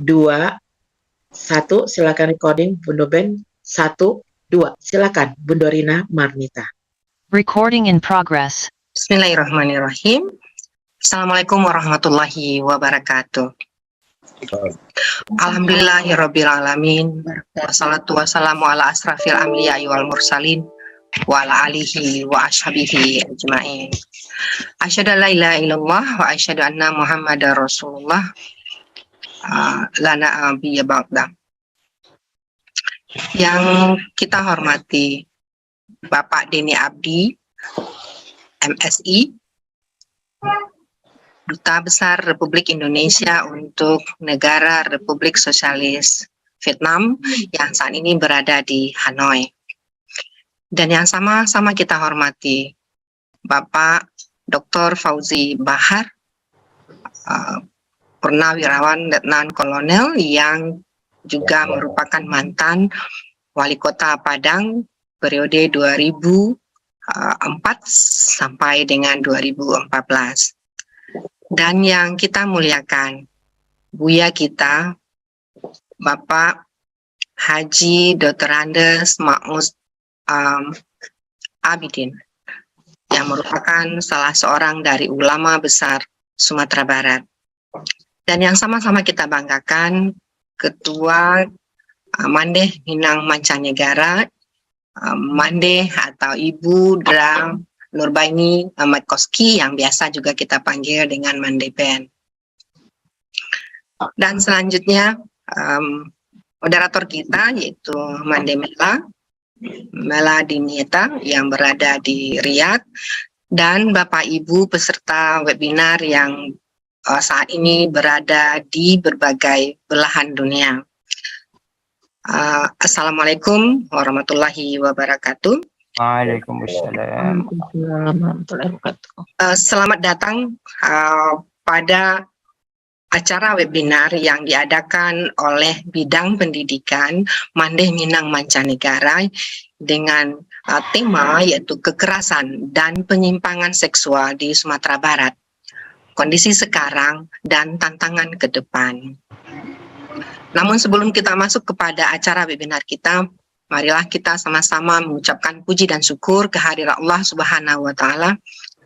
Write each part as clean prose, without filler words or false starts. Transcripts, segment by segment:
2, 1, silakan recording Bundo Ben. 1, 2, silakan Bundorina Marnita. Recording in progress. Bismillahirrahmanirrahim. Assalamualaikum warahmatullahi wabarakatuh. Alhamdulillahirabbil alamin. Wassalatu wassalamu ala asrafil anbiya wal mursalin wa ala alihi wa ashabihi ajmain. Asyhadu an la ilaha illallah wa asyhadu anna Muhammadar Rasulullah. Lana abiyya ba'da. Yang kita hormati Bapak Denny Abdi, MSI, Duta Besar Republik Indonesia untuk Negara Republik Sosialis Vietnam yang saat ini berada di Hanoi. Dan yang sama-sama kita hormati Bapak Dr. Fauzi Bahar, Purnawirawan Letnan Kolonel yang juga merupakan mantan Wali Kota Padang periode 2004 sampai dengan 2014. Dan yang kita muliakan, Buya kita, Bapak Haji Dr. Andes Mahmud Abidin, yang merupakan salah seorang dari ulama besar Sumatera Barat. Dan yang sama-sama kita banggakan, Ketua Mandeh Minang Mancanegara, Mandeh atau Ibu Dra Nurbaini Mekoski yang biasa juga kita panggil dengan Mandeh Ben. Dan selanjutnya moderator kita yaitu Mandeh Mela Dinieta yang berada di Riyadh, dan Bapak Ibu peserta webinar yang saat ini berada di berbagai belahan dunia. Assalamualaikum warahmatullahi wabarakatuh. Waalaikumsalam. Selamat datang pada acara webinar yang diadakan oleh Bidang Pendidikan Mandeh Minang Mancanegara dengan tema yaitu kekerasan dan penyimpangan seksual di Sumatera Barat, kondisi sekarang dan tantangan ke depan. Namun sebelum kita masuk kepada acara webinar kita, marilah kita sama-sama mengucapkan puji dan syukur kehadirat Allah Subhanahu wa Ta'ala,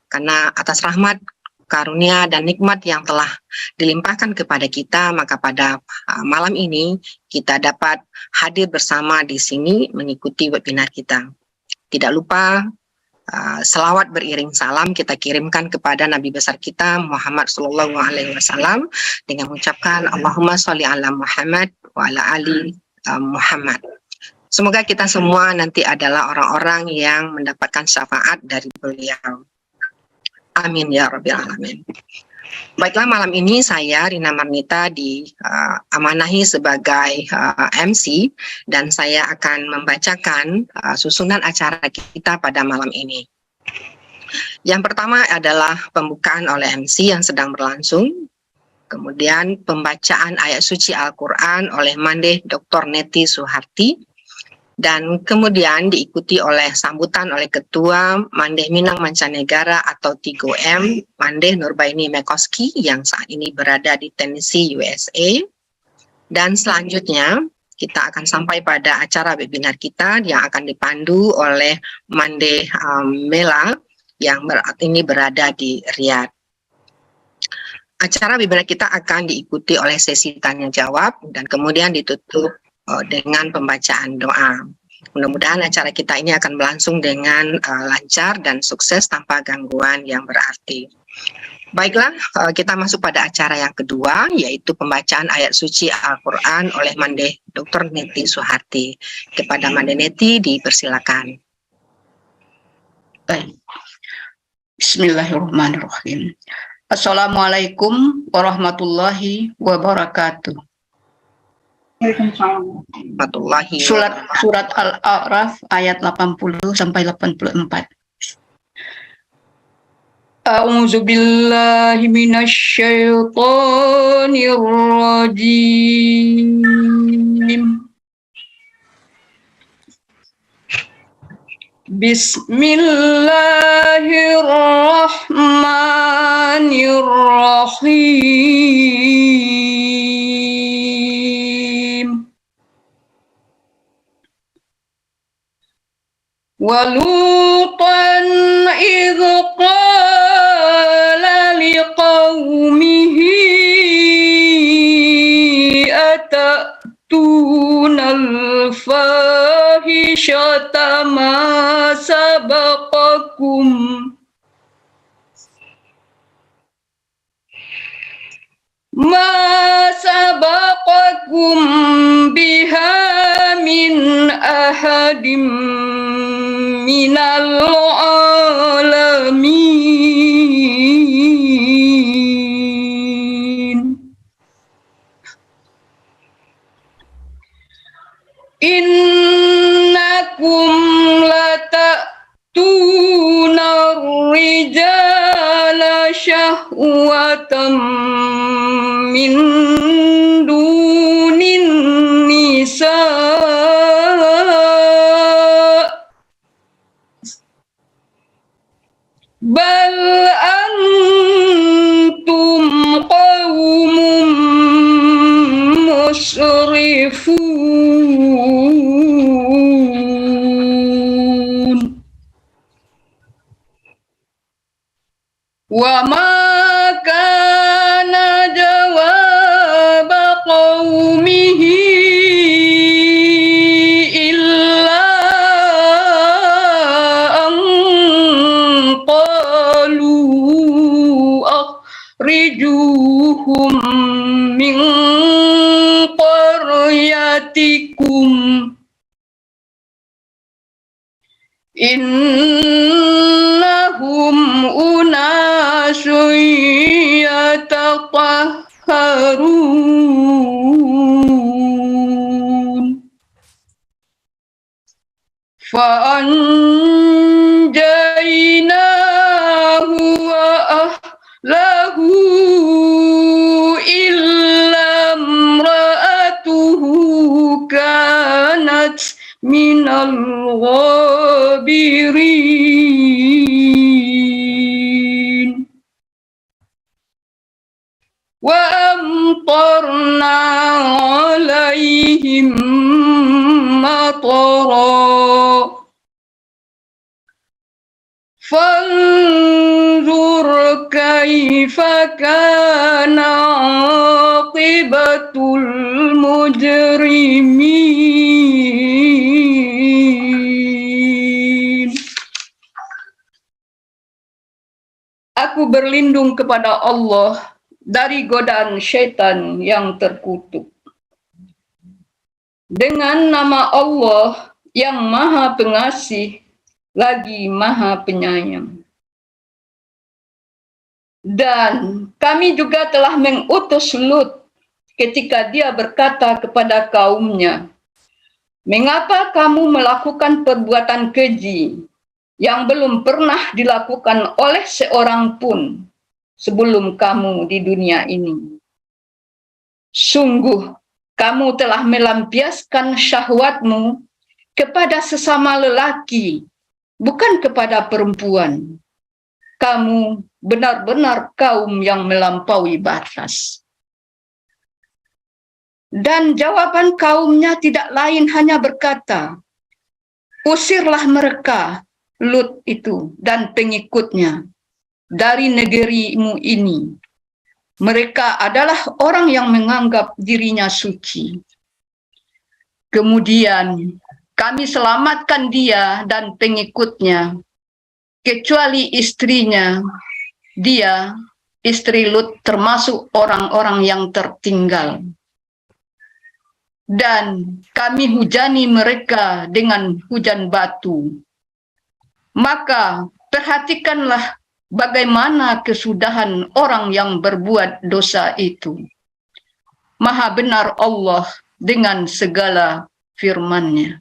karena atas rahmat, karunia dan nikmat yang telah dilimpahkan kepada kita, maka pada malam ini kita dapat hadir bersama di sini mengikuti webinar kita. Tidak lupa selawat beriring salam kita kirimkan kepada Nabi besar kita Muhammad Sallallahu Alaihi Wasallam dengan mengucapkan Allahumma sholli ala Muhammad wa ala ali Muhammad. Semoga kita semua nanti adalah orang-orang yang mendapatkan syafaat dari beliau. Amin ya Rabbil Alamin. Baiklah, malam ini saya Rina Marnita diamanahi sebagai MC, dan saya akan membacakan susunan acara kita pada malam ini. Yang pertama adalah pembukaan oleh MC yang sedang berlangsung, kemudian pembacaan ayat suci Al-Quran oleh Mandeh Dr. Neti Suharti, dan kemudian diikuti oleh sambutan oleh Ketua Mandeh Minang Mancanegara atau 3M, Mandeh Nurbaini Mekoski yang saat ini berada di Tennessee, USA. Dan selanjutnya kita akan sampai pada acara webinar kita yang akan dipandu oleh Mandeh Mela yang ini berada di Riyadh. Acara webinar kita akan diikuti oleh sesi tanya jawab dan kemudian ditutup dengan pembacaan doa. Mudah-mudahan acara kita ini akan berlangsung dengan lancar dan sukses tanpa gangguan yang berarti. Baiklah, kita masuk pada acara yang kedua, yaitu pembacaan ayat suci Al-Quran oleh Mandeh Dr. Neti Suharti. Kepada Mandeh Neti dipersilakan. Baik. Bismillahirrahmanirrahim. Assalamualaikum warahmatullahi wabarakatuh. Surat Al-A'raf ayat 80 sampai 84. A'udzu billahi minasyaitonir rajim. Bismillahirrahmanirrahim. ولوطا إذ قال لقومه أتأتون الفاحشة ما سبقكم بها من أحد من العالمين إنكم لتأتون الرجال شهوة من دون النساء بل أنتم قوم مسرفون وما كان جواب قومه إلا أن قالوا أخرجوهم من قريتكم إنهم أناس يتطهرون فأنجيناه وأهله إلا امرأته كانت من الغابرين وأمطرنا عليهم مطرا فانظر كيف كان عاقبة المجرمين. Aku berlindung kepada Allah dari godaan syaitan yang terkutuk. Dengan nama Allah yang Maha Pengasih lagi Maha Penyayang. Dan kami juga telah mengutus Lut ketika dia berkata kepada kaumnya, "Mengapa kamu melakukan perbuatan keji yang belum pernah dilakukan oleh seorang pun sebelum kamu di dunia ini? Sungguh, kamu telah melampiaskan syahwatmu kepada sesama lelaki, bukan kepada perempuan. Kamu benar-benar kaum yang melampaui batas." Dan jawaban kaumnya tidak lain hanya berkata, "Usirlah mereka, Lut itu dan pengikutnya, dari negerimu ini. Mereka adalah orang yang menganggap dirinya suci." Kemudian kami selamatkan dia dan pengikutnya, kecuali istrinya. Dia, istri Lut, termasuk orang-orang yang tertinggal. Dan kami hujani mereka dengan hujan batu. Maka perhatikanlah bagaimana kesudahan orang yang berbuat dosa itu. Maha benar Allah dengan segala firman-Nya.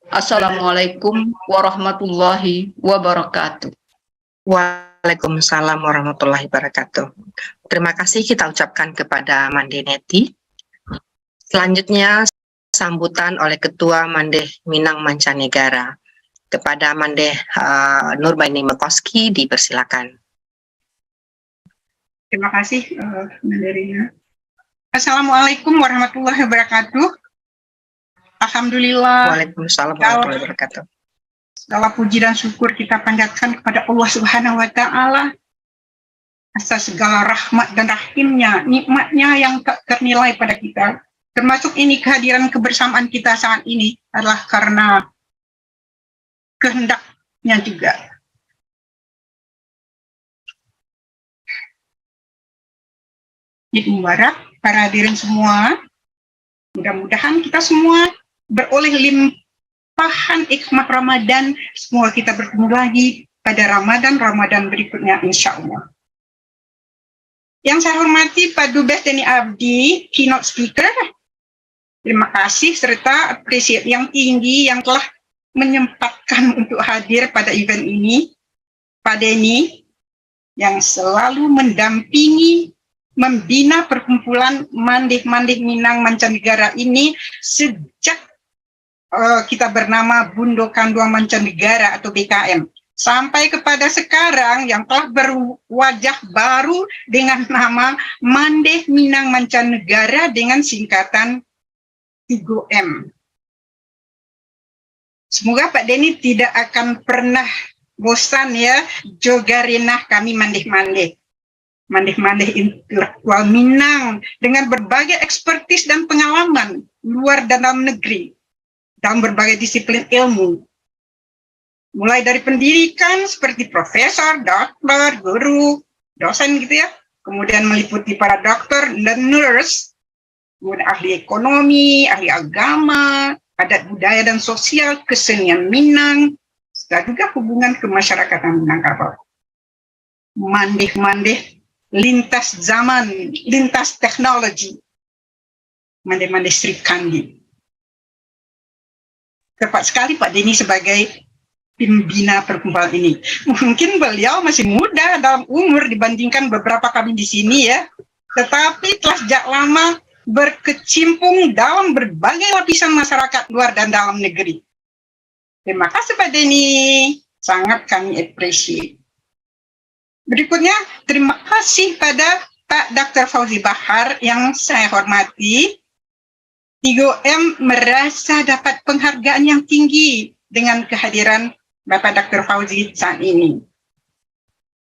Assalamualaikum warahmatullahi wabarakatuh. Waalaikumsalam warahmatullahi wabarakatuh. Terima kasih kita ucapkan kepada Mande Neti. Selanjutnya sambutan oleh Ketua Mande Minang Mancanegara. Kepada Mande Nurbaini Mekoski dipersilakan. Terima kasih, Mande Rina. Assalamualaikum warahmatullahi wabarakatuh. Alhamdulillah. Waalaikumsalam warahmatullahi wabarakatuh. Segala puji dan syukur kita panjatkan kepada Allah Subhanahu wa Ta'ala atas segala rahmat dan rahimnya, nikmatnya yang tak ternilai pada kita. Termasuk ini kehadiran kebersamaan kita saat ini adalah karena kehendaknya juga. Eid Mubarak, para hadirin semua. Mudah-mudahan kita semua beroleh limpahan hikmah Ramadan. Semoga kita bertemu lagi pada Ramadan berikutnya, insya Allah. Yang saya hormati Pak Dubes Denny Abdi, keynote speaker. Terima kasih serta apresiasi yang tinggi yang telah menyempatkan untuk hadir pada event ini. Pak Denny yang selalu mendampingi, membina perkumpulan Mandeh-Mandeh Minang Mancanegara ini sejak kita bernama Bundo Kandua Mancanegara atau BKM. Sampai kepada sekarang yang telah berwajah baru dengan nama Mandeh Minang Mancanegara dengan singkatan 3M. Semoga Pak Denny tidak akan pernah bosan ya joga renah kami Mandeh-Mandeh. Mandeh-mandeh intelektual Minang dengan berbagai ekspertis dan pengalaman luar dan dalam negeri dalam berbagai disiplin ilmu. Mulai dari pendidikan seperti profesor, dokter, guru, dosen gitu ya. Kemudian meliputi para dokter dan nurse, kemudian ahli ekonomi, ahli agama, adat budaya dan sosial, kesenian Minang, serta juga hubungan kemasyarakatan Minangkabau. Mandeh-mandeh lintas zaman, lintas teknologi. Mandeh-mandeh Sri Kandi. Tepat sekali Pak Denny sebagai pembina perkumpulan ini. Mungkin beliau masih muda dalam umur dibandingkan beberapa kami di sini ya. Tetapi telah sejak lama berkecimpung dalam berbagai lapisan masyarakat luar dan dalam negeri. Terima kasih Pak Denny. Sangat kami appreciate. Berikutnya, terima kasih pada Pak Dr. Fauzi Bahar yang saya hormati. 3M merasa dapat penghargaan yang tinggi dengan kehadiran Bapak Dr. Fauzi saat ini.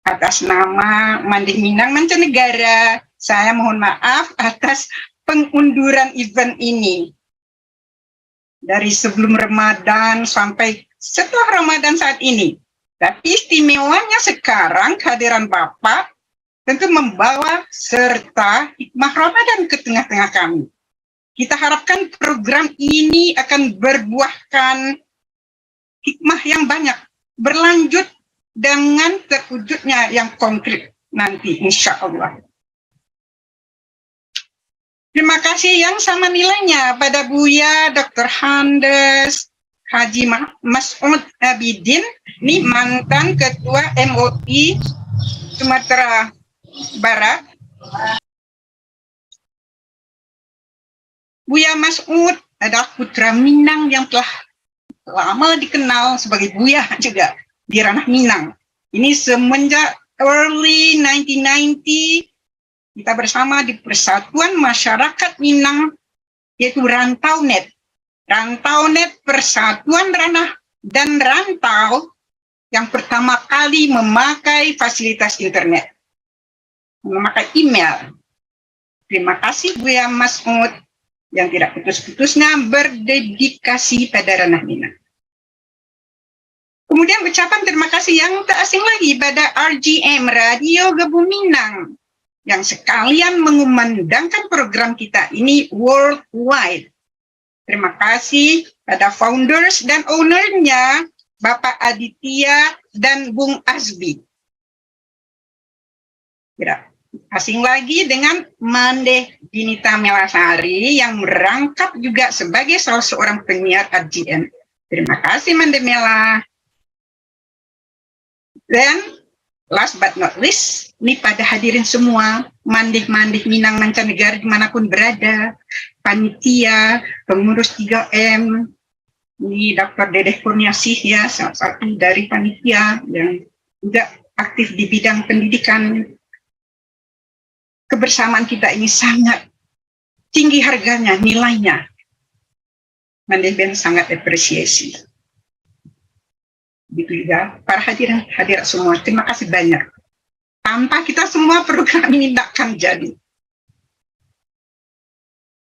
Atas nama Mandeh Minang Mancanegara, saya mohon maaf atas pengunduran event ini. Dari sebelum Ramadan sampai setelah Ramadan saat ini. Tapi istimewanya sekarang kehadiran Bapak tentu membawa serta hikmah Ramadan ke tengah-tengah kami. Kita harapkan program ini akan berbuahkan hikmah yang banyak, berlanjut dengan terwujudnya yang konkret nanti, insya Allah. Terima kasih yang sama nilainya pada Buya Dr. Handes Haji Mas'ud Abidin, ini mantan Ketua MOI Sumatera Barat. Buya Mas'ud adalah putra Minang yang telah lama dikenal sebagai Buya juga di ranah Minang. Ini semenjak early 1990 kita bersama di Persatuan Masyarakat Minang yaitu Rantaunet. Rantaunet Persatuan Ranah dan Rantau yang pertama kali memakai fasilitas internet, memakai email. Terima kasih Buya Mas'ud yang tidak putus-putusnya berdedikasi pada ranah Minang. Kemudian ucapan terima kasih yang tak asing lagi pada RGM Radio Gebu Minang yang sekalian mengumandangkan program kita ini worldwide. Terima kasih pada founders dan ownernya, Bapak Aditya dan Bung Azbi. Tidak asing lagi dengan Mandeh Dinita Melasari yang merangkap juga sebagai salah seorang penyiar RGM. Terima kasih Mandeh Mela. Dan last but not least, ini pada hadirin semua, Mandeh-Mandeh Minang Mancanegara dimanapun berada, panitia, pengurus 3M, ini Dr. Dedeh Kurniasih ya, salah satu dari panitia yang juga aktif di bidang pendidikan. Kebersamaan kita ini sangat tinggi harganya, nilainya. Mandeh Ben sangat apresiasi. Begitu juga para hadirat semua. Terima kasih banyak. Tanpa kita semua program ini tidak akan jadi.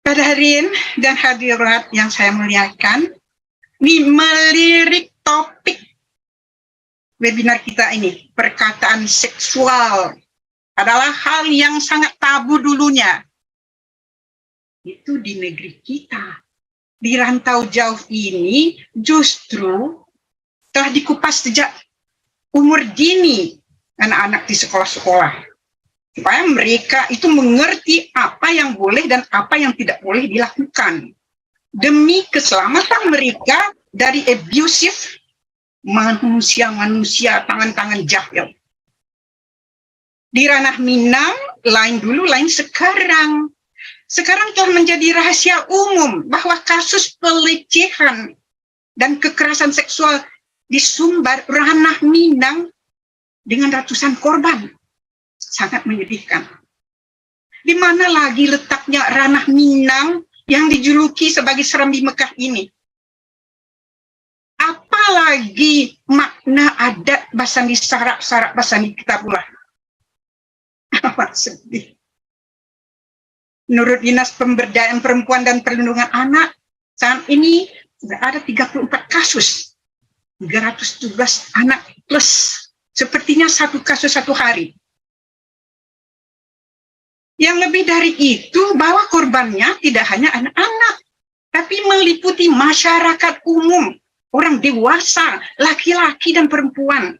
Pada hadirin dan hadirat yang saya muliakan, ini melirik topik webinar kita ini, perkataan seksual adalah hal yang sangat tabu dulunya. Itu di negeri kita. Di rantau jauh ini justru telah dikupas sejak umur dini anak-anak di sekolah-sekolah. Supaya mereka itu mengerti apa yang boleh dan apa yang tidak boleh dilakukan. Demi keselamatan mereka dari abusive manusia-manusia tangan-tangan jahil. Di ranah Minang, lain dulu, lain sekarang. Sekarang telah menjadi rahasia umum bahwa kasus pelecehan dan kekerasan seksual di Sumbar, ranah Minang, dengan ratusan korban. Sangat menyedihkan. Di mana lagi letaknya ranah Minang yang dijuluki sebagai Serambi Mekah ini? Apalagi makna adat Basani Sarak Basani Kitabullah. Amat sedih. Menurut Dinas Pemberdayaan Perempuan dan Perlindungan Anak, saat ini sudah ada 34 kasus. 317 anak plus. Sepertinya satu kasus satu hari. Yang lebih dari itu, bahwa korbannya tidak hanya anak-anak, tapi meliputi masyarakat umum, orang dewasa, laki-laki dan perempuan.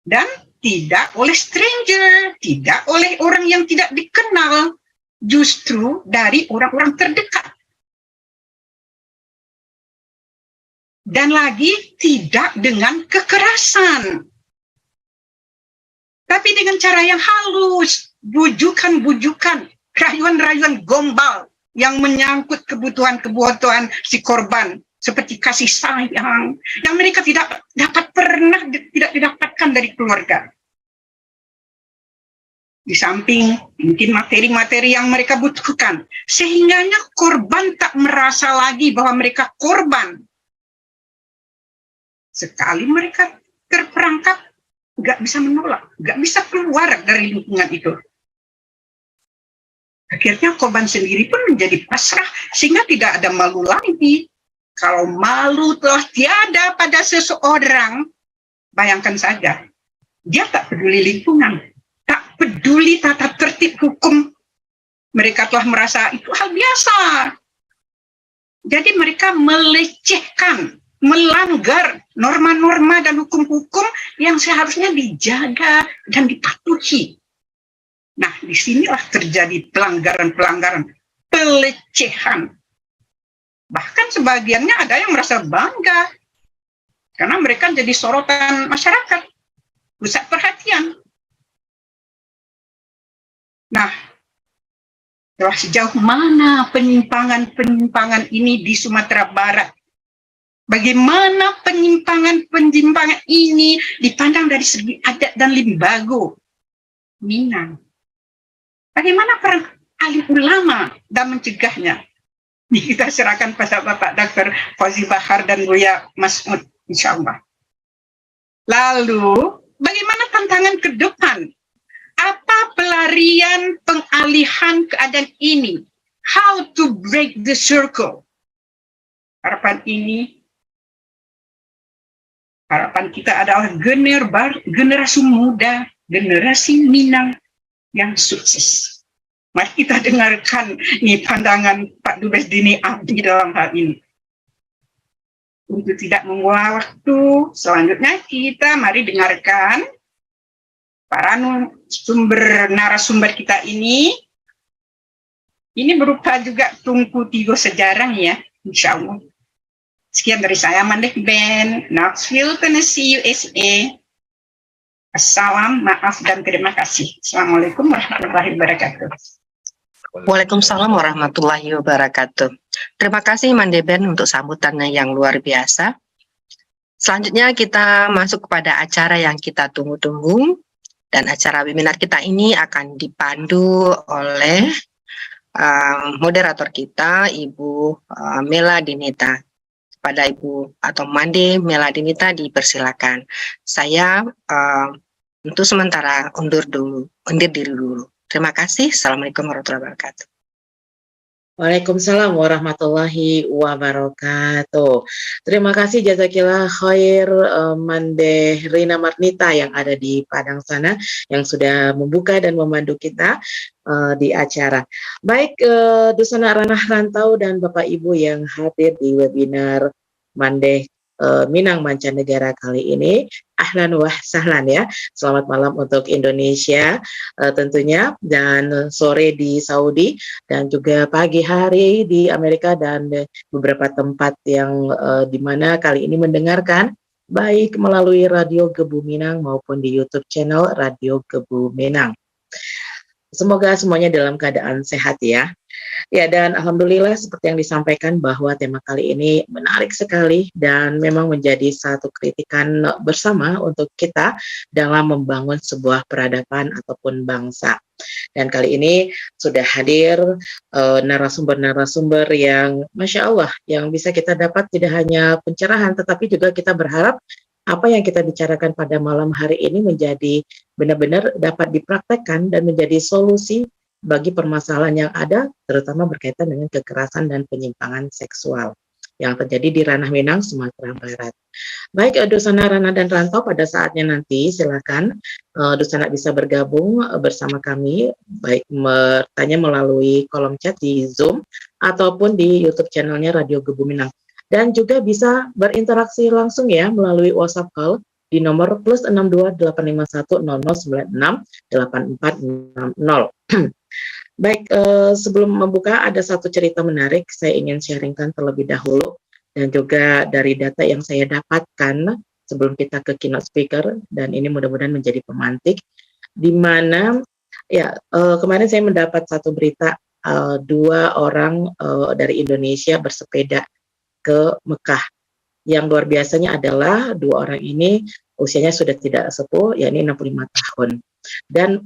Dan tidak oleh stranger, tidak oleh orang yang tidak dikenal, justru dari orang-orang terdekat. Dan lagi tidak dengan kekerasan, tapi dengan cara yang halus, bujukan-bujukan, rayuan-rayuan gombal yang menyangkut kebutuhan-kebutuhan si korban, seperti kasih sayang yang mereka tidak didapatkan dari keluarga. Di samping mungkin materi-materi yang mereka butuhkan, sehingganya korban tak merasa lagi bahwa mereka korban. Sekali mereka terperangkap, nggak bisa menolak, nggak bisa keluar dari lingkungan itu. Akhirnya korban sendiri pun menjadi pasrah, sehingga tidak ada malu lagi. Kalau malu telah tiada pada seseorang, bayangkan saja, dia tak peduli lingkungan, tak peduli tata tertib hukum. Mereka telah merasa itu hal biasa. Jadi mereka melecehkan, melanggar norma-norma dan hukum-hukum yang seharusnya dijaga dan dipatuhi. Nah, disinilah terjadi pelanggaran-pelanggaran, pelecehan. Bahkan sebagiannya ada yang merasa bangga, karena mereka jadi sorotan masyarakat, pusat perhatian. Nah, telah sejauh mana penyimpangan-penyimpangan ini di Sumatera Barat? Bagaimana penyimpangan-penyimpangan ini dipandang dari segi adat dan limbago Minang? Bagaimana peran alim ulama dalam mencegahnya? Ini kita serahkan pada Bapak Dr. Fauzi Bahar dan Buya Mas'ud, insya Allah. Lalu, bagaimana tantangan ke depan? Apa pelarian pengalihan keadaan ini? How to break the circle? Harapan kita adalah generasi muda, generasi Minang yang sukses. Mari kita dengarkan nih pandangan Pak Dubes Dini Abdi dalam hal ini. Untuk tidak membuang waktu, selanjutnya kita mari dengarkan para narasumber kita ini. Ini berupa juga tungku tiga sejarah ya, insya Allah. Sekian dari saya, Mandek Ben, Knoxville, Tennessee, USA. Assalam, maaf dan terima kasih. Assalamualaikum warahmatullahi wabarakatuh. Waalaikumsalam warahmatullahi wabarakatuh. Terima kasih Mandeben untuk sambutannya yang luar biasa. Selanjutnya kita masuk kepada acara yang kita tunggu-tunggu. Dan acara webinar kita ini akan dipandu oleh moderator kita, Ibu Mela Dinita. pada Ibu atau Mande Meladinita dipersilakan. Saya untuk sementara undur diri dulu. Terima kasih. Assalamualaikum warahmatullahi wabarakatuh. Waalaikumsalam warahmatullahi wabarakatuh. Terima kasih jazakillah khair Mande Rina Marnita yang ada di Padang sana yang sudah membuka dan memandu kita di acara. Baik Dusana Ranah Rantau dan Bapak Ibu yang hadir di webinar Mande Minang Mancanegara kali ini, ahlan wa sahlan ya. Selamat malam untuk Indonesia tentunya, dan sore di Saudi, dan juga pagi hari di Amerika dan beberapa tempat yang di mana kali ini mendengarkan baik melalui Radio Gebu Minang maupun di YouTube channel Radio Gebu Minang. Semoga semuanya dalam keadaan sehat ya. Ya, dan alhamdulillah seperti yang disampaikan bahwa tema kali ini menarik sekali dan memang menjadi satu kritikan bersama untuk kita dalam membangun sebuah peradaban ataupun bangsa. Dan kali ini sudah hadir narasumber-narasumber yang Masya Allah, yang bisa kita dapat tidak hanya pencerahan, tetapi juga kita berharap apa yang kita bicarakan pada malam hari ini menjadi benar-benar dapat dipraktekkan dan menjadi solusi bagi permasalahan yang ada, terutama berkaitan dengan kekerasan dan penyimpangan seksual yang terjadi di ranah Minang, Sumatera Barat. Baik, Dusana Rana dan Rantau, pada saatnya nanti silakan Dusana bisa bergabung bersama kami, baik bertanya melalui kolom chat di Zoom ataupun di YouTube channelnya Radio Gebu Minang. Dan juga bisa berinteraksi langsung ya melalui WhatsApp call di nomor +62 851 096 8460. Baik, sebelum membuka ada satu cerita menarik saya ingin sharingkan terlebih dahulu, dan juga dari data yang saya dapatkan sebelum kita ke keynote speaker, dan ini mudah-mudahan menjadi pemantik, di mana ya kemarin saya mendapat satu berita 2 orang dari Indonesia bersepeda ke Mekah. Yang luar biasanya adalah 2 orang ini usianya sudah tidak sepuh, yakni 65 tahun. Dan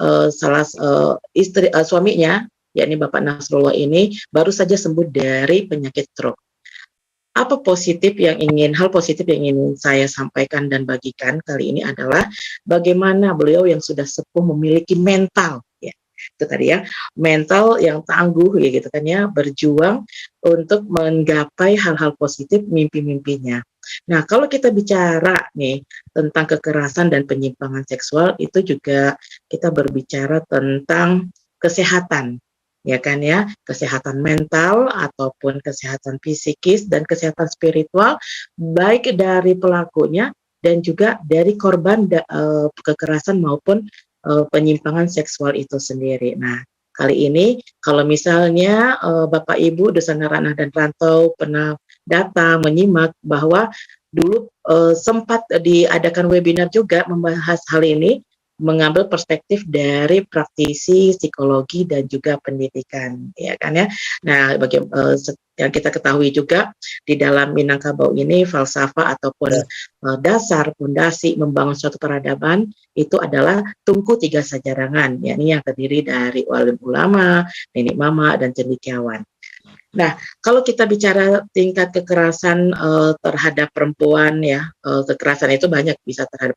suaminya, yakni Bapak Nasrullah ini baru saja sembuh dari penyakit stroke. Hal positif yang ingin saya sampaikan dan bagikan kali ini adalah bagaimana beliau yang sudah sepuh memiliki mental, ya, itu tadi ya, mental yang tangguh, ya gitu kan ya, berjuang untuk menggapai hal-hal positif mimpi-mimpinya. Nah, kalau kita bicara nih tentang kekerasan dan penyimpangan seksual, itu juga kita berbicara tentang kesehatan, ya kan ya, kesehatan mental ataupun kesehatan psikis dan kesehatan spiritual, baik dari pelakunya dan juga dari korban kekerasan maupun penyimpangan seksual itu sendiri. Nah, kali ini kalau misalnya Bapak Ibu Dusana Ranah dan Rantau pernah datang menyimak bahwa dulu sempat diadakan webinar juga membahas hal ini, mengambil perspektif dari praktisi psikologi dan juga pendidikan, ya kan ya. Nah, yang kita ketahui juga di dalam Minangkabau ini falsafah ataupun dasar pondasi membangun suatu peradaban itu adalah Tunku Tiga Sajarangan, yakni yang terdiri dari alim ulama, nenek mama, dan cendekiawan. Nah, kalau kita bicara tingkat kekerasan terhadap perempuan ya, kekerasan itu banyak, bisa terhadap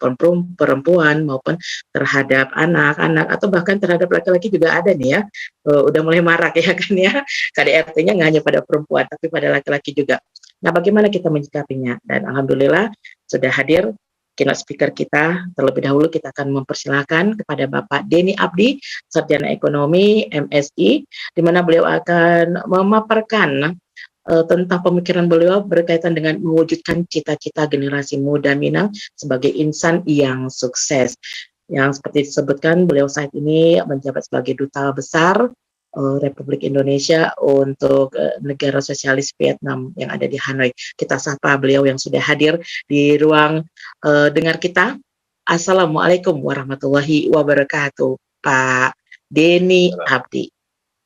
perempuan maupun terhadap anak-anak atau bahkan terhadap laki-laki juga ada nih ya. Udah mulai marak ya kan ya. KDRT-nya nggak hanya pada perempuan tapi pada laki-laki juga. Nah, bagaimana kita menyikapinya? Dan alhamdulillah sudah hadir keynote speaker kita. Terlebih dahulu kita akan mempersilahkan kepada Bapak Denny Abdi, Sarjana Ekonomi MSI, di mana beliau akan memaparkan tentang pemikiran beliau berkaitan dengan mewujudkan cita-cita generasi muda Minang sebagai insan yang sukses. Yang seperti disebutkan, beliau saat ini menjabat sebagai Duta Besar Republik Indonesia untuk negara sosialis Vietnam yang ada di Hanoi. Kita sapa beliau yang sudah hadir di ruang dengar kita. Assalamualaikum warahmatullahi wabarakatuh, Pak Denny Abdi.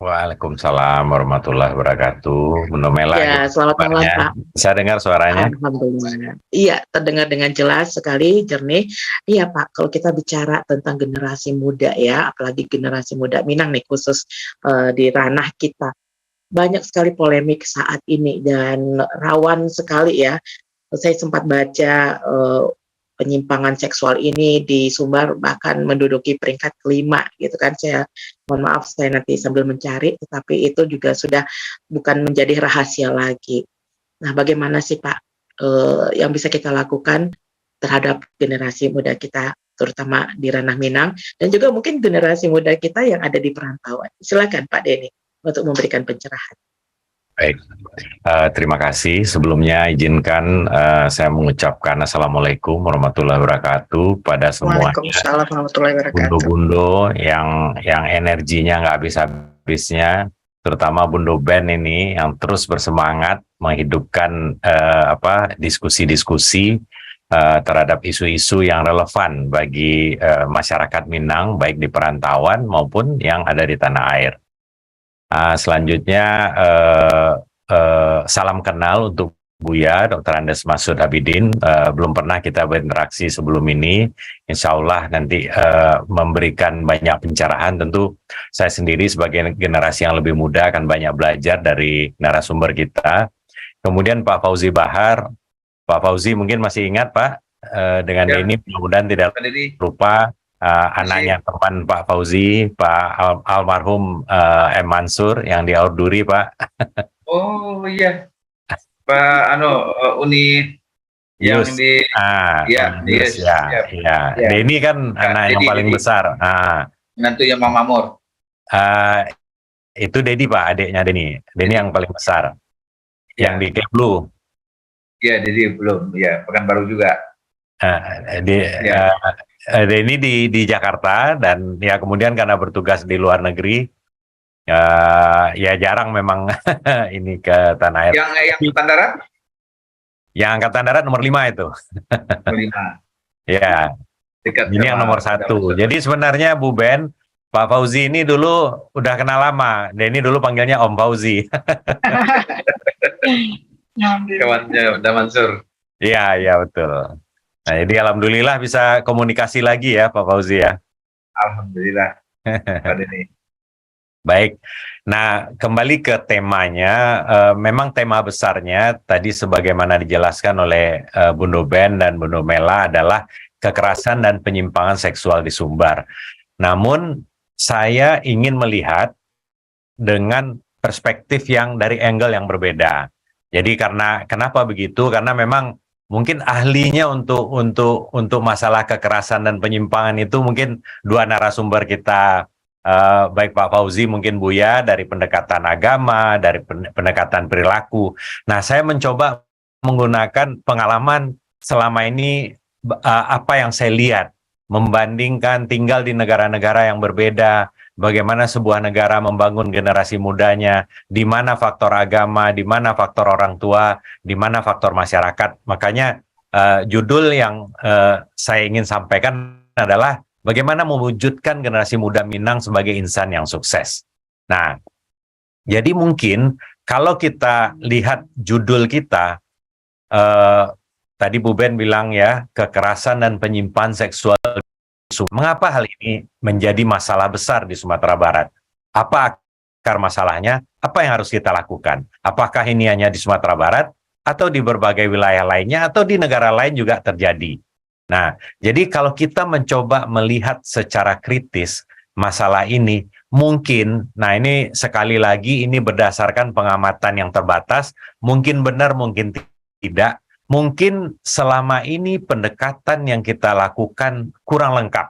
Waalaikumsalam warahmatullahi wabarakatuh. Menomela. Ya, selamat malam, Pak. Bisa dengar suaranya? Alhamdulillah. Iya, terdengar dengan jelas sekali, jernih. Iya, Pak, kalau kita bicara tentang generasi muda ya, apalagi generasi muda Minang nih khusus di ranah kita. banyak sekali polemik saat ini dan rawan sekali ya. Saya sempat baca penyimpangan seksual ini di Sumbar bahkan menduduki peringkat kelima gitu kan. Saya mohon maaf saya nanti sambil mencari, tetapi itu juga sudah bukan menjadi rahasia lagi. Nah, bagaimana sih Pak yang bisa kita lakukan terhadap generasi muda kita, terutama di ranah Minang, dan juga mungkin generasi muda kita yang ada di perantauan? Silakan Pak Denny untuk memberikan pencerahan. Baik, terima kasih. Sebelumnya izinkan saya mengucapkan Assalamualaikum warahmatullahi wabarakatuh pada semua Waalaikumsalam warahmatullahi wabarakatuh. bundo-bundo yang energinya nggak habis-habisnya, terutama Bundo Band ini yang terus bersemangat menghidupkan diskusi-diskusi terhadap isu-isu yang relevan bagi masyarakat Minang, baik di perantauan maupun yang ada di tanah air. Selanjutnya salam kenal untuk Buya Dr. Andes Masud Abidin. Belum pernah kita berinteraksi sebelum ini. Insya Allah nanti memberikan banyak pencerahan. Tentu saya sendiri sebagai generasi yang lebih muda akan banyak belajar dari narasumber kita. Kemudian Pak Fauzi Bahar. Pak Fauzi mungkin masih ingat Pak dengan Ya. ini, mudah-mudahan tidak lupa. Anaknya teman Pak Fauzi, Pak almarhum M. Mansur yang di Aurduri, Pak. Oh iya, Pak Uni yang Yus. di ya, Yus, yes, ya, siap. ya. Ya. Denny kan anak yang Dedi, paling Dedi. besar. Nantunya Mama Mur. Itu Dedi Pak, adiknya Denny. Denny yang paling besar. Yang di Keplu. Ya, jadi belum. Ya, Pekanbaru juga. Ya. Denny di Jakarta dan ya kemudian karena bertugas di luar negeri, ya jarang memang ini ke tanah air. Yang Angkatan Darat? Yang Angkatan Darat nomor 5 itu. Nomor 5. Ya, Dekat ini yang nomor 1. Jadi sebenarnya Bu Ben, Pak Fauzi ini dulu udah kenal lama. Denny dulu panggilnya Om Fauzi. kawannya Udah Mansur. Iya, iya betul. Nah, jadi alhamdulillah bisa komunikasi lagi ya Pak Fauzi ya. Alhamdulillah. Pak Denny. Baik. Nah, kembali ke temanya, memang tema besarnya tadi sebagaimana dijelaskan oleh Bundo Ben dan Bundo Mela adalah kekerasan dan penyimpangan seksual di Sumbar. Namun, saya ingin melihat dengan perspektif yang dari angle yang berbeda. Jadi kenapa begitu? Karena memang mungkin ahlinya untuk masalah kekerasan dan penyimpangan itu mungkin dua narasumber kita, baik Pak Fauzi mungkin Buya dari pendekatan agama, dari pendekatan perilaku. Nah, saya mencoba menggunakan pengalaman selama ini, apa yang saya lihat, membandingkan tinggal di negara-negara yang berbeda, bagaimana sebuah negara membangun generasi mudanya, di mana faktor agama, di mana faktor orang tua, di mana faktor masyarakat. Makanya judul yang saya ingin sampaikan adalah bagaimana mewujudkan generasi muda Minang sebagai insan yang sukses. Nah, jadi mungkin kalau kita lihat judul kita, tadi Bu Ben bilang ya, kekerasan dan penyimpangan seksual. Mengapa hal ini menjadi masalah besar di Sumatera Barat? Apa akar masalahnya? Apa yang harus kita lakukan? Apakah ini hanya di Sumatera Barat atau di berbagai wilayah lainnya atau di negara lain juga terjadi? Nah, jadi kalau kita mencoba melihat secara kritis masalah ini, mungkin, nah ini sekali lagi ini berdasarkan pengamatan yang terbatas, mungkin benar, mungkin tidak. Mungkin selama ini pendekatan yang kita lakukan kurang lengkap.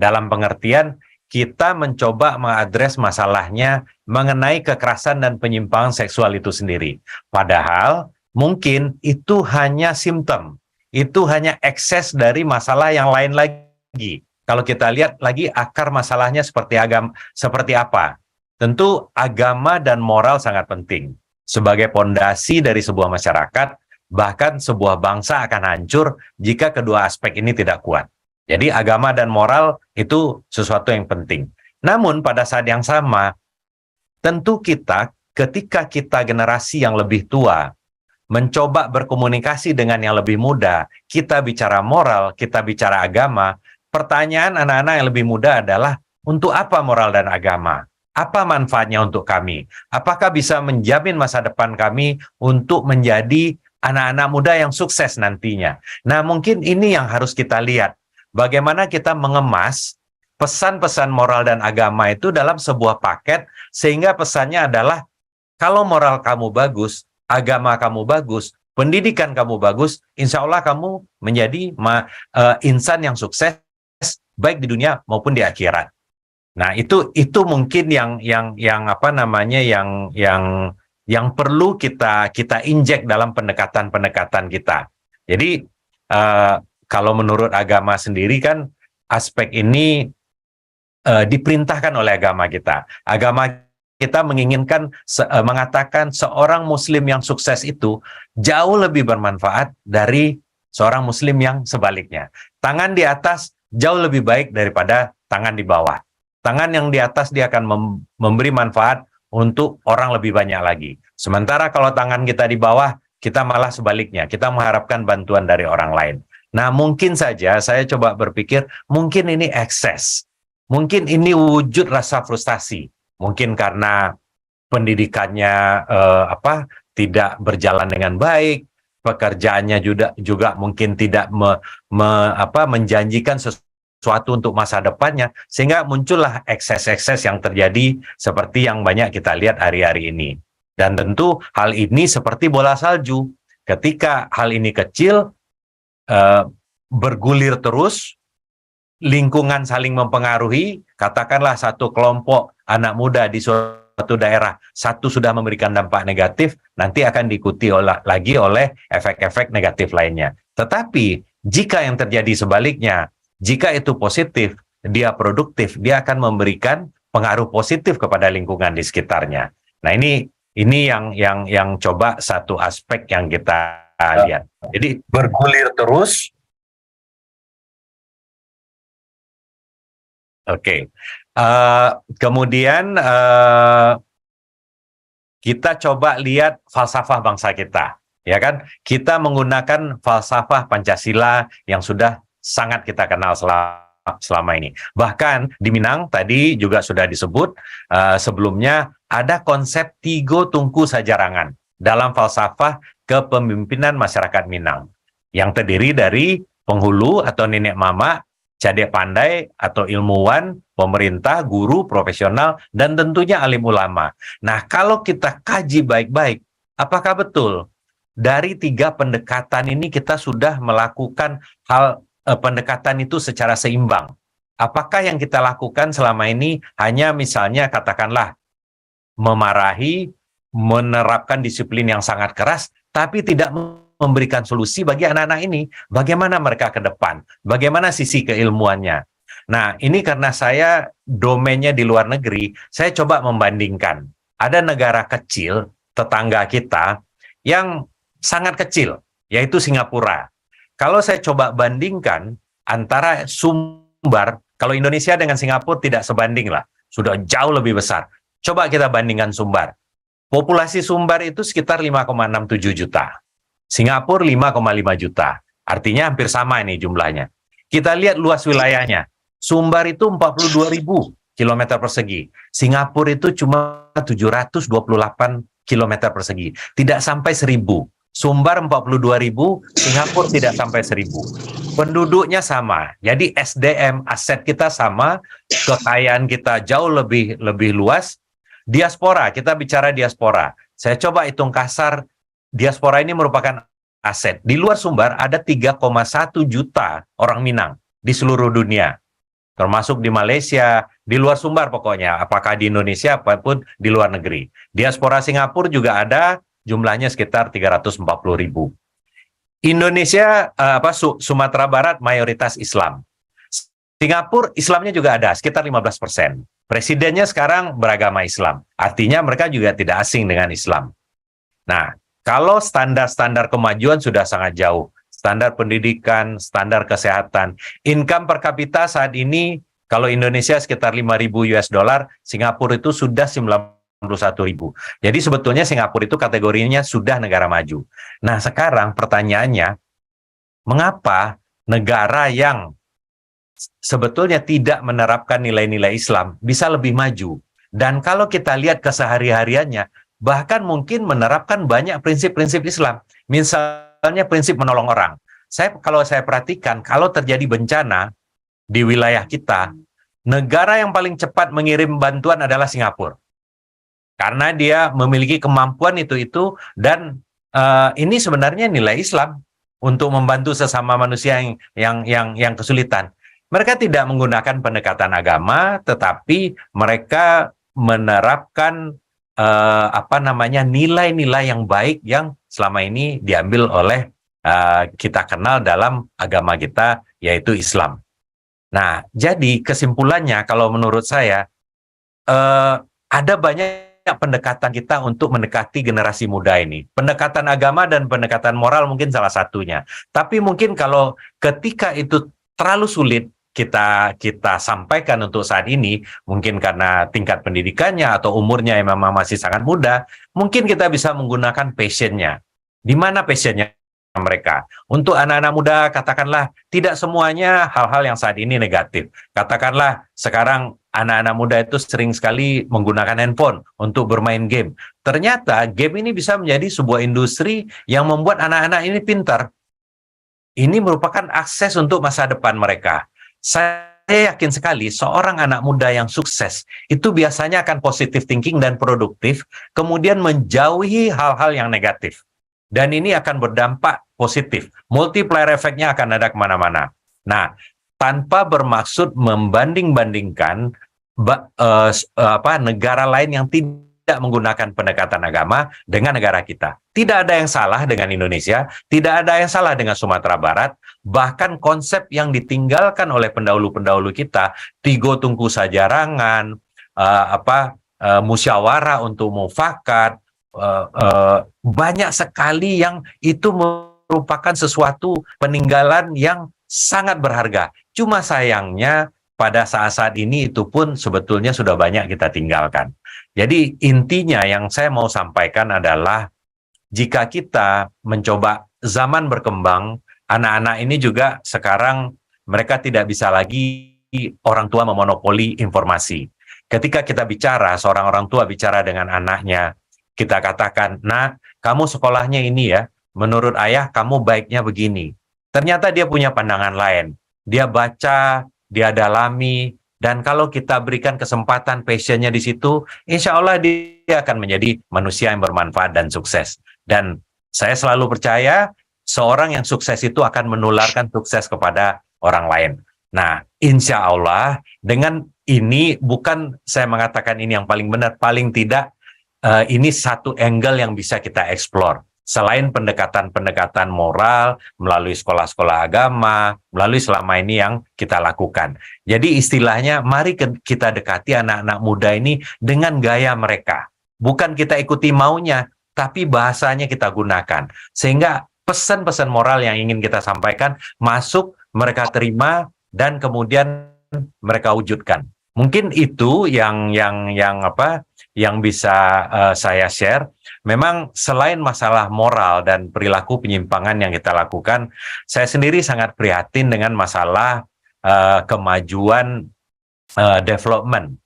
Dalam pengertian, kita mencoba mengadres masalahnya mengenai kekerasan dan penyimpangan seksual itu sendiri. Padahal mungkin itu hanya simptom, itu hanya ekses dari masalah yang lain lagi. Kalau kita lihat lagi akar masalahnya seperti apa? Tentu agama dan moral sangat penting. Sebagai pondasi dari sebuah masyarakat, bahkan sebuah bangsa akan hancur jika kedua aspek ini tidak kuat. Jadi agama dan moral itu sesuatu yang penting. Namun pada saat yang sama, tentu ketika kita generasi yang lebih tua, mencoba berkomunikasi dengan yang lebih muda, kita bicara moral, kita bicara agama, pertanyaan anak-anak yang lebih muda adalah, untuk apa moral dan agama? Apa manfaatnya untuk kami? Apakah bisa menjamin masa depan kami untuk menjadi anak-anak muda yang sukses nantinya? Nah, mungkin ini yang harus kita lihat. Bagaimana kita mengemas pesan-pesan moral dan agama itu dalam sebuah paket, sehingga pesannya adalah kalau moral kamu bagus, agama kamu bagus, pendidikan kamu bagus, insya Allah kamu menjadi insan yang sukses baik di dunia maupun di akhirat. Nah, itu mungkin yang apa namanya yang perlu kita injek dalam pendekatan kita. Jadi kalau menurut agama sendiri kan aspek ini diperintahkan oleh agama kita. Agama kita menginginkan mengatakan seorang muslim yang sukses itu jauh lebih bermanfaat dari seorang muslim yang sebaliknya. Tangan di atas jauh lebih baik daripada tangan di bawah. Tangan yang di atas dia akan memberi manfaat untuk orang lebih banyak lagi. Sementara kalau tangan kita di bawah, kita malah sebaliknya. Kita mengharapkan bantuan dari orang lain. Nah, mungkin saja saya coba berpikir, mungkin ini ekses. Mungkin ini wujud rasa frustasi. Mungkin karena pendidikannya tidak berjalan dengan baik, pekerjaannya juga mungkin tidak menjanjikan sesuatu untuk masa depannya, sehingga muncullah ekses-ekses yang terjadi seperti yang banyak kita lihat hari-hari ini. Dan tentu hal ini seperti bola salju. Ketika hal ini kecil, bergulir terus, lingkungan saling mempengaruhi, katakanlah satu kelompok anak muda di suatu daerah, satu sudah memberikan dampak negatif, nanti akan diikuti lagi oleh efek-efek negatif lainnya. Tetapi jika yang terjadi sebaliknya, jika itu positif, dia produktif, dia akan memberikan pengaruh positif kepada lingkungan di sekitarnya. Nah, ini yang coba satu aspek yang kita lihat. Jadi bergulir terus. Oke. Kemudian kita coba lihat falsafah bangsa kita, ya kan? Kita menggunakan falsafah Pancasila yang sudah sangat kita kenal selama ini. Bahkan di Minang tadi juga sudah disebut sebelumnya ada konsep Tigo Tungku Sajarangan dalam falsafah kepemimpinan masyarakat Minang yang terdiri dari penghulu atau nenek mama, cadek pandai atau ilmuwan, pemerintah, guru, profesional, dan tentunya alim ulama. Nah, kalau kita kaji baik-baik, apakah betul dari 3 pendekatan ini kita sudah melakukan pendekatan itu secara seimbang? Apakah yang kita lakukan selama ini hanya misalnya katakanlah memarahi, menerapkan disiplin yang sangat keras, tapi tidak memberikan solusi bagi anak-anak ini? Bagaimana mereka ke depan? Bagaimana sisi keilmuannya? Nah, ini karena saya domainnya di luar negeri, saya coba membandingkan. Ada negara kecil, tetangga kita, yang sangat kecil, yaitu Singapura. Kalau saya coba bandingkan antara Sumbar, kalau Indonesia dengan Singapura tidak sebanding lah, sudah jauh lebih besar. Coba kita bandingkan Sumbar. Populasi Sumbar itu sekitar 5,67 juta. Singapura 5,5 juta. Artinya hampir sama ini jumlahnya. Kita lihat luas wilayahnya. Sumbar itu 42.000 km persegi. Singapura itu cuma 728 km persegi. Tidak sampai 1.000. Sumbar 42.000, Singapura tidak sampai 1.000. Penduduknya sama. Jadi SDM, aset kita sama, kekayaan kita jauh lebih luas. Diaspora, kita bicara diaspora. Saya coba hitung kasar, diaspora ini merupakan aset. Di luar Sumbar ada 3,1 juta orang Minang di seluruh dunia. Termasuk di Malaysia, di luar Sumbar pokoknya. Apakah di Indonesia apapun di luar negeri. Diaspora Singapura juga ada, jumlahnya sekitar 340.000. Indonesia, Sumatera Barat mayoritas Islam. Singapura Islamnya juga ada, sekitar 15%. Presidennya sekarang beragama Islam. Artinya mereka juga tidak asing dengan Islam. Nah, kalau standar-standar kemajuan sudah sangat jauh. Standar pendidikan, standar kesehatan. Income per kapita saat ini, kalau Indonesia sekitar 5.000 US dollar, Singapura itu sudah 91.000. Jadi sebetulnya Singapura itu kategorinya sudah negara maju. Nah, sekarang pertanyaannya, mengapa negara yang sebetulnya tidak menerapkan nilai-nilai Islam bisa lebih maju? Dan kalau kita lihat kesehari-hariannya, bahkan mungkin menerapkan banyak prinsip-prinsip Islam. Misalnya prinsip menolong orang. Kalau saya perhatikan, kalau terjadi bencana di wilayah kita, negara yang paling cepat mengirim bantuan adalah Singapura. Karena dia memiliki kemampuan itu dan ini sebenarnya nilai Islam untuk membantu sesama manusia yang kesulitan. Mereka tidak menggunakan pendekatan agama, tetapi mereka menerapkan nilai-nilai yang baik yang selama ini diambil oleh kita kenal dalam agama kita, yaitu Islam. Nah, jadi kesimpulannya kalau menurut saya ada banyak pendekatan kita untuk mendekati generasi muda ini. Pendekatan agama dan pendekatan moral mungkin salah satunya. Tapi mungkin kalau ketika itu terlalu sulit kita sampaikan untuk saat ini, mungkin karena tingkat pendidikannya atau umurnya yang memang masih sangat muda, mungkin kita bisa menggunakan passionnya. Di mana passionnya mereka? Untuk anak-anak muda, katakanlah tidak semuanya hal-hal yang saat ini negatif. Katakanlah sekarang anak-anak muda itu sering sekali menggunakan handphone untuk bermain game. Ternyata game ini bisa menjadi sebuah industri yang membuat anak-anak ini pintar. Ini merupakan akses untuk masa depan mereka. Saya yakin sekali seorang anak muda yang sukses itu biasanya akan positive thinking dan produktif, kemudian menjauhi hal-hal yang negatif. Dan ini akan berdampak positif. Multiplier efeknya akan ada kemana-mana. Nah, tanpa bermaksud membanding-bandingkan negara lain yang tidak menggunakan pendekatan agama dengan negara kita. Tidak ada yang salah dengan Indonesia, tidak ada yang salah dengan Sumatera Barat, bahkan konsep yang ditinggalkan oleh pendahulu-pendahulu kita, tigo tungku sajarangan, musyawarah untuk mufakat, banyak sekali yang itu merupakan sesuatu peninggalan yang sangat berharga. Cuma sayangnya pada saat-saat ini itu pun sebetulnya sudah banyak kita tinggalkan. Jadi intinya yang saya mau sampaikan adalah jika kita mencoba zaman berkembang, anak-anak ini juga sekarang mereka tidak bisa lagi orang tua memonopoli informasi. Ketika kita bicara, seorang orang tua bicara dengan anaknya, kita katakan, "Nah, kamu sekolahnya ini ya, menurut ayah kamu baiknya begini." Ternyata dia punya pandangan lain. Dia baca, dia dalami, dan kalau kita berikan kesempatan passionnya di situ, insya Allah dia akan menjadi manusia yang bermanfaat dan sukses. Dan saya selalu percaya, seorang yang sukses itu akan menularkan sukses kepada orang lain. Nah, insya Allah, dengan ini, bukan saya mengatakan ini yang paling benar, paling tidak, ini satu angle yang bisa kita explore. Selain pendekatan-pendekatan moral, melalui sekolah-sekolah agama, melalui selama ini yang kita lakukan. Jadi istilahnya, mari kita dekati anak-anak muda ini dengan gaya mereka. Bukan kita ikuti maunya, tapi bahasanya kita gunakan. Sehingga pesan-pesan moral yang ingin kita sampaikan, masuk, mereka terima, dan kemudian mereka wujudkan. Mungkin itu yang bisa saya share. Memang selain masalah moral dan perilaku penyimpangan yang kita lakukan, saya sendiri sangat prihatin dengan masalah kemajuan development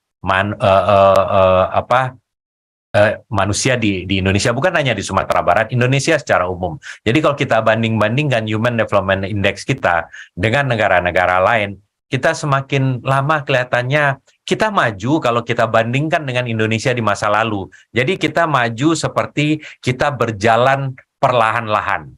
manusia di Indonesia, bukan hanya di Sumatera Barat, Indonesia secara umum. Jadi kalau kita banding-bandingkan Human Development Index kita dengan negara-negara lain, kita semakin lama kelihatannya kita maju kalau kita bandingkan dengan Indonesia di masa lalu. Jadi kita maju seperti kita berjalan perlahan-lahan.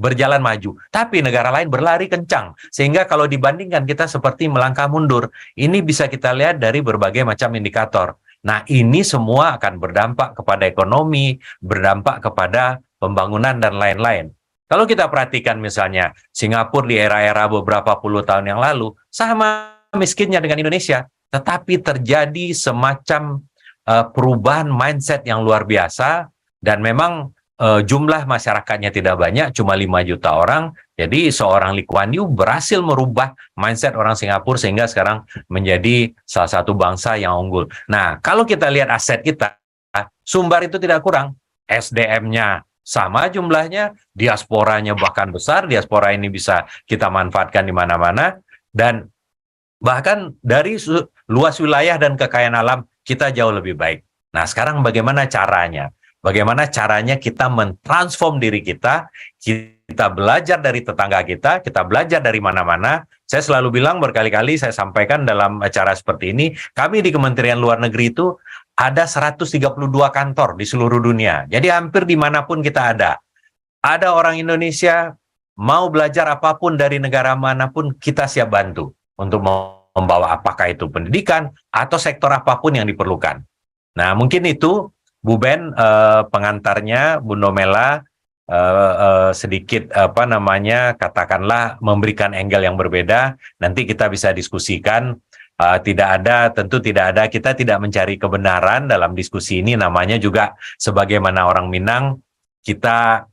Berjalan maju. Tapi negara lain berlari kencang. Sehingga kalau dibandingkan kita seperti melangkah mundur. Ini bisa kita lihat dari berbagai macam indikator. Nah, ini semua akan berdampak kepada ekonomi, berdampak kepada pembangunan dan lain-lain. Kalau kita perhatikan misalnya Singapura di era-era beberapa puluh tahun yang lalu, sama miskinnya dengan Indonesia. Tetapi terjadi semacam perubahan mindset yang luar biasa, dan memang jumlah masyarakatnya tidak banyak, cuma 5 juta orang. Jadi seorang Lee Kuan Yew berhasil merubah mindset orang Singapura sehingga sekarang menjadi salah satu bangsa yang unggul. Nah, kalau kita lihat aset kita, Sumbar itu tidak kurang. SDM-nya sama jumlahnya, diasporanya bahkan besar, diaspora ini bisa kita manfaatkan di mana-mana, dan bahkan dari luas wilayah dan kekayaan alam kita jauh lebih baik. Nah, sekarang bagaimana caranya? Bagaimana caranya kita mentransform diri kita belajar dari tetangga kita belajar dari mana-mana. Saya selalu bilang berkali-kali saya sampaikan dalam acara seperti ini, kami di Kementerian Luar Negeri itu ada 132 kantor di seluruh dunia. Jadi hampir dimanapun kita ada. Ada orang Indonesia mau belajar apapun dari negara manapun, kita siap bantu untuk membawa apakah itu pendidikan atau sektor apapun yang diperlukan. Nah, mungkin itu Bu Ben pengantarnya, Bu Nomela sedikit katakanlah memberikan angle yang berbeda. Nanti kita bisa diskusikan. Tentu tidak ada, kita tidak mencari kebenaran dalam diskusi ini. Namanya juga sebagaimana orang Minang, kita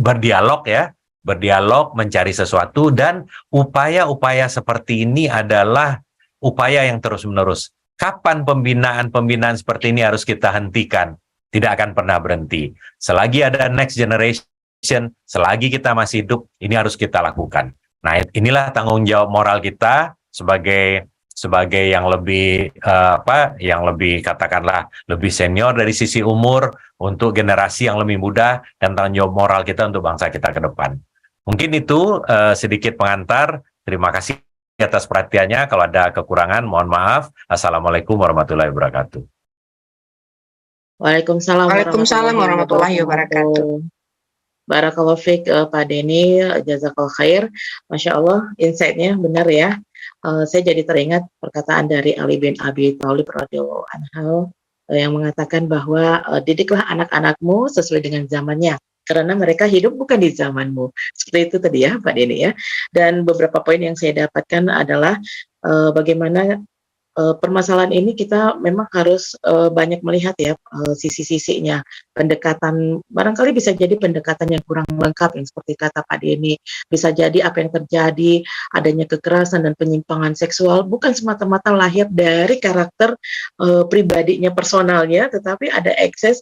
berdialog ya, berdialog mencari sesuatu, dan upaya-upaya seperti ini adalah upaya yang terus-menerus. Kapan pembinaan seperti ini harus kita hentikan? Tidak akan pernah berhenti. Selagi ada next generation, selagi kita masih hidup, ini harus kita lakukan. Nah, inilah tanggung jawab moral kita sebagai yang lebih katakanlah lebih senior dari sisi umur untuk generasi yang lebih muda, dan tanggung jawab moral kita untuk bangsa kita ke depan. Mungkin itu sedikit pengantar. Terima kasih atas perhatiannya. Kalau ada kekurangan, mohon maaf. Assalamualaikum warahmatullahi wabarakatuh. Waalaikumsalam warahmatullahi wabarakatuh. Barakallahu fiik Pak Denny, jazakallahu khair. Masya Allah, insight-nya benar ya. Saya jadi teringat perkataan dari Ali bin Abi Thalib radhiyallahu anhu yang mengatakan bahwa didiklah anak-anakmu sesuai dengan zamannya, karena mereka hidup bukan di zamanmu. Seperti itu tadi ya Pak Denny ya. Dan beberapa poin yang saya dapatkan adalah bagaimana permasalahan ini kita memang harus banyak melihat ya sisi-sisinya. Pendekatan barangkali bisa jadi pendekatan yang kurang lengkap, yang seperti kata Pak Denny. Bisa jadi apa yang terjadi, adanya kekerasan dan penyimpangan seksual bukan semata-mata lahir dari karakter pribadinya, personalnya, tetapi ada ekses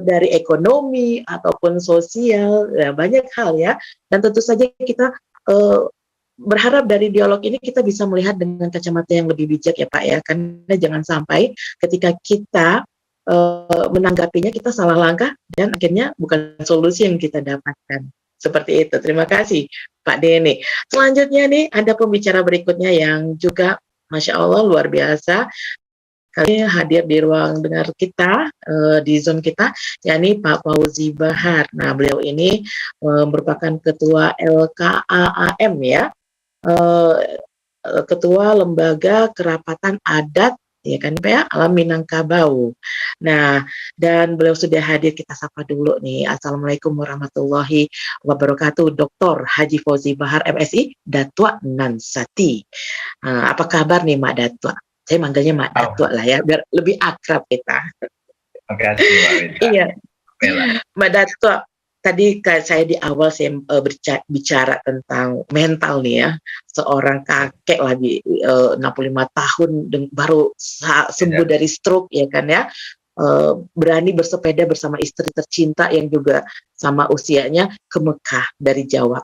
dari ekonomi ataupun sosial, ya, banyak hal ya. Dan tentu saja kita berharap dari dialog ini kita bisa melihat dengan kacamata yang lebih bijak ya Pak ya, karena jangan sampai ketika kita menanggapinya kita salah langkah dan akhirnya bukan solusi yang kita dapatkan. Seperti itu. Terima kasih Pak Denny. Selanjutnya nih ada pembicara berikutnya yang juga Masya Allah luar biasa. Kali ini hadir di ruang dengar kita, di zone kita, yakni Pak Fauzi Bahar. Nah, beliau ini merupakan Ketua LKAAM ya, Ketua Lembaga Kerapatan Adat ya kan Pak ya, Alam Minangkabau. Nah, dan beliau sudah hadir, kita sapa dulu nih. Assalamualaikum warahmatullahi wabarakatuh, Dr. Haji Fauzi Bahar MSI Datua Nansati. Apa kabar nih Mak Datua? Saya manggilnya Mak Datua lah ya, biar lebih akrab kita. Terima kasih Mbak Rita. Iya, Mbak Datua. Tadi saya di awal saya bicara tentang mental nih ya, seorang kakek lagi 65 tahun baru sembuh dari stroke ya kan ya, berani bersepeda bersama istri tercinta yang juga sama usianya ke Mekah dari Jawa.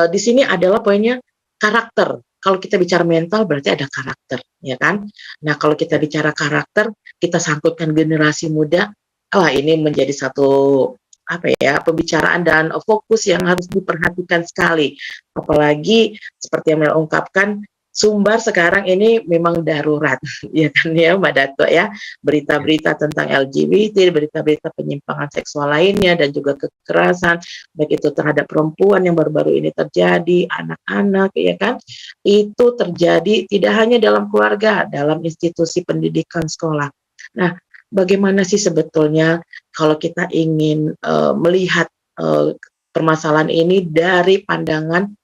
Di sini adalah poinnya karakter. Kalau kita bicara mental berarti ada karakter ya kan. Nah kalau kita bicara karakter, kita sangkutkan generasi muda, ini menjadi satu pembicaraan dan fokus yang harus diperhatikan sekali. Apalagi seperti yang mengungkapkan, Sumbar sekarang ini memang darurat, ya kan ya Mbak Dato ya, berita-berita tentang LGBT, berita-berita penyimpangan seksual lainnya dan juga kekerasan, baik itu terhadap perempuan yang baru-baru ini terjadi, anak-anak ya kan, itu terjadi tidak hanya dalam keluarga, dalam institusi pendidikan sekolah. Nah, bagaimana sih sebetulnya kalau kita ingin melihat permasalahan ini dari pandangan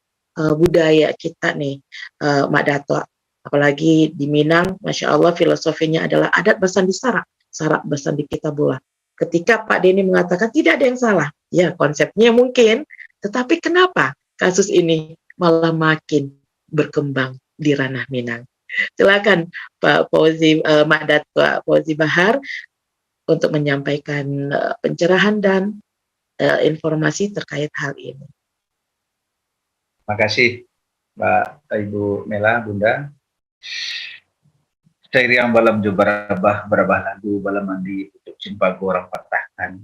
budaya kita nih, Mbak Dato. Apalagi di Minang, Masya Allah filosofinya adalah adat bersandi sarak bersandi kitabullah. Ketika Pak Denny mengatakan tidak ada yang salah, ya konsepnya mungkin, tetapi kenapa kasus ini malah makin berkembang di ranah Minang? Silakan Pak Fauzi, Mbak Dato Fauzi Bahar untuk menyampaikan pencerahan dan informasi terkait hal ini. Terima kasih Mbak Ibu Mela, Bunda. Sairiang balam jo barabah lagu balam mandi untuk cimpago orang patahkan.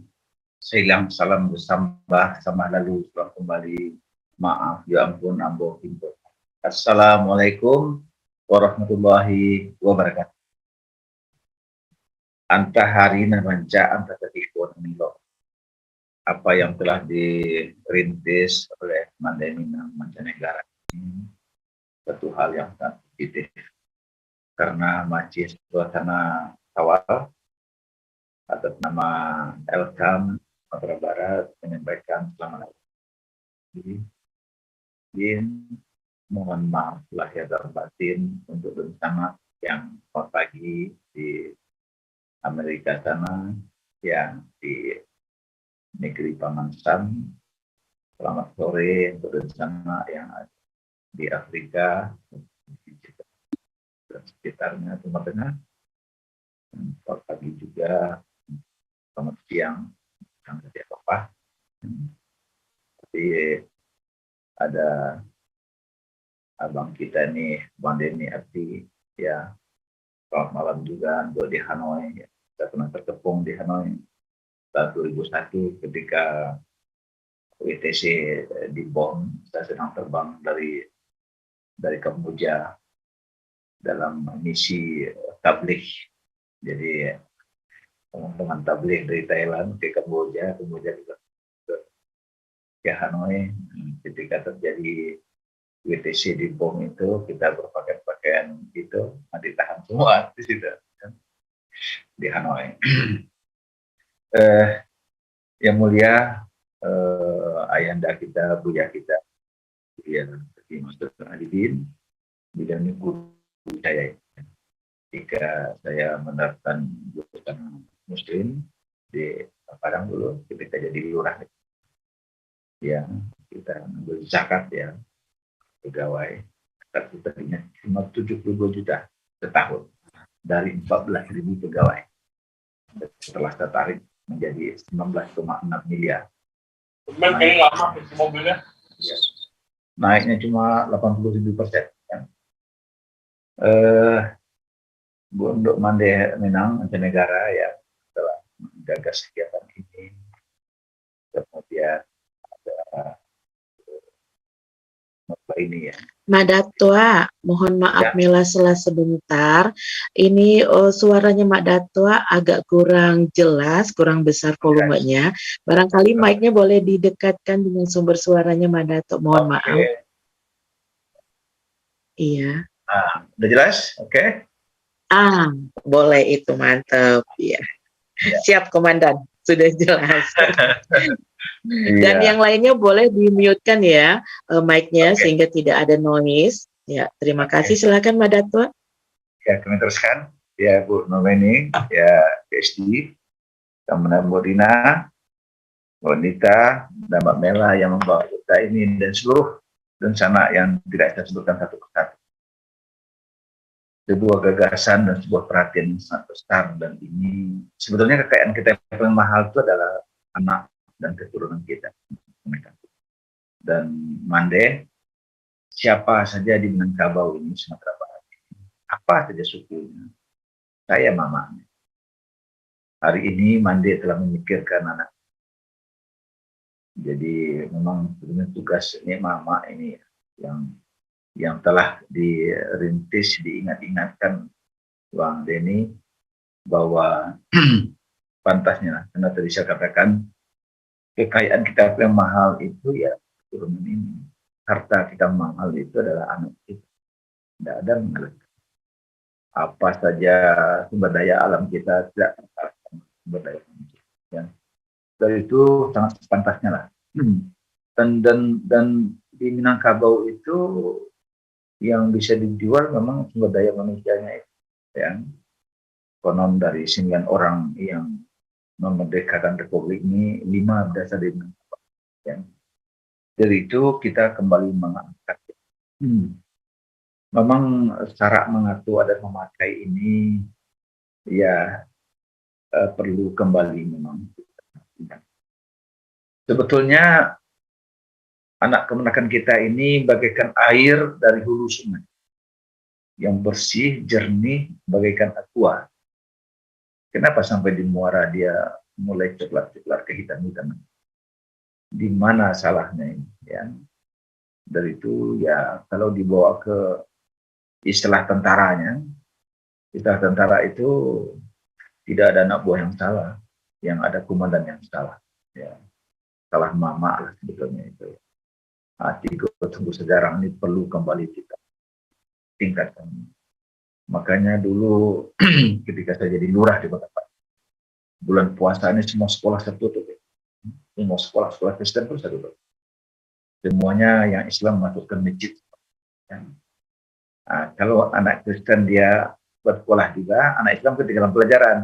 Sailang salam bersambah sama lalu pulang kembali. Maaf ya ampun ambo himpun. Assalamualaikum warahmatullahi wabarakatuh. Anta hari namanca anta ketikun nilo. Apa yang telah dirintis oleh Mandaiminang Mancanegara ini satu hal yang sangat positif. Karena masih suasana awal atas nama Elkam Sumatera Barat menyampaikan selamat hari. Mohon maaf lahir dan batin untuk bersama yang selamat pagi di Amerika sana, yang di negeri Paman Sam. Selamat sore untuk bersama yang di Afrika dan sekitarnya Timur Tengah. Selamat pagi juga, selamat siang, sampai apa. Tapi ada abang kita nih, Bang Denny Arti, ya selamat malam juga untuk di Hanoi. Ya. Saya pernah terkepung di Hanoi tahun 2001 ketika WTC dibom. Saya sedang terbang dari Kamboja dalam misi tabligh. Jadi teman-teman tabligh dari Thailand ke Kamboja juga ke Hanoi. Ketika terjadi WTC di bom itu, kita berpakaian itu ditahan semua di situ kan? Di Hanoi. Yang mulia ayanda kita, buya kita, yang Master Alidin, bidang guru saya. Ketika saya menerapkan jurusan Muslim di Padang dulu, ketika jadi lurah, ya kita ambil zakat ya, pegawai, tapi tadinya cuma 72 juta setahun dari 14.000 pegawai. Setelah tertarik menjadi 19,6 miliar. Ya. Naiknya cuma 80.000%. Kan? Untuk Mandaiminang Mancanegara ya telah menggagas kegiatan ini. Kemudian ada ini ya. Madatua, mohon maaf Ya. Mila sebentar. Ini suaranya Mak Datua agak kurang jelas, kurang besar volumenya. Barangkali mic-nya boleh didekatkan dengan sumber suaranya Mak Datuk. Mohon maaf. Iya. Udah jelas? Oke. Boleh itu, mantap. Ya. Siap Komandan, sudah jelas. Dan yang lainnya boleh di-mute-kan ya mic-nya sehingga tidak ada noise. Ya, terima kasih. Silakan Mbak Datua. Ya, kami teruskan. Ya, Bu Noveni, ya PSD, Kementerian Bodina, Bonita, dan Mbak Mela yang membawa kita ini dan seluruh rencana yang tidak saya sebutkan satu persatu. Sebuah gagasan dan sebuah perhatian yang sangat besar, dan ini sebetulnya kekayaan kita yang paling mahal itu adalah anak dan keturunan kita. Dan Mande, siapa saja di Minangkabau ini, Sumatera Barat, apa saja sukunya, saya mamanya. Hari ini Mande telah memikirkan anak. Jadi memang sebenarnya tugas ini mama ini yang telah dirintis, diingat-ingatkan Bang Denny bahwa pantasnya, karena tadi saya katakan kekayaan kita yang mahal itu ya keturunan ini. Harta kita mahal itu adalah anak kita. Tidak ada mengalahkan. Apa saja sumber daya alam kita tidak terkalahkan sumber daya manusia. Ya. Dari itu sangat pantasnya lah. Dan di Minangkabau itu yang bisa dijual memang sumber daya manusianya itu. Ya. Konon dari 9 orang yang memerdekakan Republik ini, 5 berasal dari Minangkabau. Ya. Dari itu kita kembali mengangkat. Memang cara mengatur dan memakai ini ya perlu kembali memang. Sebetulnya anak kemenakan kita ini bagaikan air dari hulu sungai. yang bersih, jernih, bagaikan aqua. Kenapa sampai di muara dia mulai coklat-coklat kehitam-hitam? Di mana salahnya ini? Ya. Dari itu ya kalau dibawa ke istilah tentaranya, istilah tentara itu tidak ada anak buah yang salah, yang ada komandan yang salah. Ya. Salah mama lah sebetulnya itu. Tunggu sejarah ini perlu kembali kita tingkatkan. Makanya dulu ketika saya jadi lurah di Kota Padang, bulan puasa ini semua sekolah tertutup. Semua sekolah Kristen pun tertutup. Semuanya yang Islam masuk ke masjid. Nah, kalau anak Kristen dia bersekolah juga, anak Islam ketinggalan pelajaran.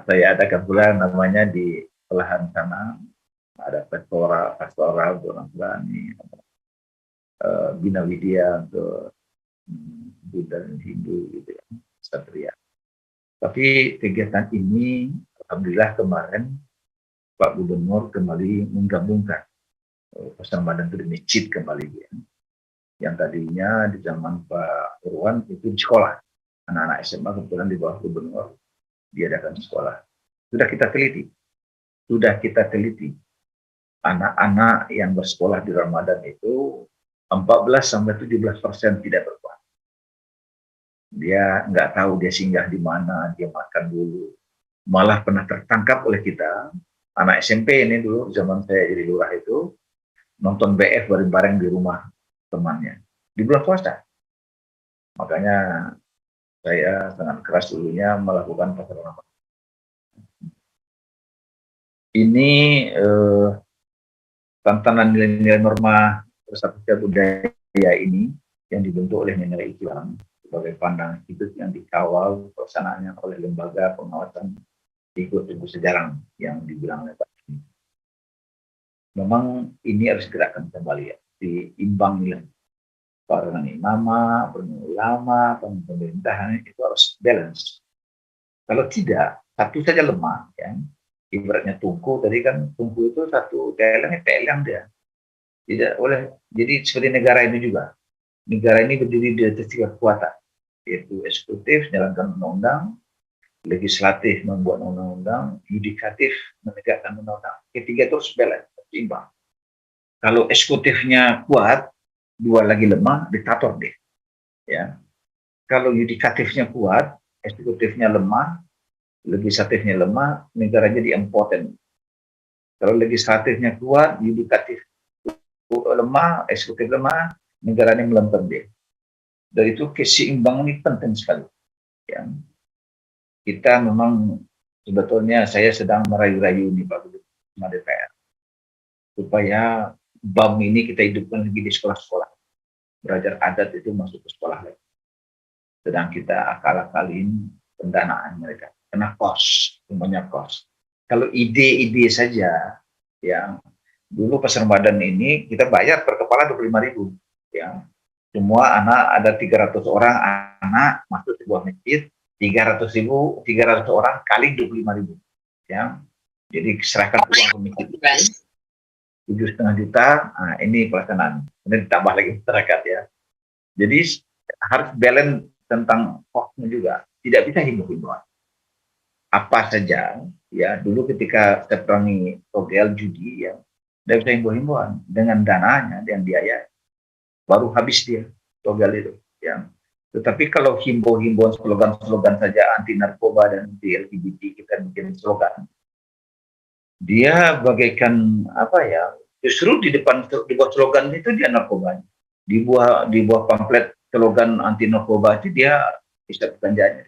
Saya adakan pula namanya di pelahan sana, ada pastoral untuk orang Fulani, Bina Widya untuk Buddha dan Hindu gitu ya, Satria. Tapi kegiatan ini, alhamdulillah kemarin Pak Gubernur kembali menggabungkan pasar badan itu di masjid kembali ya. Yang tadinya di zaman Pak Irwan itu di sekolah, anak-anak SMA kebetulan di bawah Gubernur diadakan sekolah. Sudah kita teliti anak-anak yang bersekolah di Ramadan itu 14-17% tidak berpuasa. Dia nggak tahu dia singgah di mana, dia makan dulu. Malah pernah tertangkap oleh kita, anak SMP ini dulu, zaman saya jadi lurah itu, nonton BF bareng-bareng di rumah temannya. Di bulan puasa. Makanya saya sangat keras dulunya melakukan pasar Ramadan. Ini tantangan nilai-nilai norma persatuan budaya ini yang dibentuk oleh nilai Islam sebagai pandangan hidup yang dikawal pelaksanaannya oleh lembaga pengawasan ikut sejarah yang dibilang oleh Pak. Memang ini harus gerakan kembali ya, diimbang nilai para imama, ulama, pemerintahan itu harus balance. Kalau tidak, satu saja lemah, ya. Ibaratnya tungku, tadi kan tungku itu satu telang dia. Tidak boleh. Jadi seperti negara ini juga. Negara ini berdiri di atas 3 kekuatan, yaitu eksekutif menjalankan undang-undang, legislatif membuat undang-undang, yudikatif menegakkan undang-undang. Ketiga itu harus balance, seimbang. Kalau eksekutifnya kuat, 2 lagi lemah, diktator deh. Ya. Kalau yudikatifnya kuat, eksekutifnya lemah, legislatifnya lemah, negara jadi impoten. Kalau legislatifnya kuat, yudikatif lemah, eksekutif lemah, negara ini melempem deh. Dari itu keseimbangan ini penting sekali. Ya. Kita memang sebetulnya saya sedang merayu-rayu nih Pak Gubernur DPR supaya BAM ini kita hidupkan lagi di sekolah-sekolah. Belajar adat itu masuk ke sekolah lagi. Sedang kita akal-akalin pendanaan mereka. Karena semuanya kos. Kalau ide-ide saja, ya dulu pasar Ramadan ini kita bayar per kepala 25.000, ya. Semua anak ada 300 orang anak masuk sebuah masjid, 300 orang kali 25.000, ya. Jadi serahkan uang ke masjid 7,5 juta. Nah, ini pelaksanaan. Kemudian ditambah lagi masyarakat ya. Jadi harus balance tentang kosnya juga. Tidak bisa himbau-himbauan. Apa saja, ya dulu ketika saya perangi togel judi ya, tidak bisa himbau-himbauan dengan dananya dan biaya baru habis dia togel itu ya. Tetapi kalau himbau-himbauan slogan-slogan saja anti narkoba dan anti LGBT, kita bikin slogan, dia bagaikan apa ya, justru di bawah slogan itu dia narkobanya, di bawah pamflet slogan anti narkoba itu dia bisa ganjanya.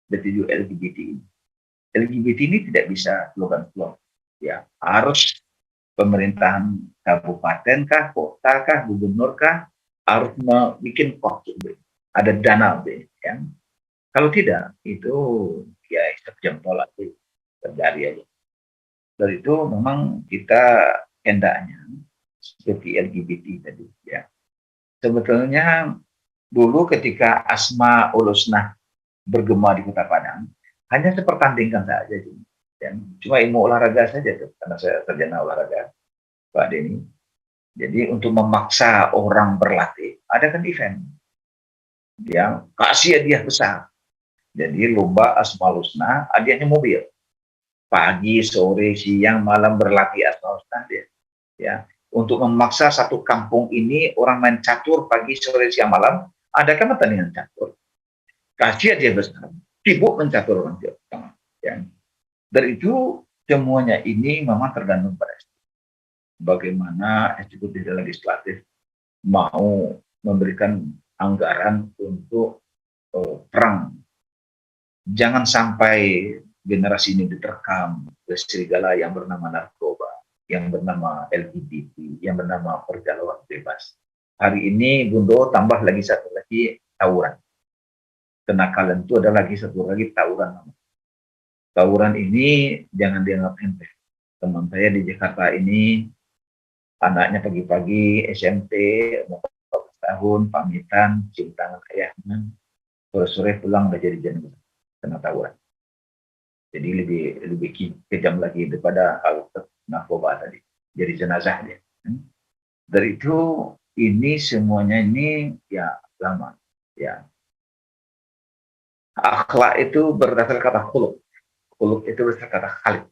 Betul LGBT ini. LGBT ini tidak bisa slogan-slogan. Ya, harus pemerintahan kabupaten kah, kota kah, gubernur kah, harus bikin kos. Ada dana, ya. Kalau tidak, itu ya jempol aja terjadi aja. Dari itu memang kita hendaknya seperti LGBT tadi, ya. Sebetulnya dulu ketika Asma Ulusnah bergema di Kota Padang, hanya sepertandingkan saja, ya. Cuma ilmu olahraga saja tuh, karena saya sarjana olahraga, Pak Denny. Jadi untuk memaksa orang berlatih, adakan event. yang kasih hadiah besar. Jadi lomba Asmaul Husna, hadiahnya mobil. Pagi, sore, siang, malam berlatih Asmaul Husna dia. Ya, untuk memaksa satu kampung ini orang main catur pagi, sore, siang, malam, adakan pertandingan catur. Kasih hadiah besar, sibuk mencatur orang Jawa Tengah. Ya. Dari itu semuanya ini memang tergantung pada bagaimana eksekutif dan legislatif mau memberikan anggaran untuk perang. Jangan sampai generasi ini diterkam oleh serigala yang bernama narkoba, yang bernama LGBT, yang bernama pergaulan bebas. Hari ini Bundo tambah lagi satu lagi tawuran. Kenakalan itu ada lagi satu lagi tawuran. Tawuran ini jangan dianggap enteng. Teman saya di Jakarta ini, anaknya pagi-pagi SMP, 14 tahun, pamitan, cium tangan ayahnya, sore-sore pulang udah jadi jenazah kena tawuran. Jadi lebih kejam lagi daripada hal narkoba tadi. Jadi jenazah dia. Dari itu ini semuanya ini ya lama. Ya. Akhlak itu berdasar kata khuluq. Khuluq itu berdasar kata khalik.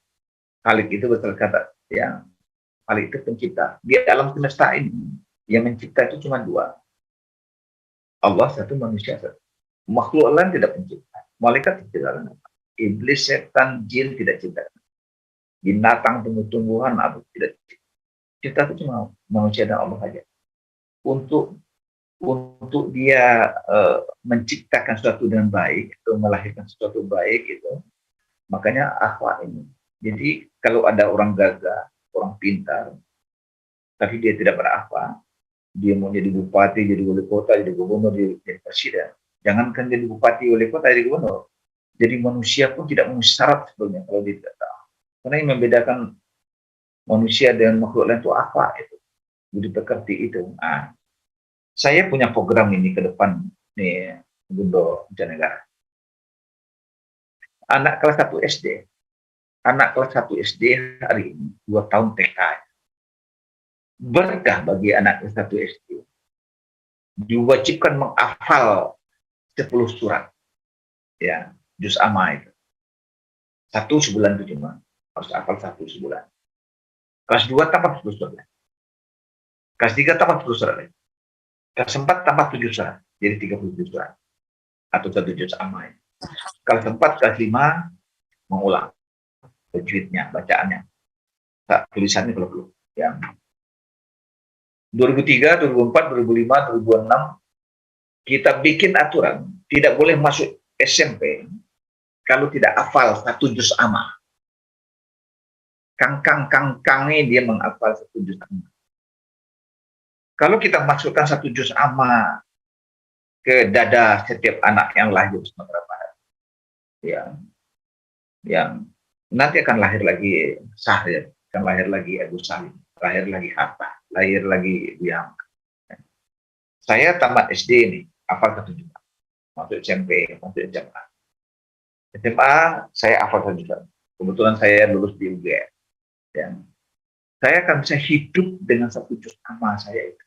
Khalik itu berdasar kata yang khalik itu pencipta. Di alam semesta ini yang mencipta itu cuma dua. Allah satu, manusia satu. Makhluk lain tidak pencipta. Malaikat tidak. Iblis, setan, jin tidak ciptakan. Binatang, tumbuh-tumbuhan, apa tidak cipta. Cipta itu cuma manusia dan Allah saja. Untuk dia menciptakan sesuatu dengan baik, atau melahirkan sesuatu baik itu, makanya akhlak ini. Jadi kalau ada orang gagah, orang pintar, tapi dia tidak berakhlak, dia mau jadi bupati, jadi wali kota, jadi gubernur, jadi presiden. Jangankan jadi bupati, wali kota, jadi gubernur. Jadi manusia pun tidak memenuhi syarat sebetulnya kalau dia tidak tahu. Karena yang membedakan manusia dengan makhluk lain itu apa itu? Jadi pekerti itu. Nah, saya punya program ini ke depan nih, Bundo Banjarnegara. Anak kelas 1 SD. Anak kelas 1 SD hari ini 2 tahun TK. Berkah bagi anak kelas 1 SD. Diwajibkan menghafal 10 surat. Ya. Juz amma itu. 1 sebulan itu cuma. Harus hafal 1 sebulan. Kelas 2 tambah 10 surat. Kelas 3 tambah 10 surat. Kelas 4 tambah 7 surat. Jadi 37 surat. Atau 1 juz amma. Kelas 4, kelas 5 mengulang. Tajwidnya, bacaannya. Tulisannya kalau perlu. Yang 2003, 2004, 2005, 2006 kita bikin aturan. Tidak boleh masuk SMP kalau tidak hafal 1 juz amma. Kangkangnya dia menghafal 1 juz amma. Kalau kita masukkan 1 juz amma ke dada setiap anak yang lahir di Sumatera Barat, yang nanti akan lahir lagi Syahrir, akan lahir lagi Abu Salim, lahir lagi Hatta, lahir lagi Biang. Saya tamat SD ini, hafal 1 juz. Masuk SMP, masuk SMA. SMA saya hafal 1 juz. Kebetulan saya lulus di UGM. Ya. Saya akan bisa hidup dengan 1 juz amma saya itu.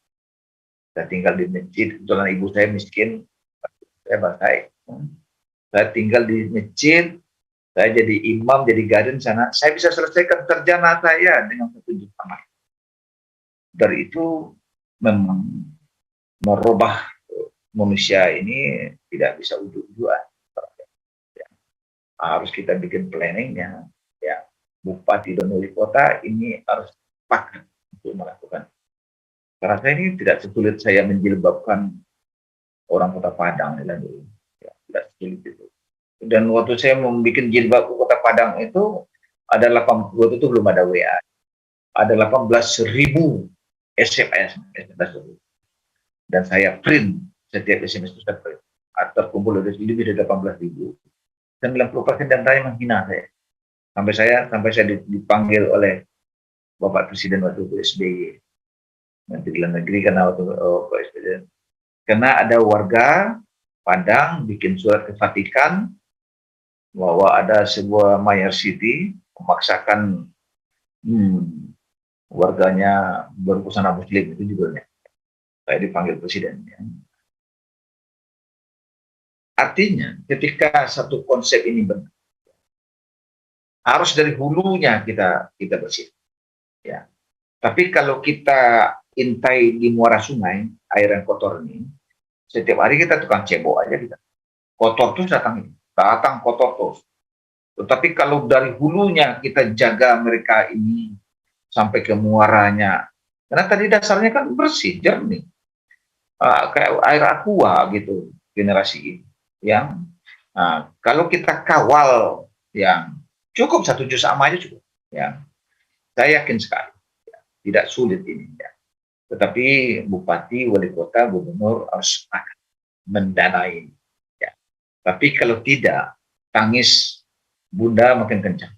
Saya tinggal di masjid, kebetulan ibu saya miskin, saya baik. Saya tinggal di masjid, saya jadi imam, jadi garden sana. Saya bisa selesaikan sarjana saya dengan 1 juz amma. Dari itu memang merubah manusia ini tidak bisa ujuk-ujukan. Ya. Harus kita bikin planningnya. Ya. Bupati dan wali kota ini harus sepakat untuk melakukan. Karena saya ini tidak sesulit saya menjilbabkan orang Kota Padang. Ya, tidak sesulit itu. Dan waktu saya membuat jilbab Kota Padang itu, ada 80, itu belum ada WA. Ada 18.000 SMS. Dan saya print setiap SMS itu saya print. Terkumpul lebih dari 18.000. 90% dan saya menghina saya. Sampai saya dipanggil oleh Bapak Presiden waktu itu SBY. Menteri Dalam Negeri karena waktu Presiden. Karena ada warga Padang bikin surat ke Vatikan bahwa ada sebuah mayor city memaksakan warganya berbusana muslim, itu judulnya. Saya dipanggil presiden. Ya. Artinya ketika satu konsep ini benar, harus dari hulunya kita bersih. Ya. Tapi kalau kita intai di muara sungai, air yang kotor ini, setiap hari kita tukang cebok aja kita. Kotor tuh datang kotor terus. Tetapi kalau dari hulunya kita jaga mereka ini sampai ke muaranya, karena tadi dasarnya kan bersih, jernih, kayak air aqua gitu generasi ini. Yang kalau kita kawal, yang cukup 1 juz amma aja cukup. Ya, saya yakin sekali, ya, tidak sulit ini. Ya. Tetapi bupati, wali kota, gubernur harus mendanai. Ya. Tapi kalau tidak, tangis bunda makin kencang,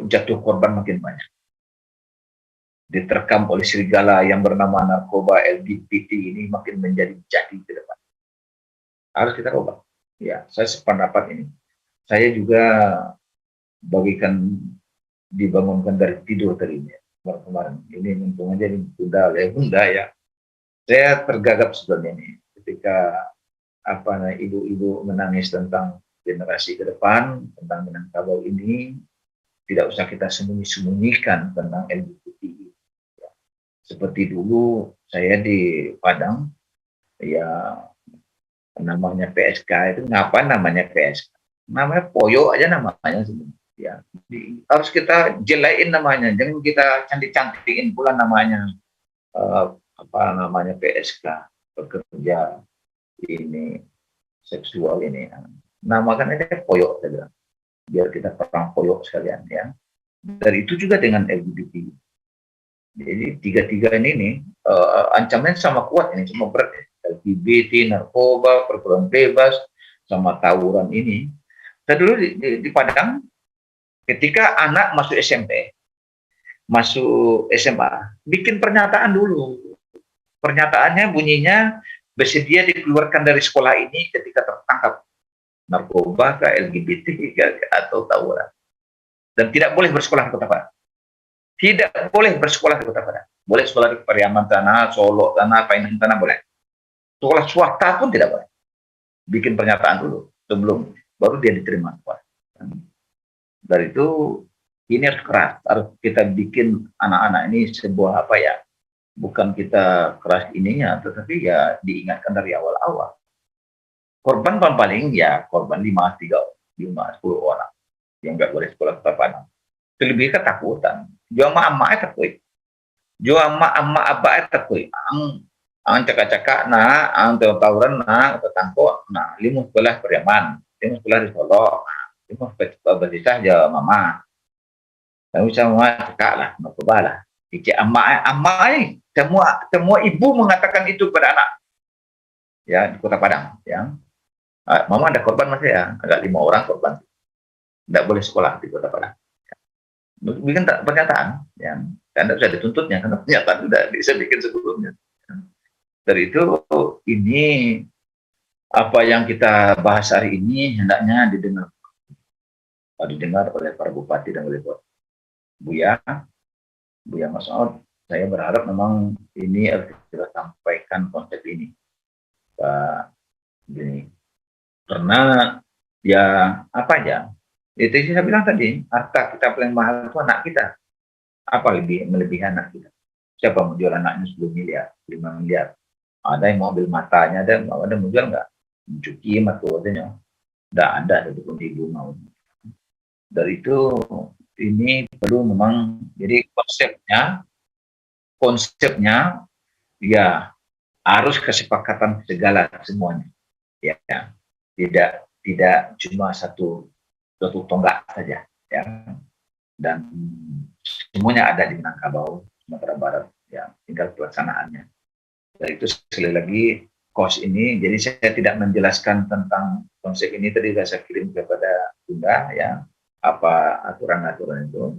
jatuh korban makin banyak. Diterkam oleh serigala yang bernama narkoba LGBT ini makin menjadi jadi ke depan. Harus kita ubah. Ya, saya sependapat ini. Saya juga bagikan dibangunkan dari tidur tadi ini. Kemarin ini untung aja ini bunda ya. Saya tergagap sebenarnya ini ketika ibu-ibu menangis tentang generasi ke depan, tentang Minangkabau ini. Tidak usah kita sembunyi-sembunyikan tentang LGBT. Ya. Seperti dulu saya di Padang, ya namanya PSK itu, ngapa namanya PSK? Namanya Poyo aja namanya sebenarnya. Ya. Harus kita jelain namanya, jangan kita cantik-cantikin pula namanya PSK, pekerja ini seksual ini. Namakan aja Poyo saja. Biar kita perang poyok sekalian ya. Dan itu juga dengan LGBT. Jadi tiga-tiga ini nih ancamannya sama kuat ini, sama berat ya. LGBT, narkoba, pergaulan bebas, sama tawuran ini. Saya dulu di Padang, ketika anak masuk SMP, masuk SMA, bikin pernyataan dulu. Pernyataannya bunyinya bersedia dikeluarkan dari sekolah ini ketika tertangkap narkoba, LGBT, atau tawuran. Dan tidak boleh bersekolah di Kota Padang. Tidak boleh bersekolah di Kota Padang. Boleh sekolah di Pariaman Tanah, Solo Tanah, Painan Tanah, boleh. Sekolah swasta pun tidak boleh. Bikin pernyataan dulu, sebelum, baru dia diterima sekolah. Dari itu, ini harus keras. Harus kita bikin anak-anak ini sebuah bukan kita keras ininya, tetapi ya diingatkan dari awal-awal. Korban paling ya korban 5-10 orang yang nggak boleh sekolah Kota Padang. Terlebih ketakutan. Jo ama takut. Jo ama abah takut. Ang cakak-cakak ang tawuran tetangko limu sekolah Pariaman, limu sekolah di Solo, limu bersisah jo mama. Lalu sama cakak lah, narkoba lah. Cik ama ini semua ibu mengatakan itu pada anak. Ya di Kota Padang, ya. Mama ada korban mas ya, ada 5 orang korban, tidak boleh sekolah di Kota Padang. Bikin pernyataan yang tidak bisa dituntutnya karena pernyataan sudah bisa bikin sebelumnya. Dari itu ini apa yang kita bahas hari ini hendaknya didengar oleh para bupati dan wali kota. Buya Mas Aud, saya berharap memang ini harus kita sampaikan konsep ini, Pak Gini. Karena ya itu saya bilang tadi, harta kita paling mahal itu anak kita. Apa melebihi anak kita? Siapa mau jual anaknya 10 miliar, 5 miliar? Ada yang mau ambil matanya, ada mau jual nggak? Mencuci matanya, nggak ada pun ibu mau. Dari itu ini perlu memang, jadi konsepnya ya harus kesepakatan segala semuanya, ya. Tidak cuma satu tonggak saja, ya. Dan semuanya ada di Minangkabau, Sumatera Barat, ya. Tinggal pelaksanaannya. Dari itu sekali lagi kos ini, jadi saya tidak menjelaskan tentang konsep ini tadi saya kirim kepada Bunda, ya, apa aturan-aturan itu.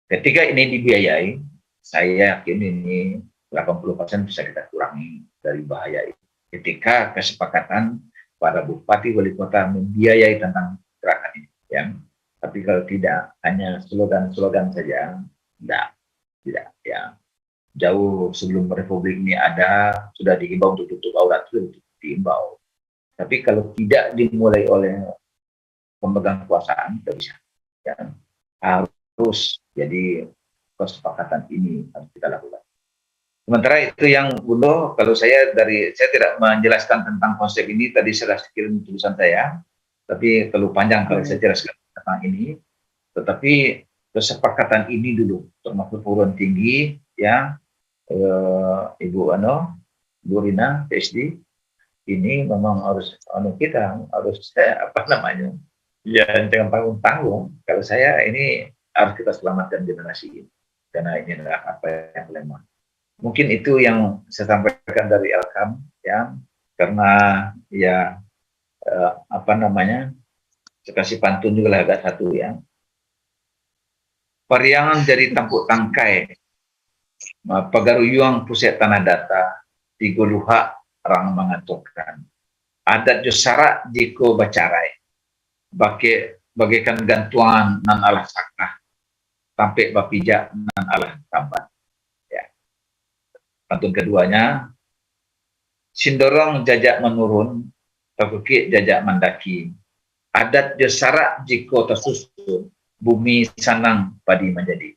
Ketika ini dibiayai, saya yakin ini 80% bisa kita kurangi dari bahaya itu. Ketika kesepakatan para bupati wali kota membiayai tentang gerakan ini, ya. Tapi kalau tidak, hanya slogan-slogan saja, tidak, ya. Jauh sebelum Republik ini ada, sudah diimbau untuk tutup aurat, itu diimbau. Tapi kalau tidak dimulai oleh pemegang kekuasaan, tidak bisa. Ya, harus jadi kesepakatan ini harus kita lakukan. Sementara itu yang Bunda, kalau saya tidak menjelaskan tentang konsep ini, tadi sudah kirim tulisan saya, tapi terlalu panjang kalau saya jelaskan tentang ini. Tetapi kesepakatan ini dulu, termasuk perguruan tinggi, ya, Ibu Rina, PhD, ini memang harus kita harus ya jangan tanggung-tanggung. Kalau saya ini harus kita selamatkan generasi ini, karena ini adalah apa yang lemah. Mungkin itu yang saya sampaikan dari Elkam, ya, karena ya saya kasih pantun juga lah agak satu ya. Pariangan jadi tampuk tangkai, pagaruyuang pusat tanah data, tigoluha orang mengaturkan. Adat josara jiko bacarai, bagaikan gantuan nan alah sakah, tampik bapijak nan alah tambat. Ya. Pantun keduanya, sindorong jajak menurun, takukit jajak mendaki. Adat josara jiko tersusun, bumi sanang padi menjadi.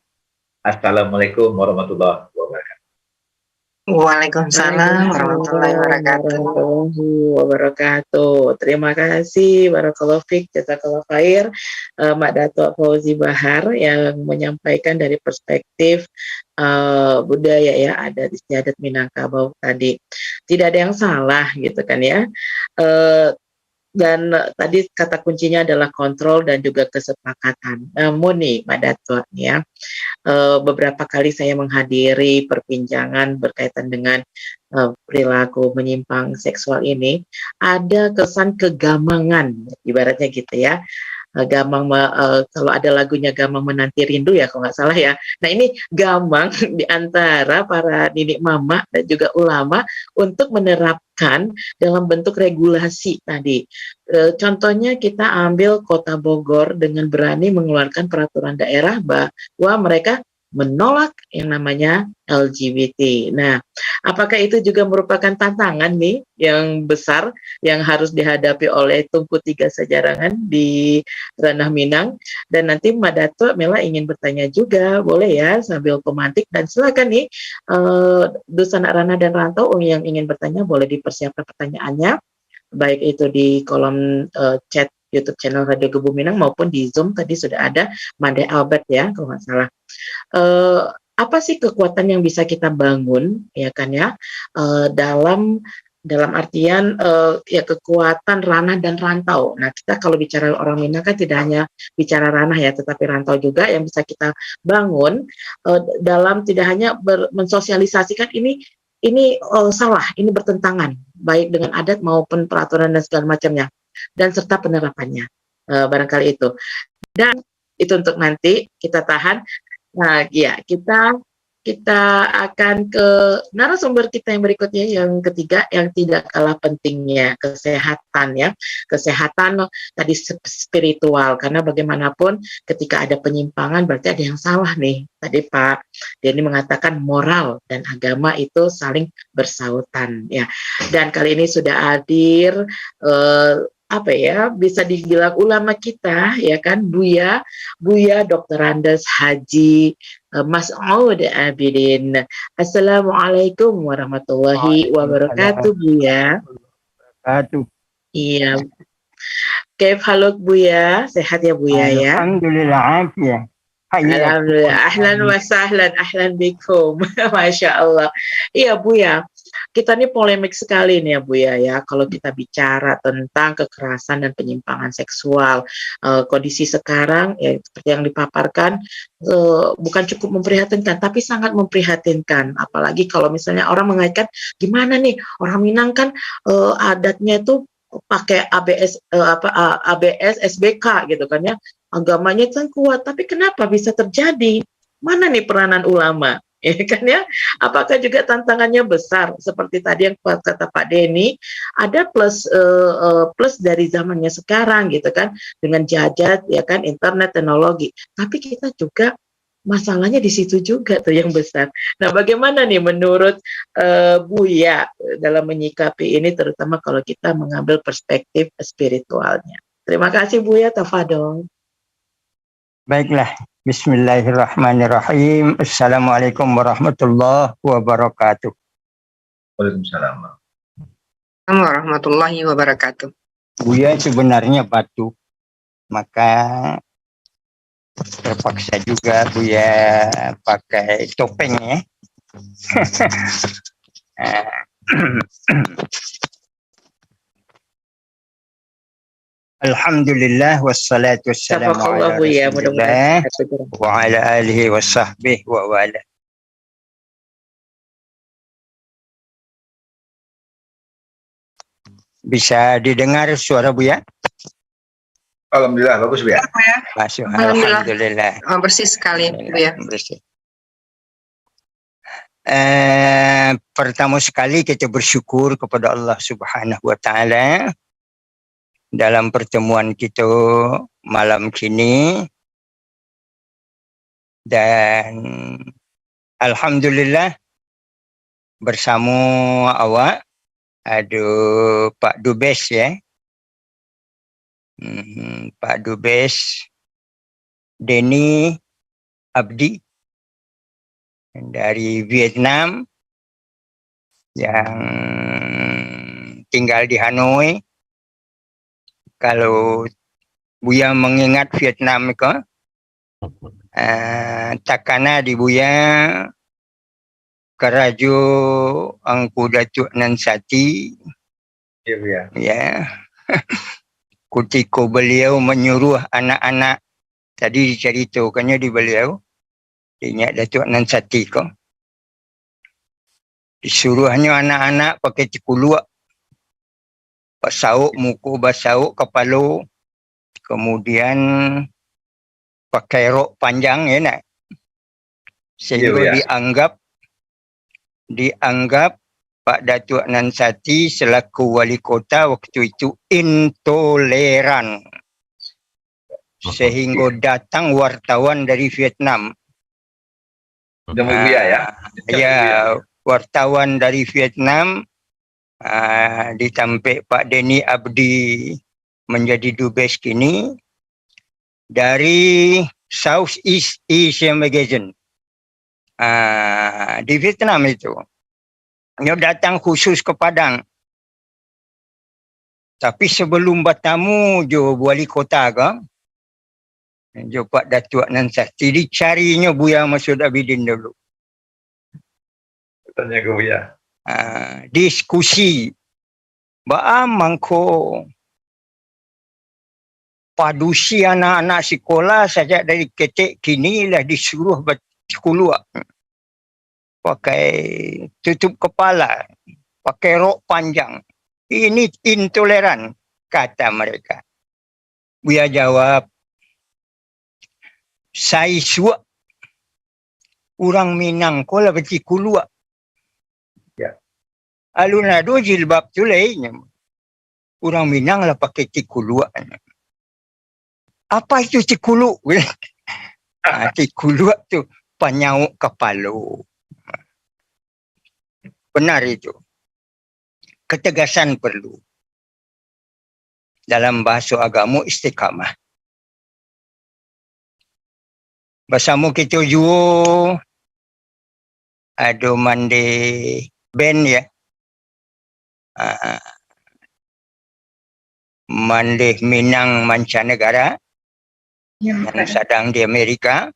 Assalamualaikum warahmatullahi wabarakatuh. Waalaikumsalam warahmatullahi wabarakatuh. Terima kasih, barakallahu fiik, jazakallahu khair, Mak Dato' Fauzi Bahar yang menyampaikan dari perspektif budaya ya, adat istiadat Minangkabau tadi. Tidak ada yang salah gitu kan ya. Dan tadi kata kuncinya adalah kontrol dan juga kesepakatan. Namun nih, Mbak Dato' ya, beberapa kali saya menghadiri perbincangan berkaitan dengan perilaku menyimpang seksual ini, ada kesan kegamangan, ibaratnya gitu ya. Gamang, kalau ada lagunya Gamang Menanti Rindu ya kalau nggak salah ya. Nah ini gamang di antara para nenek mama dan juga ulama untuk menerapkan dalam bentuk regulasi tadi. Contohnya kita ambil Kota Bogor dengan berani mengeluarkan peraturan daerah bahwa mereka menolak yang namanya LGBT. Nah, apakah itu juga merupakan tantangan nih yang besar yang harus dihadapi oleh Tungku Tiga Sejarangan di Ranah Minang? Dan nanti Mbak Dato' Mela ingin bertanya juga, boleh ya sambil pemantik, dan silakan nih Dusanak Ranah dan Rantau yang ingin bertanya boleh dipersiapkan pertanyaannya, baik itu di kolom chat YouTube channel Radio Gebu Minang maupun di Zoom tadi sudah ada Made Albert ya kalau nggak salah. Apa sih kekuatan yang bisa kita bangun ya kan ya dalam artian ya kekuatan ranah dan rantau. Nah kita kalau bicara orang Minang kan tidak hanya bicara ranah ya, tetapi rantau juga yang bisa kita bangun dalam tidak hanya mensosialisasikan ini salah, ini bertentangan baik dengan adat maupun peraturan dan segala macamnya, dan serta penerapannya barangkali itu. Dan itu untuk nanti kita tahan. Nah, ya kita akan ke narasumber kita yang berikutnya, yang ketiga, yang tidak kalah pentingnya, kesehatan ya. Kesehatan tadi spiritual, karena bagaimanapun ketika ada penyimpangan berarti ada yang salah nih. Tadi Pak Denny mengatakan moral dan agama itu saling bersautan ya. Dan kali ini sudah hadir bisa dibilang ulama kita ya kan, Buya Dr. Andes Haji Mas'ud Abidin. Assalamualaikum warahmatullahi wabarakatuh Buya. Iya. Kaif haluk Buya? Sehat ya Buya ya? Alhamdulillah afiyah. Alhamdulillah. Ahlan wa sahlan, ahlan bikum. Masya Allah. Iya Buya, kita ini polemik sekali nih ya Buya ya, kalau kita bicara tentang kekerasan dan penyimpangan seksual. Kondisi sekarang ya seperti yang dipaparkan bukan cukup memprihatinkan, tapi sangat memprihatinkan. Apalagi kalau misalnya orang mengaitkan, gimana nih orang Minang kan adatnya itu pakai ABS SBK gitu kan ya, agamanya kan kuat, tapi kenapa bisa terjadi? Mana nih peranan ulama? Ya kan ya, apakah juga tantangannya besar seperti tadi yang kata Pak Denny, ada plus dari zamannya sekarang gitu kan, dengan jajat ya kan, internet, teknologi, tapi kita juga masalahnya di situ juga tuh yang besar. Nah, bagaimana nih menurut Buya dalam menyikapi ini, terutama kalau kita mengambil perspektif spiritualnya? Terima kasih Buya, tafadhol. Baiklah, bismillahirrahmanirrahim. Assalamualaikum warahmatullahi wabarakatuh. Waalaikumsalam. Warahmatullahi wabarakatuh. Buya sebenarnya batu, maka terpaksa juga Buya pakai topeng ya. Alhamdulillah wassalatu wassalamu ala Jazakallah Buya, Rasulillah mudah-mudahan wa ala alihi wa sahbihi wa wala. Bisa didengar suara Buya? Alhamdulillah, bagus Bu ya. Masuk. Alhamdulillah. Alhamdulillah. Bersih sekali, Bu ya. Bersih. Pertama sekali kita bersyukur kepada Allah Subhanahu wa taala dalam pertemuan kita malam kini, dan alhamdulillah bersama awak ada Pak Dubes ya. Pak Dubes Denny Abdi dari Vietnam yang tinggal di Hanoi. Kalau Buya mengingat Vietnam itu, takana di Buya Kerajo Angku Datuk Nan Sati. Iya Bu ya. Ya. Ketika beliau menyuruh anak-anak, tadi diceritakannya di beliau, ingat Datuk Nan Sati kok. Disuruhnya anak-anak pakai cikuluak, basauk muka, basauk kepala, kemudian pakai rok panjang ya nak. Sehingga dianggap Pak Datuk Nan Sati selaku wali kota waktu itu intoleran. Sehingga datang wartawan dari Vietnam. Ya, wartawan dari Vietnam ditampik Pak Denny Abdi menjadi dubes kini dari Southeast Asia Magazine di Vietnam itu. Dia datang khusus ke Padang. Tapi sebelum bertamu jo wali kota ke, jo Pak Datuk Nan Sati dicarinya Buya Masud Abidin dulu. Tanya ke Buya. Diskusi. Baamang ko padusi anak-anak sekolah saja dari ketik kini lah disuruh bersekolah. Pakai tutup kepala, pakai rok panjang. Ini intoleran, kata mereka. Buya jawab, saya suak orang Minang ko lah bercikuluak. Ya. Alunado jilbab tu lainnya. Orang Minang lah pakai cikuluak. Apa itu cikuluk? Cikuluak tu penyauk kepala. Benar itu. Ketegasan perlu. Dalam bahasa agama istiqamah. Bersama kita juga ada mandi band ya. Mandi Minang mancanegara yang sedang di Amerika.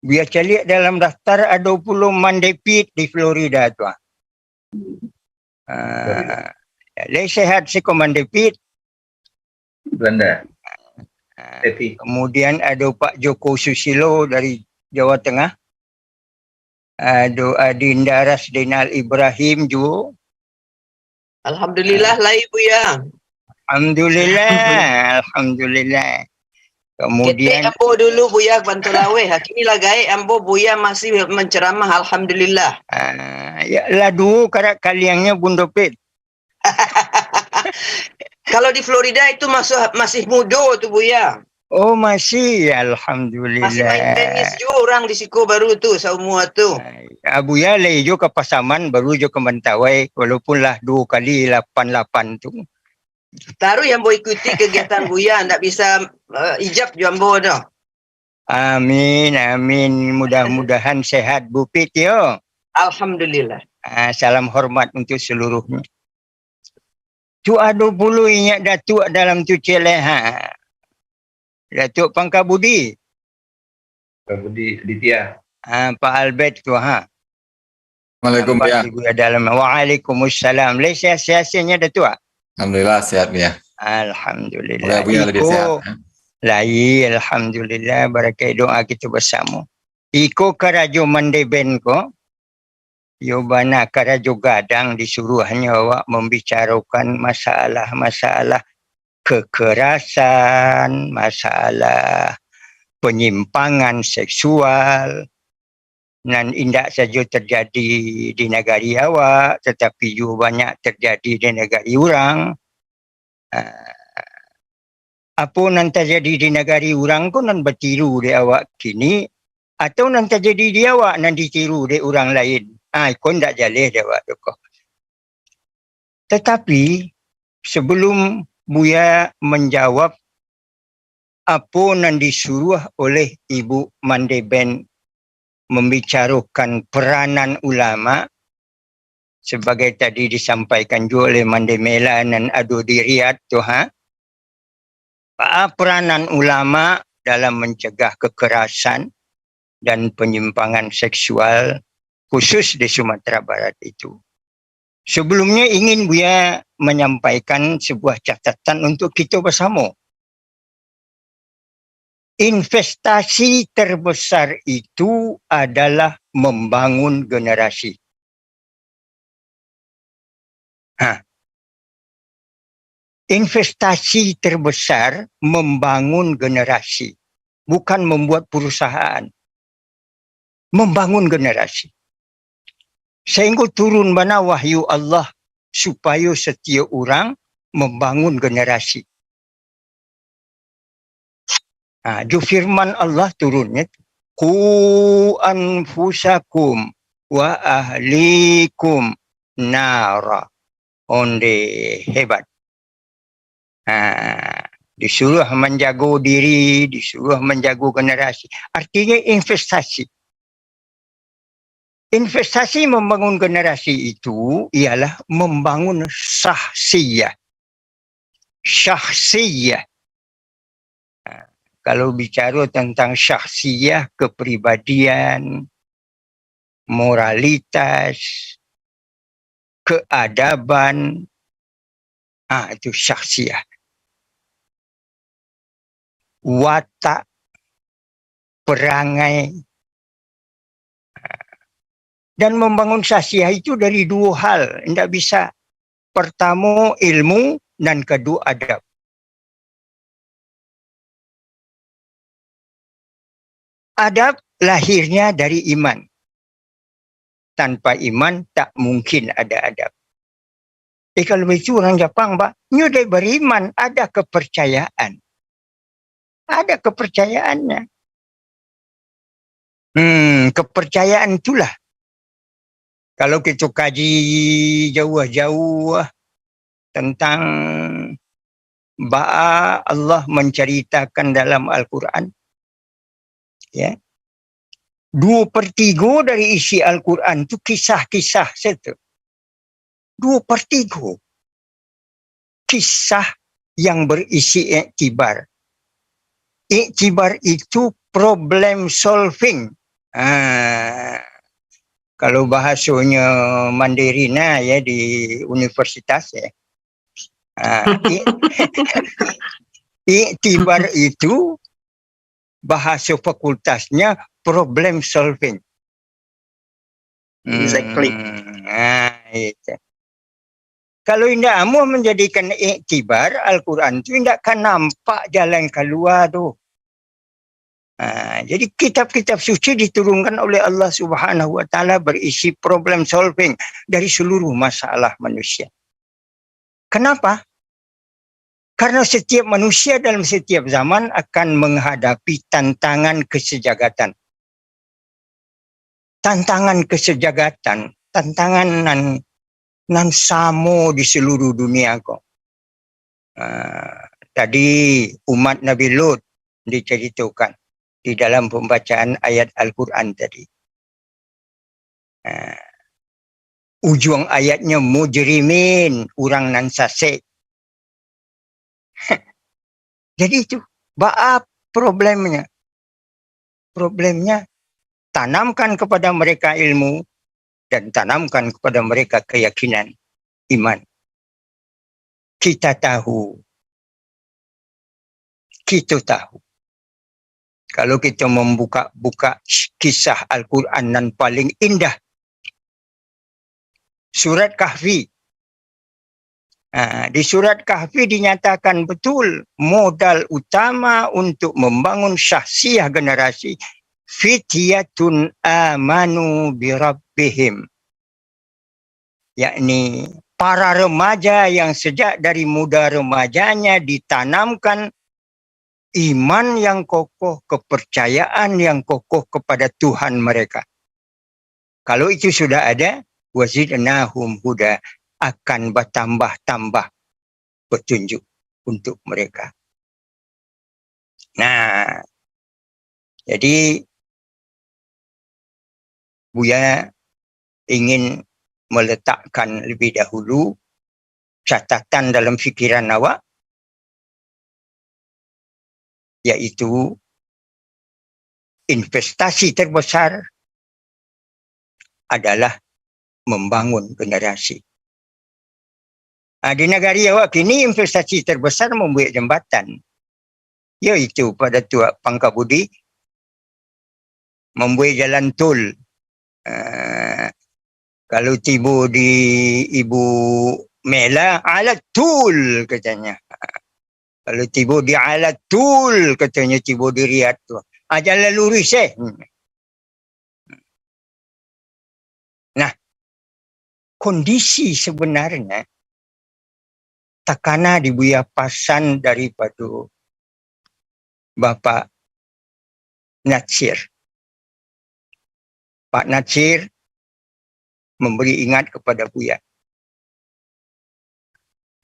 Biasa lihat dalam daftar ada puluh mandepit di Florida tu. Sehat si mandepit. Belanda. Kemudian ada Pak Joko Susilo dari Jawa Tengah. Ada Adinda Rasdinal Ibrahim juga. Alhamdulillah lah Ibu ya. Alhamdulillah, alhamdulillah. Kemudian kita ambo dulu Buya Bantulaweh. Kini lah gai ambo Buya masih menceramah. Alhamdulillah. Ya ladu karak kaliangnya Bundopit. Kalau di Florida itu masih muda tu Buya. Oh masih, Masih main tenis alhamdulillah. juga orang di Siko baru tu, semua tu. Abu ya lejo ke Pasaman baru jo ke Mentawai walaupun lah 2 kali 88 tu. Taruh yang boleh ikuti kegiatan Buya, ndak bisa ijab jambo tu. Amin, amin. Mudah-mudahan sehat Bu Pit yo. Alhamdulillah. Salam hormat untuk seluruhnya. Tu ada puluh ingat Datuk dalam tu celeh ha. Datuk Pangkabudi. Budi Ditya. Pak Albert tu ha. Assalamualaikum ya. Ibu dalam. Waalaikumsalam. Le sihat-sihatnya Datuk. Alhamdulillah sehat ya. Alhamdulillah. Semoga Buya lebih sehat. Lai, alhamdulillah, barakai doa kita bersama. Iko karajo mandeben ko, yo bana karajo gadang disuruh hanya awak membicarakan masalah-masalah kekerasan, masalah penyimpangan seksual, dan indak saja terjadi di negari awak, tetapi juga banyak terjadi di negari orang. Apa nan terjadi di negari orang ko nan bertiru di awak kini atau nan terjadi di awak nan ditiru di orang lain. Ikon tak jaleh di awak tu ko. Tetapi sebelum Buya menjawab apa nan disuruh oleh Ibu Mandeben membicarakan peranan ulama sebagai tadi disampaikan juga oleh Mandemela dan Ado di Riyadh tu ha. Peranan ulama dalam mencegah kekerasan dan penyimpangan seksual khusus di Sumatera Barat itu. Sebelumnya ingin Buya menyampaikan sebuah catatan untuk kita bersama. Investasi terbesar itu adalah membangun generasi. Investasi terbesar membangun generasi, bukan membuat perusahaan. Membangun generasi. Sehingga turun bana wahyu Allah supaya setiap orang membangun generasi. Ju firman Allah turunnya, Qu anfusakum wa ahlikum nara. Onde hebat. Disuruh menjaga diri, disuruh menjaga generasi. Artinya investasi. Investasi membangun generasi itu ialah membangun syahsiyah. Syahsiyah. Kalau bicara tentang syahsiyah, kepribadian, moralitas, keadaban, itu syahsiyah. Watak, perangai, dan membangun syahsiyah itu dari 2 hal. Tidak bisa. Pertama ilmu dan kedua adab. Adab lahirnya dari iman. Tanpa iman tak mungkin ada adab. Kalau begitu orang Jepang, Pak, nyu dia beriman, ada kepercayaan. Ada kepercayaannya. Kepercayaan itulah. Kalau kita kaji jauh-jauh tentang bahwa Allah menceritakan dalam Al-Quran, ya, 2/3 dari isi Al-Quran itu kisah-kisah saja. 2/3 kisah yang berisi iktibar. Iktibar itu problem solving. Kalau bahasanya Mandarina ya di universitas ya. Iktibar itu bahasa fakultasnya problem solving. Exactly. Itu. Kalau tidak mau menjadikan iktibar Al-Quran itu tidak akan nampak jalan keluar tu. Jadi kitab-kitab suci diturunkan oleh Allah Subhanahu Wa Taala berisi problem solving dari seluruh masalah manusia. Kenapa? Karena setiap manusia dalam setiap zaman akan menghadapi tantangan kesejagatan. Tantangan kesejagatan, tantangan nan samo di seluruh dunia kok. Tadi umat Nabi Lut diceritakan di dalam pembacaan ayat Al-Quran tadi. Ujung ayatnya mujrimin, orang nan sasek. Jadi itu, apa problemnya? Problemnya, tanamkan kepada mereka ilmu dan tanamkan kepada mereka keyakinan, iman. Kita tahu. Kalau kita membuka kisah Al-Quran yang paling indah, Surat Kahfi. Di Surat Kahfi dinyatakan betul modal utama untuk membangun syahsiah generasi fityatun amanu birabbihim. Yakni para remaja yang sejak dari muda remajanya ditanamkan iman yang kokoh, kepercayaan yang kokoh kepada Tuhan mereka. Kalau itu sudah ada, wazidnahum huda, akan bertambah-tambah petunjuk untuk mereka. Nah, jadi Buya ingin meletakkan lebih dahulu catatan dalam fikiran awak, yaitu investasi terbesar adalah membangun generasi. Di negara awak kini investasi terbesar membuat jambatan, iaitu pada Tuak Pangkabudi, membuat jalan tol. Kalau tiba di Ibu Mela, alat tol katanya. Kalau tiba di alat tol katanya, tiba di Riyadh tu. Jalan lurus Nah, kondisi sebenarnya takana dibuya pasan daripada Bapak Natsir. Pak Natsir memberi ingat kepada Buya.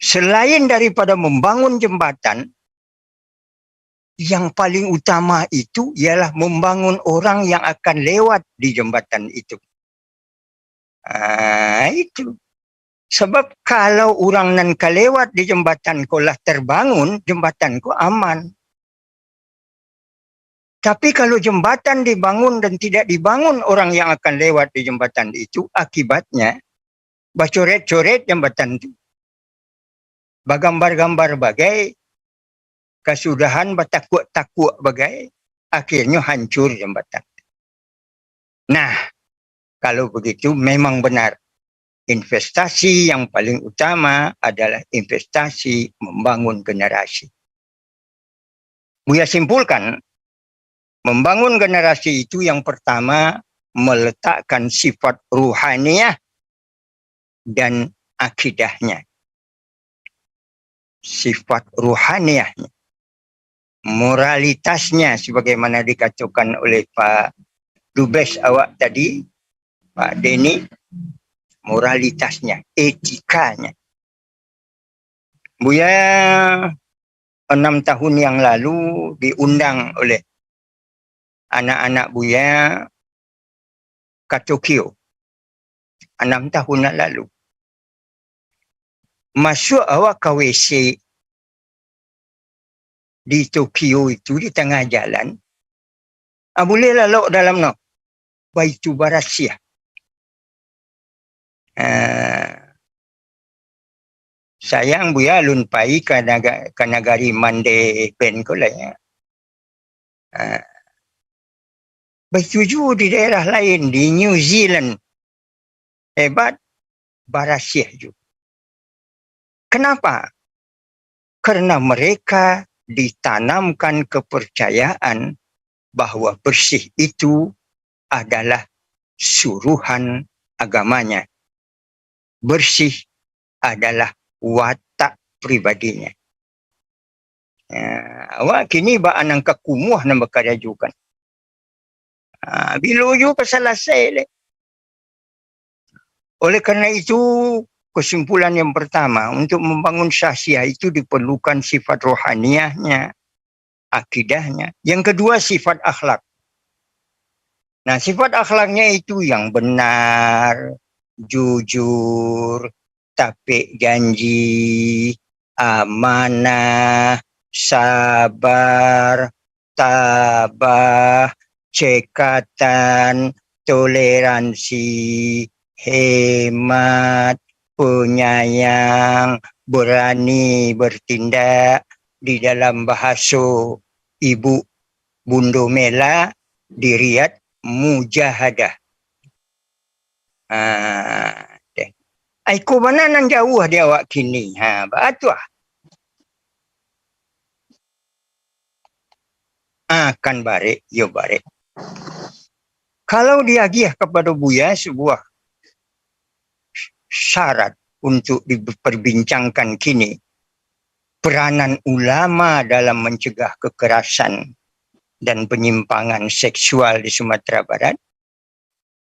Selain daripada membangun jembatan, yang paling utama itu ialah membangun orang yang akan lewat di jembatan itu. Itu. Sebab kalau orang nan kelewat di jembatan ko lah terbangun, jembatan ko aman. Tapi kalau jembatan dibangun dan tidak dibangun orang yang akan lewat di jembatan itu, akibatnya bacoret-coret jembatan itu. Bagambar-gambar bagai, kesudahan batakuk-takuk bagai, akhirnya hancur jembatan. Nah, kalau begitu memang benar. Investasi yang paling utama adalah investasi membangun generasi. Buya simpulkan, membangun generasi itu yang pertama meletakkan sifat ruhaniyah dan akidahnya. Sifat ruhaniyahnya, moralitasnya sebagaimana dikatakan oleh Pak Dubes awak tadi, Pak Denny, moralitasnya, etikanya. Buya 6 tahun yang lalu diundang oleh anak-anak Buya ke Tokyo. 6 tahun yang lalu. Masuk awak ke WC di Tokyo itu di tengah jalan. Boleh lalu dalam no. Baitu Barasyah. Sayang Buya lunpai ke negari Mande Pen ko lah ya. Bertuju di daerah lain di New Zealand. Hebat Barasyah juga. Kenapa? Karena mereka ditanamkan kepercayaan bahwa bersih itu adalah suruhan agamanya. Bersih adalah watak pribadinya. Awak kini ba anang kakumuh na makarajukan. Biluyo pasalasay le. Oleh karena itu, kesimpulan yang pertama, untuk membangun syahsiah itu diperlukan sifat rohaniahnya, akidahnya. Yang kedua, sifat akhlak. Nah, sifat akhlaknya itu yang benar, jujur, tapik janji, amanah, sabar, tabah, cekatan, toleransi, hemat, penyayang, berani bertindak. Di dalam bahasa Ibu Bundo Mela di Riyadh, mujahadah. Aiku mana nang jauh dia awak kini. Batu akan barik, yo barik. Kalau diagih kepada Buya sebuah syarat untuk diperbincangkan kini, peranan ulama dalam mencegah kekerasan dan penyimpangan seksual di Sumatera Barat,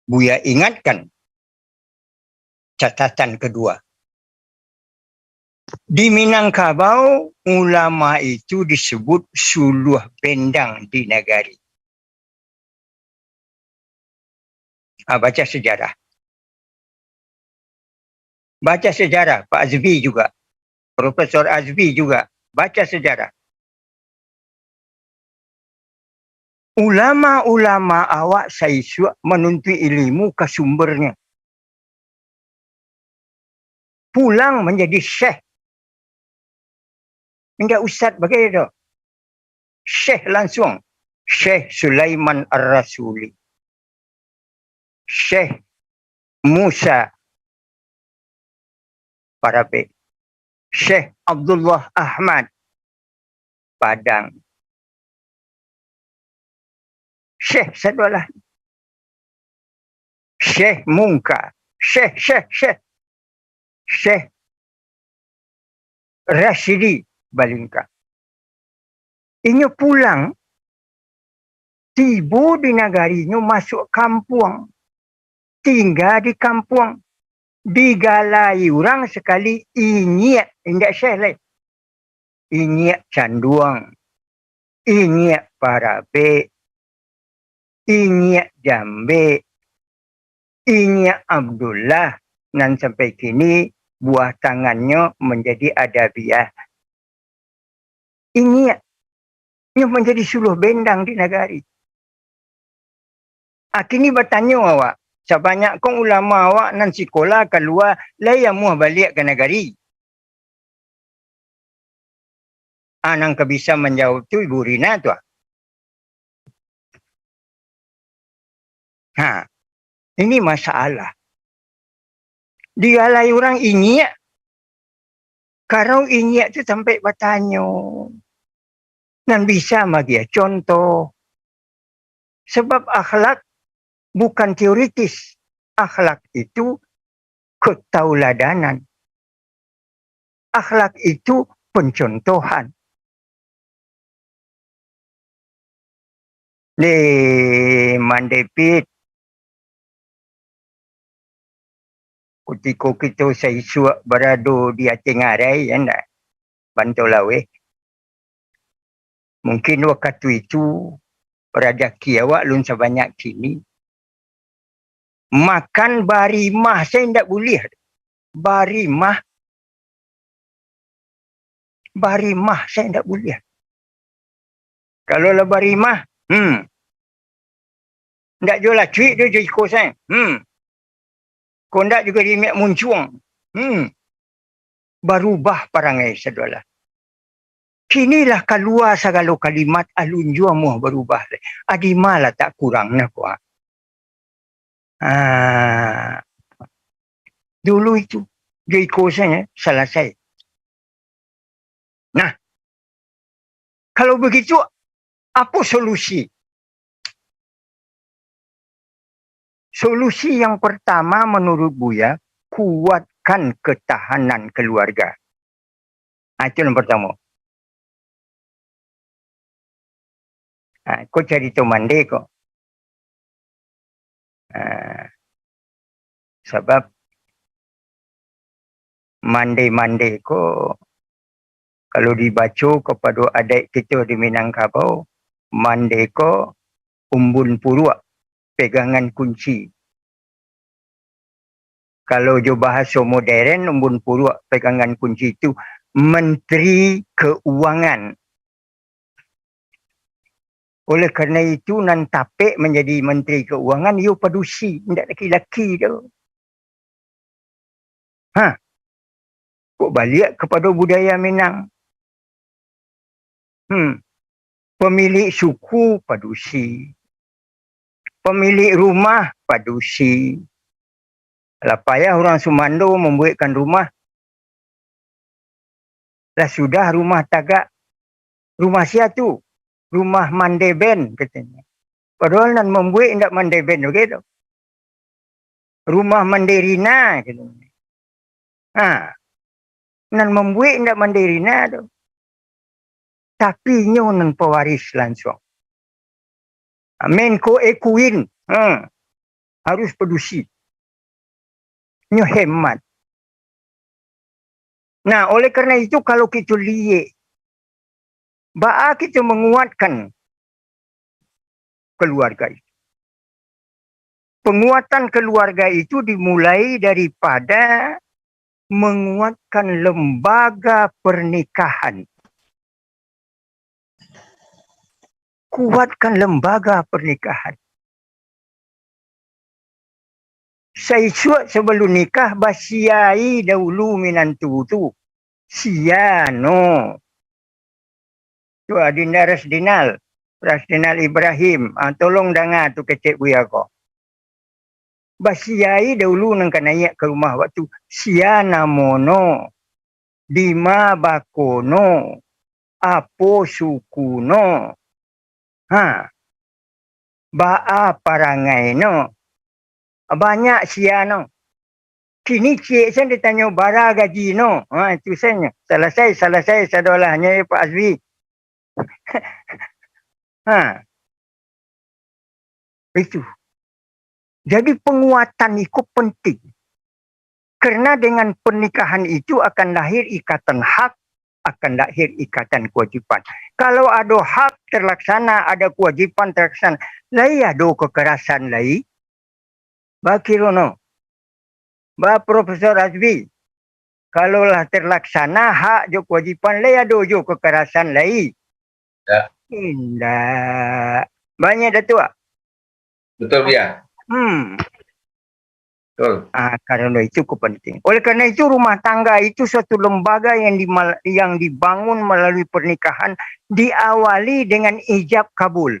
Buya ingatkan catatan kedua. Di Minangkabau, ulama itu disebut suluh bendang di negari. Baca sejarah. Baca sejarah, Pak Azbi juga. Profesor Azbi juga. Baca sejarah. Ulama-ulama awak saya menuntut ilmu ke sumbernya. Pulang menjadi syekh. Enggak ustaz bagaimana? Syekh langsung. Syekh Sulaiman Ar-Rasuli. Syekh Musa Parape. Syekh Abdullah Ahmad Padang. Syekh sadulah. Syekh Mungka. Syekh Rashidi Balingka. Inyo pulang, tiba di negarinya, masuk kampung. Tinggal di kampung. Digalai orang sekali, inyak. Indak syekh lain. Inyak Canduang. Inyak Parabe. Inyak Jambe. Inyak Abdullah. Dan sampai kini buah tangannya menjadi adabiah. Ini menjadi suluh bendang di negari. Kini bertanya awak, sebanyak kong ulama awak nan sekolah keluar, laya muah balik ke negari. Nang bisa menjawab tu Ibu Rina tu. Ini masalah. Digalai orang inyak. Kalau inyak tu sampai bertanya. Dan bisa bagi contoh. Sebab akhlak bukan teoritis. Akhlak itu ketauladanan. Akhlak itu pencontohan. Mandepit. Ketika kita saya suak berada di Aceh Ngarai, Bantolawe. Mungkin waktu itu rezeki awak lun sebanyak kini. Makan barimah saya tidak boleh. Barimah saya tidak boleh. Kalau lah barimah, tidak jual lah cuik dia jadi kosan. Kondak juga di miak muncuang. Berubah perangai saudara. Kinilah keluar segala kalimat alun jua muah berubah. Adimalah tak kurang nak kuah. Dulu itu jadi kosan selesai. Nah, kalau begitu apa solusi? Solusi yang pertama menurut Buya, kuatkan ketahanan keluarga. Itu yang pertama. Kau cari tu mandi kau. Sebab mandi ko kalau dibaca kepada adik kita di Minangkabau, mandi ko umbun purua, pegangan kunci. Kalau jo bahasa modern, umbun purua, pegangan kunci itu Menteri Keuangan. Oleh kerana itu nan tapik menjadi Menteri Keuangan, you padusi, tidak laki-laki tu. Kok balik kepada budaya Minang. Pemilik suku padusi. Pemilik rumah padusi. Lah payah orang Sumando membuatkan rumah. Lah sudah rumah tagak. Rumah siapa tu? Rumah Mandeben katanya. Padahal nan membuat tidak Mandeben begitu. Rumah Manderina katanya. Nan membuat tidak Manderina tu. Tapi nyo nan pewaris langsung. Menko Ekuin harus padusi. Nyo hemat. Nah, oleh kerana itu kalau kita lihat kita menguatkan keluarga itu. Penguatan keluarga itu dimulai daripada menguatkan lembaga pernikahan. Kuatkan lembaga pernikahan. Saya sebelum nikah basiai dahulu minantu tu. Siano. Tu Adinda Rasdinal Ibrahim. Tolong dengar tu kecik buaya ko. Basiai dahulu nang kanayak ke rumah waktu siana mono. Dima bakono. Apo sukuno. Ba'a parangai no. Banyak siano. Kini cik saya ditanya bara gaji no. Itu saya. Salah saya sadolahnya Pak Azwi. Itu. Jadi penguatan itu penting. Kerana dengan pernikahan itu akan lahir ikatan hak, akan lahir ikatan kewajipan. Kalau ada hak terlaksana, ada kewajipan terlaksana, lai ada kekerasan lai. Bakirono. Ba Profesor Azwi. Kalaulah terlaksana hak jo kewajipan lai ada jo kekerasan lai. Ya. Indah. Banyak datuk. Betul ya. Betul. Karena itu penting. Oleh kerana itu rumah tangga itu suatu lembaga yang dibangun melalui pernikahan diawali dengan ijab kabul.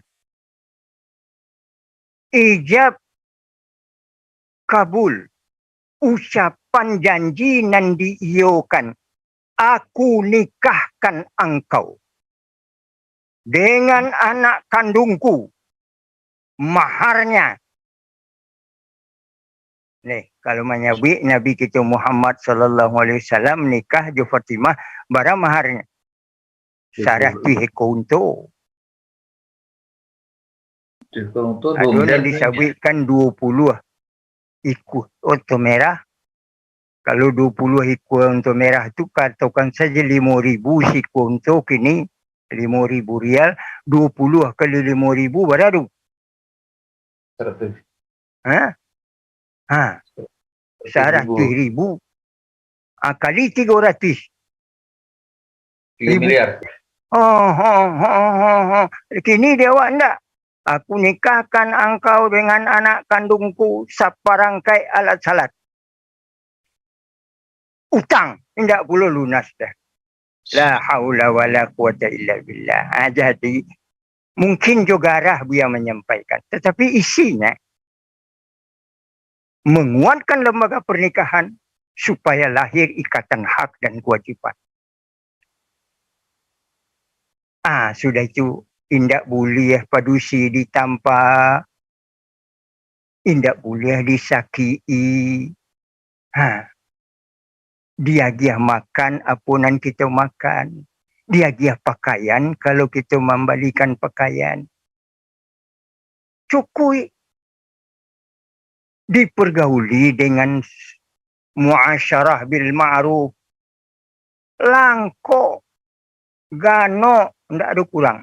Ijab kabul. Ucapan janji nan diiyokan. Aku nikahkan engkau dengan anak kandungku. Maharnya. Nih, kalau menyebut Nabi kita Muhammad sallallahu alaihi wasallam nikah jo Fatimah bara maharnya. Sarah tu hekonto. Ada disebutkan 20 ikut unta merah. Kalau 20 ikut unta merah tu katakan saja 5,000 ikut unta kini 5,000 rial, 20 kali 5,000 berapa? 100. 100,000. Kali 300. 3 miliar. Kini dia awak enggak? Aku nikahkan engkau dengan anak kandungku seperangkai alat salat. Utang. Tidak perlu lunas dah. La haula wa la quwata illa billah. Jadi mungkin juga arah dia menyampaikan. Tetapi isinya menguatkan lembaga pernikahan supaya lahir ikatan hak dan kewajipan. Sudah itu indak boleh padusi ditampa. Indak boleh disakiti. Dia makan apa nan kita makan. Dia pakaian kalau kita membalikan pakaian. cukui, dipergauli dengan muasyarah bil ma'ruf, langko, gano, ndak ada kurang.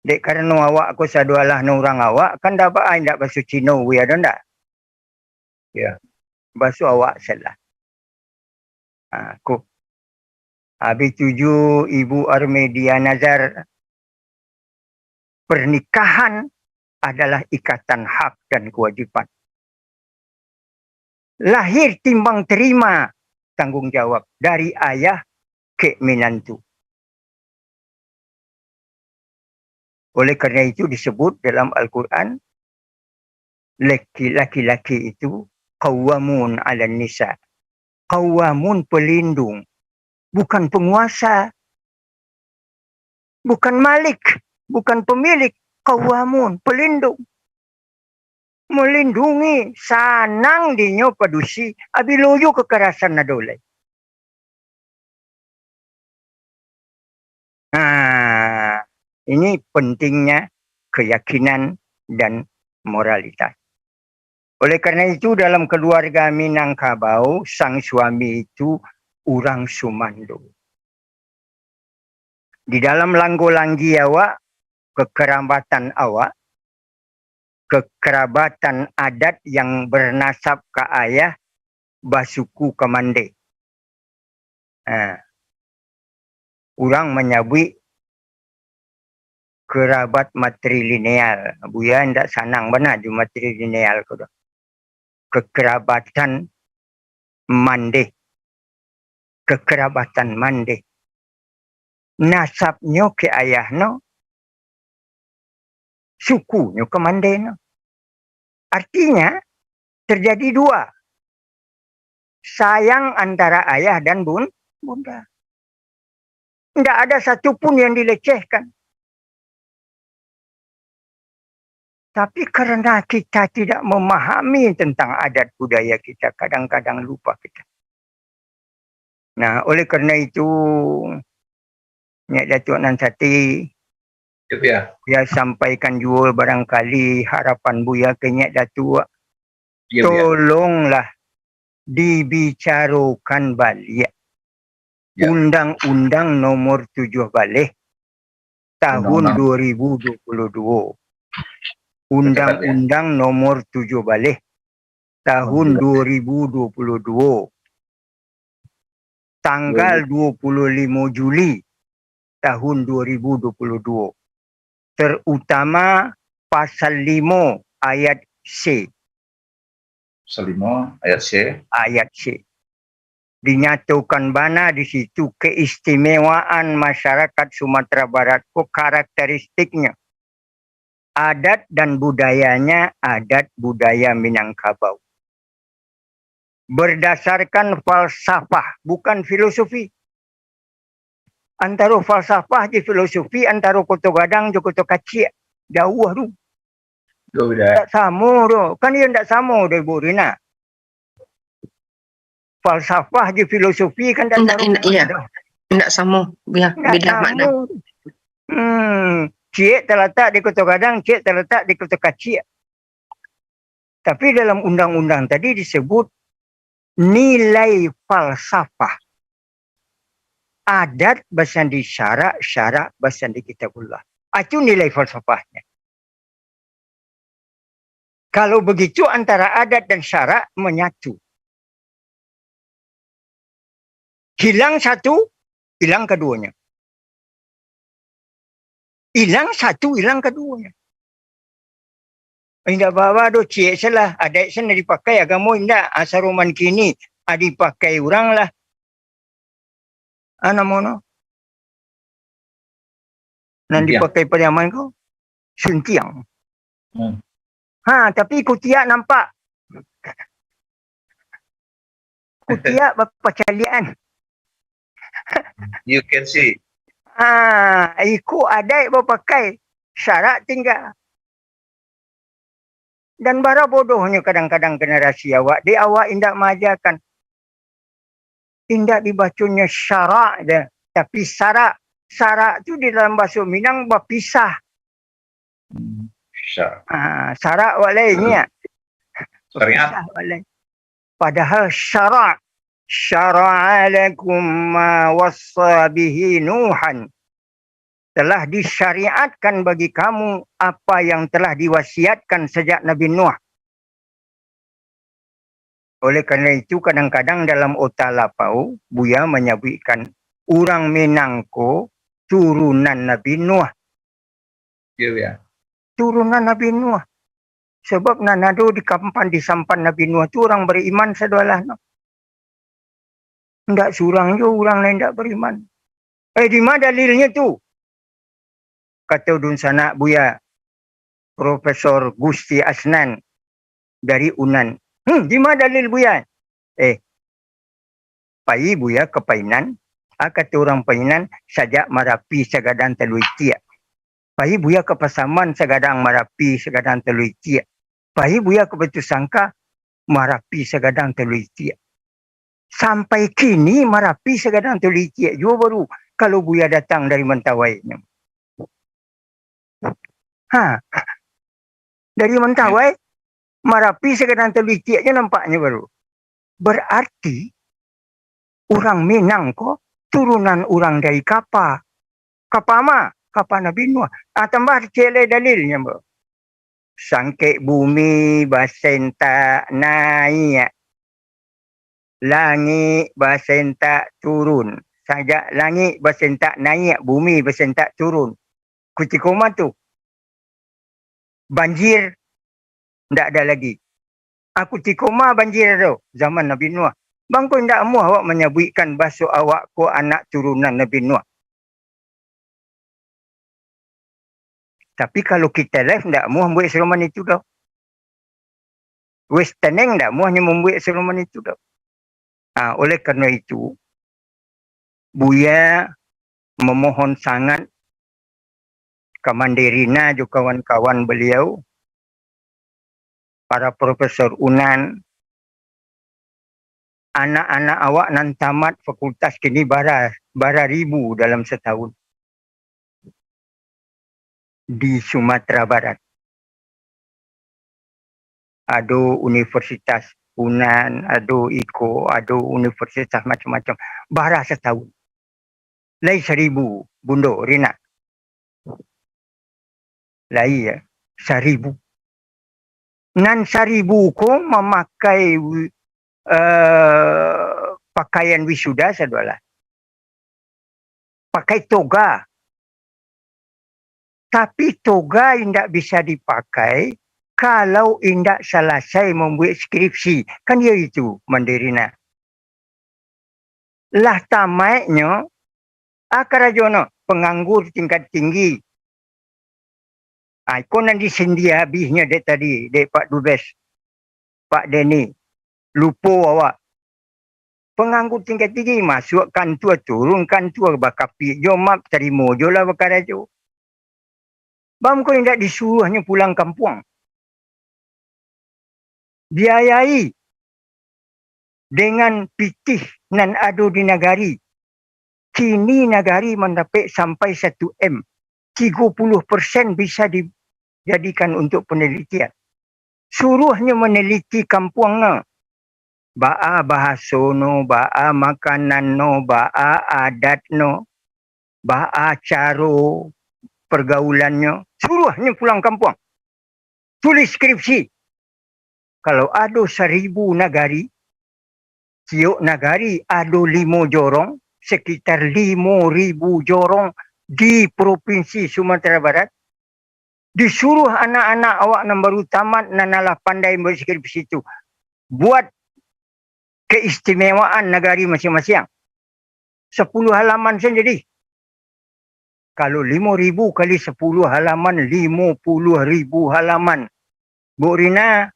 Dek karena awak aku sadualah no orang awak, kan dapat ai ndak basuh Cina we ada ndak? Ya. Basuh awak salah. Aku habis tuju Ibu Armedia Nazar, pernikahan adalah ikatan hak dan kewajiban. Lahir timbang terima tanggungjawab dari ayah ke menantu. Oleh kerana itu disebut dalam Al-Quran, laki-laki itu qawwamun 'alan nisa. Qawwamun pelindung, bukan penguasa, bukan malik, bukan pemilik. Qawwamun pelindung, melindungi, sanang dinyo padusi, abiloyo kekerasan nadolai. Ini pentingnya keyakinan dan moralitas. Oleh karena itu dalam keluarga Minangkabau, sang suami itu orang Sumando. Di dalam langgo-langgi awak, kekerabatan awak, kekerabatan adat yang bernasab ke ayah, basuku kemande. Orang menyebut kerabat matrilineal. Buya ndak sanang benar di matrilineal ko. Kekerabatan mande. Kekerabatan mande. Nasabnya ke ayahno, sukunya ke mandeno. Artinya terjadi dua. Sayang antara ayah dan bunda. Tidak ada satupun yang dilecehkan. Tapi karena kita tidak memahami tentang adat budaya kita, kadang-kadang lupa kita. Nah, oleh karena itu, Nyak Datuk Nan Sati, Ya. Buya sampaikan juga barangkali harapan Buya ke Nyak Datuk, Ya, tolonglah dibicarakan balik. Ya. Undang-Undang Nomor 7 balik tahun 2022. Undang-Undang Nomor 7 balik tahun 2022. Tanggal 25 Juli tahun 2022. Terutama pasal 5 ayat C. Pasal 5 ayat C. Ayat C. Dinyatakan bana di situ keistimewaan masyarakat Sumatera Barat, karakteristiknya. Adat dan budayanya adat budaya Minangkabau. Berdasarkan falsafah, bukan filosofi. Antara falsafah di filosofi, antara Kota Gadang dan Kota Kacik. Jauh tu. Tak sama tu. Kan dia tak sama tu, Ibu Rina. Falsafah di filosofi kan tak sama. Iya, tidak sama. Ya, beda makna. Cik terletak di Kota Gadang, cik terletak di Kota Kacik. Tapi dalam undang-undang tadi disebut nilai falsafah. Adat bersandi syarak, syarak bersandi kitabullah. Itu nilai falsafahnya. Kalau begitu antara adat dan syarak menyatu. Hilang satu, hilang keduanya. Hilang satu, hilang keduanya. Tidak bawa do cik salah. Adat sana dipakai agama tidak. Asaruman kini dipakai orang lah. Namono. Nanti dipakai pariaman kau. Suntiang. Tapi kutiak nampak. Kutiak berapa calian. You can see. Ikut adat berpakai. Syarat tinggal. Dan bara bodohnya kadang-kadang generasi awak. Dia awak tidak mengajarkan. Tidak dibacanya syarak dia. Tapi syarak. Sarak tu di dalam bahasa Minang berpisah. Syar. Sarak wak lain ni. Syariat. Berpisah wak lain. Padahal syarak. Syara'a lakum ma wassa bihi Nuhan. Telah disyariatkan bagi kamu apa yang telah diwasiatkan sejak Nabi Nuh. Oleh kerana itu kadang-kadang dalam otak lapau, Buya menyebutkan orang Minangko turunan Nabi Nuh. Ya, ya. Turunan Nabi Nuh. Sebab nanado di kampan di sampan Nabi Nuh tu orang beriman sedolah. Tidak surang je orang lain tidak beriman. Di mana dalilnya tu? Kata Dun Sanak Buya, Profesor Gusti Asnan dari Unan. Di mana dalil Buya? Pai Buya ke Painan. Kata orang Painan, sajak Marapi segadang telui tiak. Pai Buya ke Pasaman segadang Marapi segadang telui tiak. Pai Buya ke Batu Sangka, Marapi segadang telui tiak. Sampai kini Marapi segadang telui tiak juga baru kalau Buya datang dari Mentawai. Dari Mentawai, Marapi segadang telui tiaknya nampaknya baru. Berarti orang Minang kok turunan orang dari Kapa. Kapa ma? Kapa Nabi Nuh. Tambah cele dalilnya, Mbak. Sangkit bumi basenta naik. Langit basenta turun. Sajak langit basenta naik, bumi basenta turun. Kutikoma tu. Banjir tidak ada lagi. Aku tikoma banjir tu zaman Nabi Nuh. Bang kau tidak mahu awak menyebutkan bahasa awak ko anak turunan Nabi Nuh. Tapi kalau kita live tidak mahu membuat seruman itu dah. Westerneng tidak mahu hanya membuat seruman itu dah. Oleh kerana itu, Buya memohon sangat ke Mandirina juga kawan-kawan beliau, para profesor Unan, anak-anak awak nan tamat fakultas kini bara ribu dalam setahun di Sumatera Barat. Ada universitas Unan, ada IKO, ada universitas macam-macam. Bara setahun. Lai 1,000 bundo Rina. Lai 1,000. Nan 1,000 ko memakai pakaian wisuda saudara. Pakai toga. Tapi toga tidak bisa dipakai kalau tidak selesai membuat skripsi. Kan dia itu Mandirina. Lah tamatnya Akarajono, penganggur tingkat tinggi. Kau nanti sendi habisnya dek tadi, dek Pak Dubes, Pak Denny. Lupa awak. Penganggur tingkat tinggi, masukkan tua, turunkan tua, bakapi. Jom terima je lah perkara tu. Bang kau tidak disuruh hanya pulang kampung. Biayai dengan pitih nan adu di negari. Kini negari mendapat sampai 1 M. 30% bisa dijadikan untuk penelitian. Suruhnya meneliti kampungnya. Ba'a bahasa no, ba'a makanan no, ba'a adat no, ba'a cara pergaulannya. Suruhnya pulang kampung. Tulis skripsi. Kalau ada 1,000 negari, tiap negari ada 5 jorong, sekitar 5,000 jorong di Provinsi Sumatera Barat. Disuruh anak-anak awak yang baru tamat nanalah pandai berskripsi itu. Buat keistimewaan negari masing-masing. 10 halaman sendiri. Kalau 5,000 kali 10 halaman, 50,000 halaman. Bu Rina,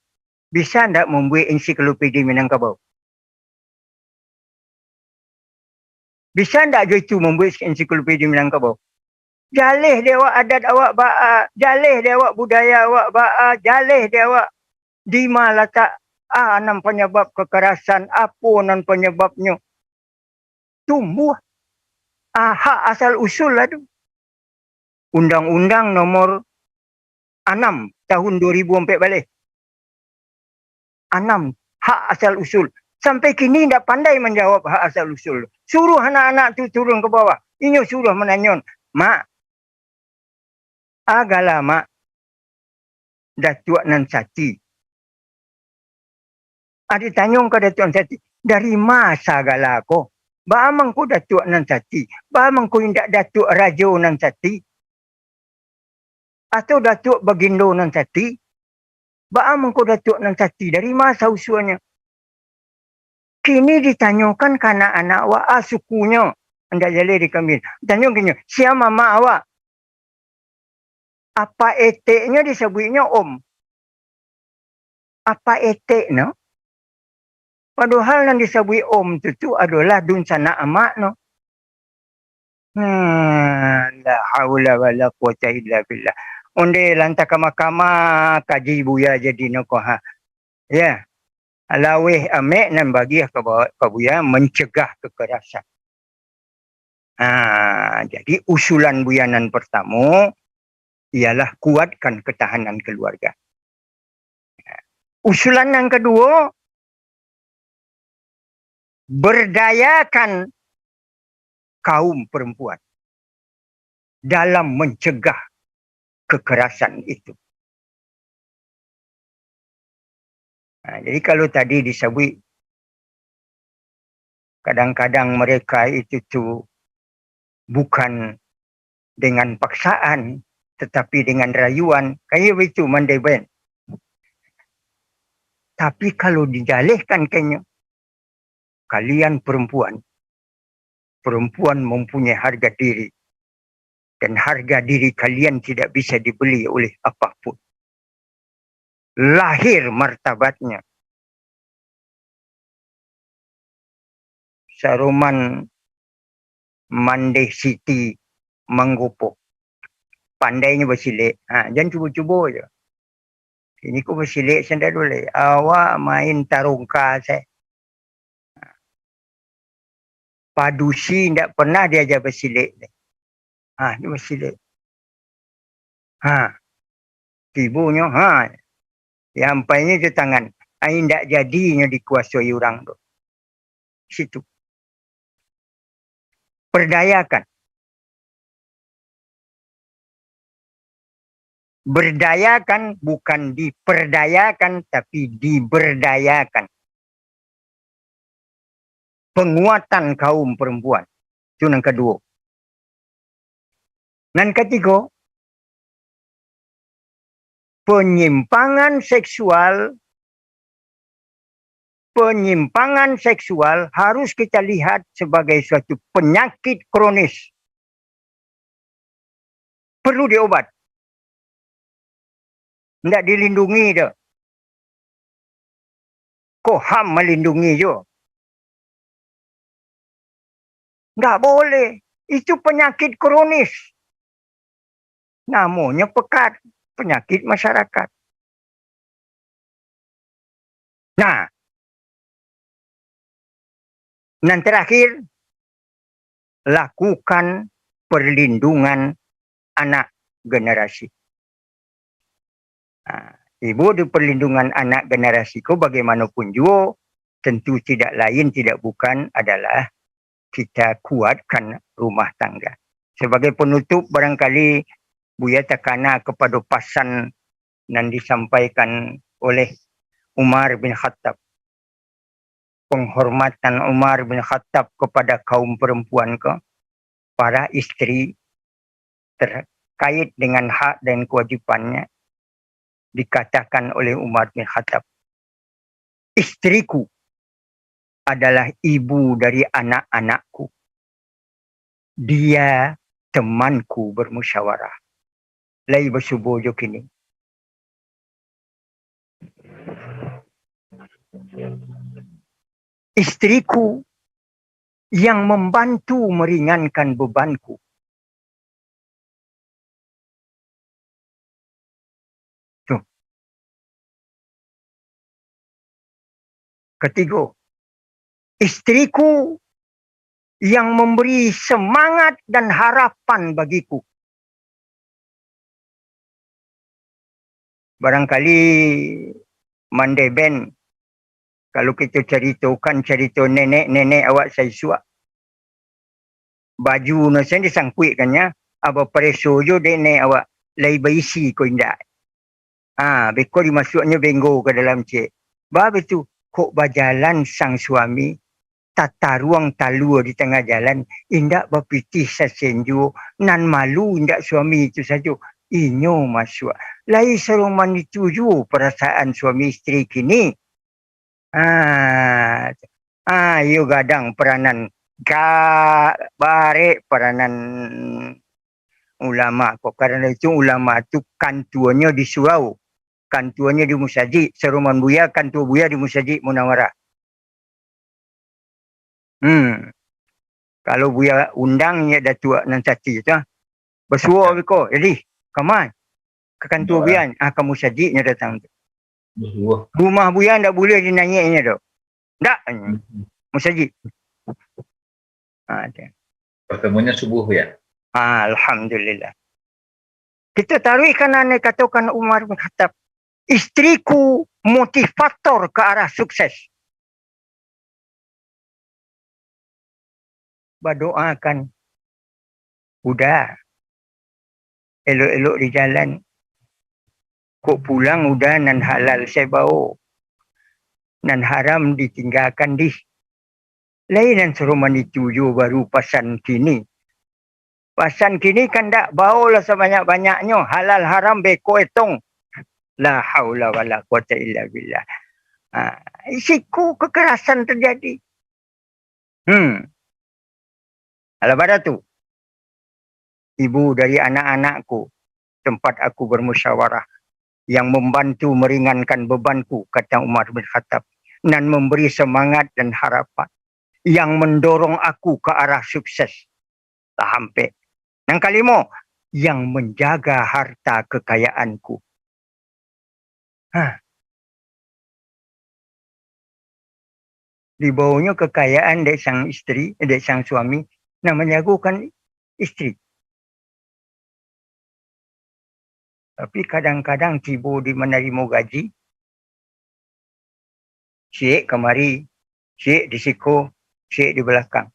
bisa tak membuat ensiklopedia Minangkabau? Bisa tak je itu membuat ensiklopedia Minangkabau? Jalih dia awak adat awak ba'a, jalih dia awak budaya awak ba'a, jalih dia awak di mana letak nan penyebab kekerasan, apa nan penyebabnya. Tumbuh. Hak asal usul lah tu. Undang-Undang nomor 6 tahun 2004 balik. 6 hak asal usul. Sampai kini tidak pandai menjawab hak asal usul. Suruh anak-anak tu turun ke bawah. Inyo suruh menanyon. Mak, agalah mak. Datuk Nan Sati. Ada tanyong ke Datuk Nan Sati. Dari masa agala ko? Baamang ko Datuk Nan Sati. Baamang ko indak Datuk Rajo Nan Sati. Atau Datuk Bagindo Nan Sati. Baamang ko Datuk Nan Sati. Dari masa usuanya. Kini ditanyakan ke anak-anak awak sukunya. Anda jali di kami. Tanya kini, siapa mama awak? Apa eteknya disebutnya om? Apa eteknya? Padahal yang disebut om itu adalah dun sana amak no. La haula wala quwata illa billah. Onde lantak mahkamah kaji buya jadi no ha. Ya. Alawih amek nan bagi ke buya mencegah kekerasan. Jadi usulan buyanan pertama ialah kuatkan ketahanan keluarga. Usulan yang kedua, berdayakan kaum perempuan dalam mencegah kekerasan itu. Jadi kalau tadi disebut kadang-kadang mereka itu tu bukan dengan paksaan tetapi dengan rayuan, kayak itu mandai ben. Tapi kalau dijalihkan kayaknya, kalian perempuan mempunyai harga diri. Dan harga diri kalian tidak bisa dibeli oleh apapun. Lahir martabatnya. Saruman Mandeh Siti Manggopo. Pandainya bersilik. Jangan cuba-cuba je. Ini ku bersilik sendiri dulu. Awak main tarungka saya. Padusi tidak pernah diajar bersilik. Dia bersilik. Tibunya, Sampainya ke tangan. Tidak jadinya dikuasai orang tu. Situ. Perdayakan. Berdayakan bukan diperdayakan tapi diberdayakan. Penguatan kaum perempuan. Itu yang kedua. Dan ketiga, penyimpangan seksual harus kita lihat sebagai suatu penyakit kronis. Perlu diobat. Tidak dilindungi dah. Koham melindungi je. Tak boleh. Itu penyakit kronis. Namanya pekat. Penyakit masyarakat. Dan terakhir, lakukan perlindungan anak generasi. Ibu di perlindungan anak generasi ko bagaimanapun juga, tentu tidak lain tidak bukan adalah kita kuatkan rumah tangga. Sebagai penutup barangkali Buya tekana kepada pasan yang disampaikan oleh Umar bin Khattab. Penghormatan Umar bin Khattab kepada kaum perempuan ke, para istri terkait dengan hak dan kewajipannya dikatakan oleh Umar bin Khattab. Istriku adalah ibu dari anak-anakku. Dia temanku bermusyawarah. Lai bersubuh jo kini. Istriku yang membantu meringankan bebanku. Tuh. Ketiga, istriku yang memberi semangat dan harapan bagiku. Barangkali Mandai Ben, kalau kita ceritakan cerita nenek-nenek awak saya suak, baju no sen disangkuitkannya, apa preso jo nenek awak lai baisi ko indak. Beko dimasuknya benggo ke dalam cek. Bab itu kok berjalan sang suami tata ruang talua di tengah jalan, indak berpitih sasenju, nan malu indak suami itu saja. Inyo masuk. Lai seruman dituju perasaan suami isteri kini. Yo gadang peranan barek peranan ulama kok. Karena itu ulama itu kantuannya di surau. Kantuannya di Musajid, Seruman Buya, kantua Buya di Musajid Munawarah. Kalau Buya undangnya datua nan sati tu, bersuara beko, jadi kaman ke kantua Buya, ke Musajidnya datang tu. Rumah Buya ndak boleh dinanyainya tu. Ndak, Musajid. Pertemuannya subuh ya. Alhamdulillah. Kita taruhkan ane katakan Umar bin Khattab, istriku motivator ke arah sukses. Berdoakan. Udah. Elok-elok di jalan. Kok pulang udah nan halal saya bawa. Nan haram ditinggalkan di. Lainan seruman dituju baru pasan kini. Pasan kini kan tak bawa lah sebanyak-banyaknya. Halal haram beko etong. La haula wa la quwata illa billah. Isiku kekerasan terjadi. Alabada tu. Ibu dari anak-anakku. Tempat aku bermusyawarah. Yang membantu meringankan bebanku. Kata Umar bin Khattab. Dan memberi semangat dan harapan. Yang mendorong aku ke arah sukses. Tak hampir. Yang kelima. Yang menjaga harta kekayaanku. Di bawahnya kekayaan dari sang isteri, dari sang suami, nak menjagokan isteri. Tapi kadang-kadang tiba di menerima gaji, syek kemari, syek di siku, syek di belakang.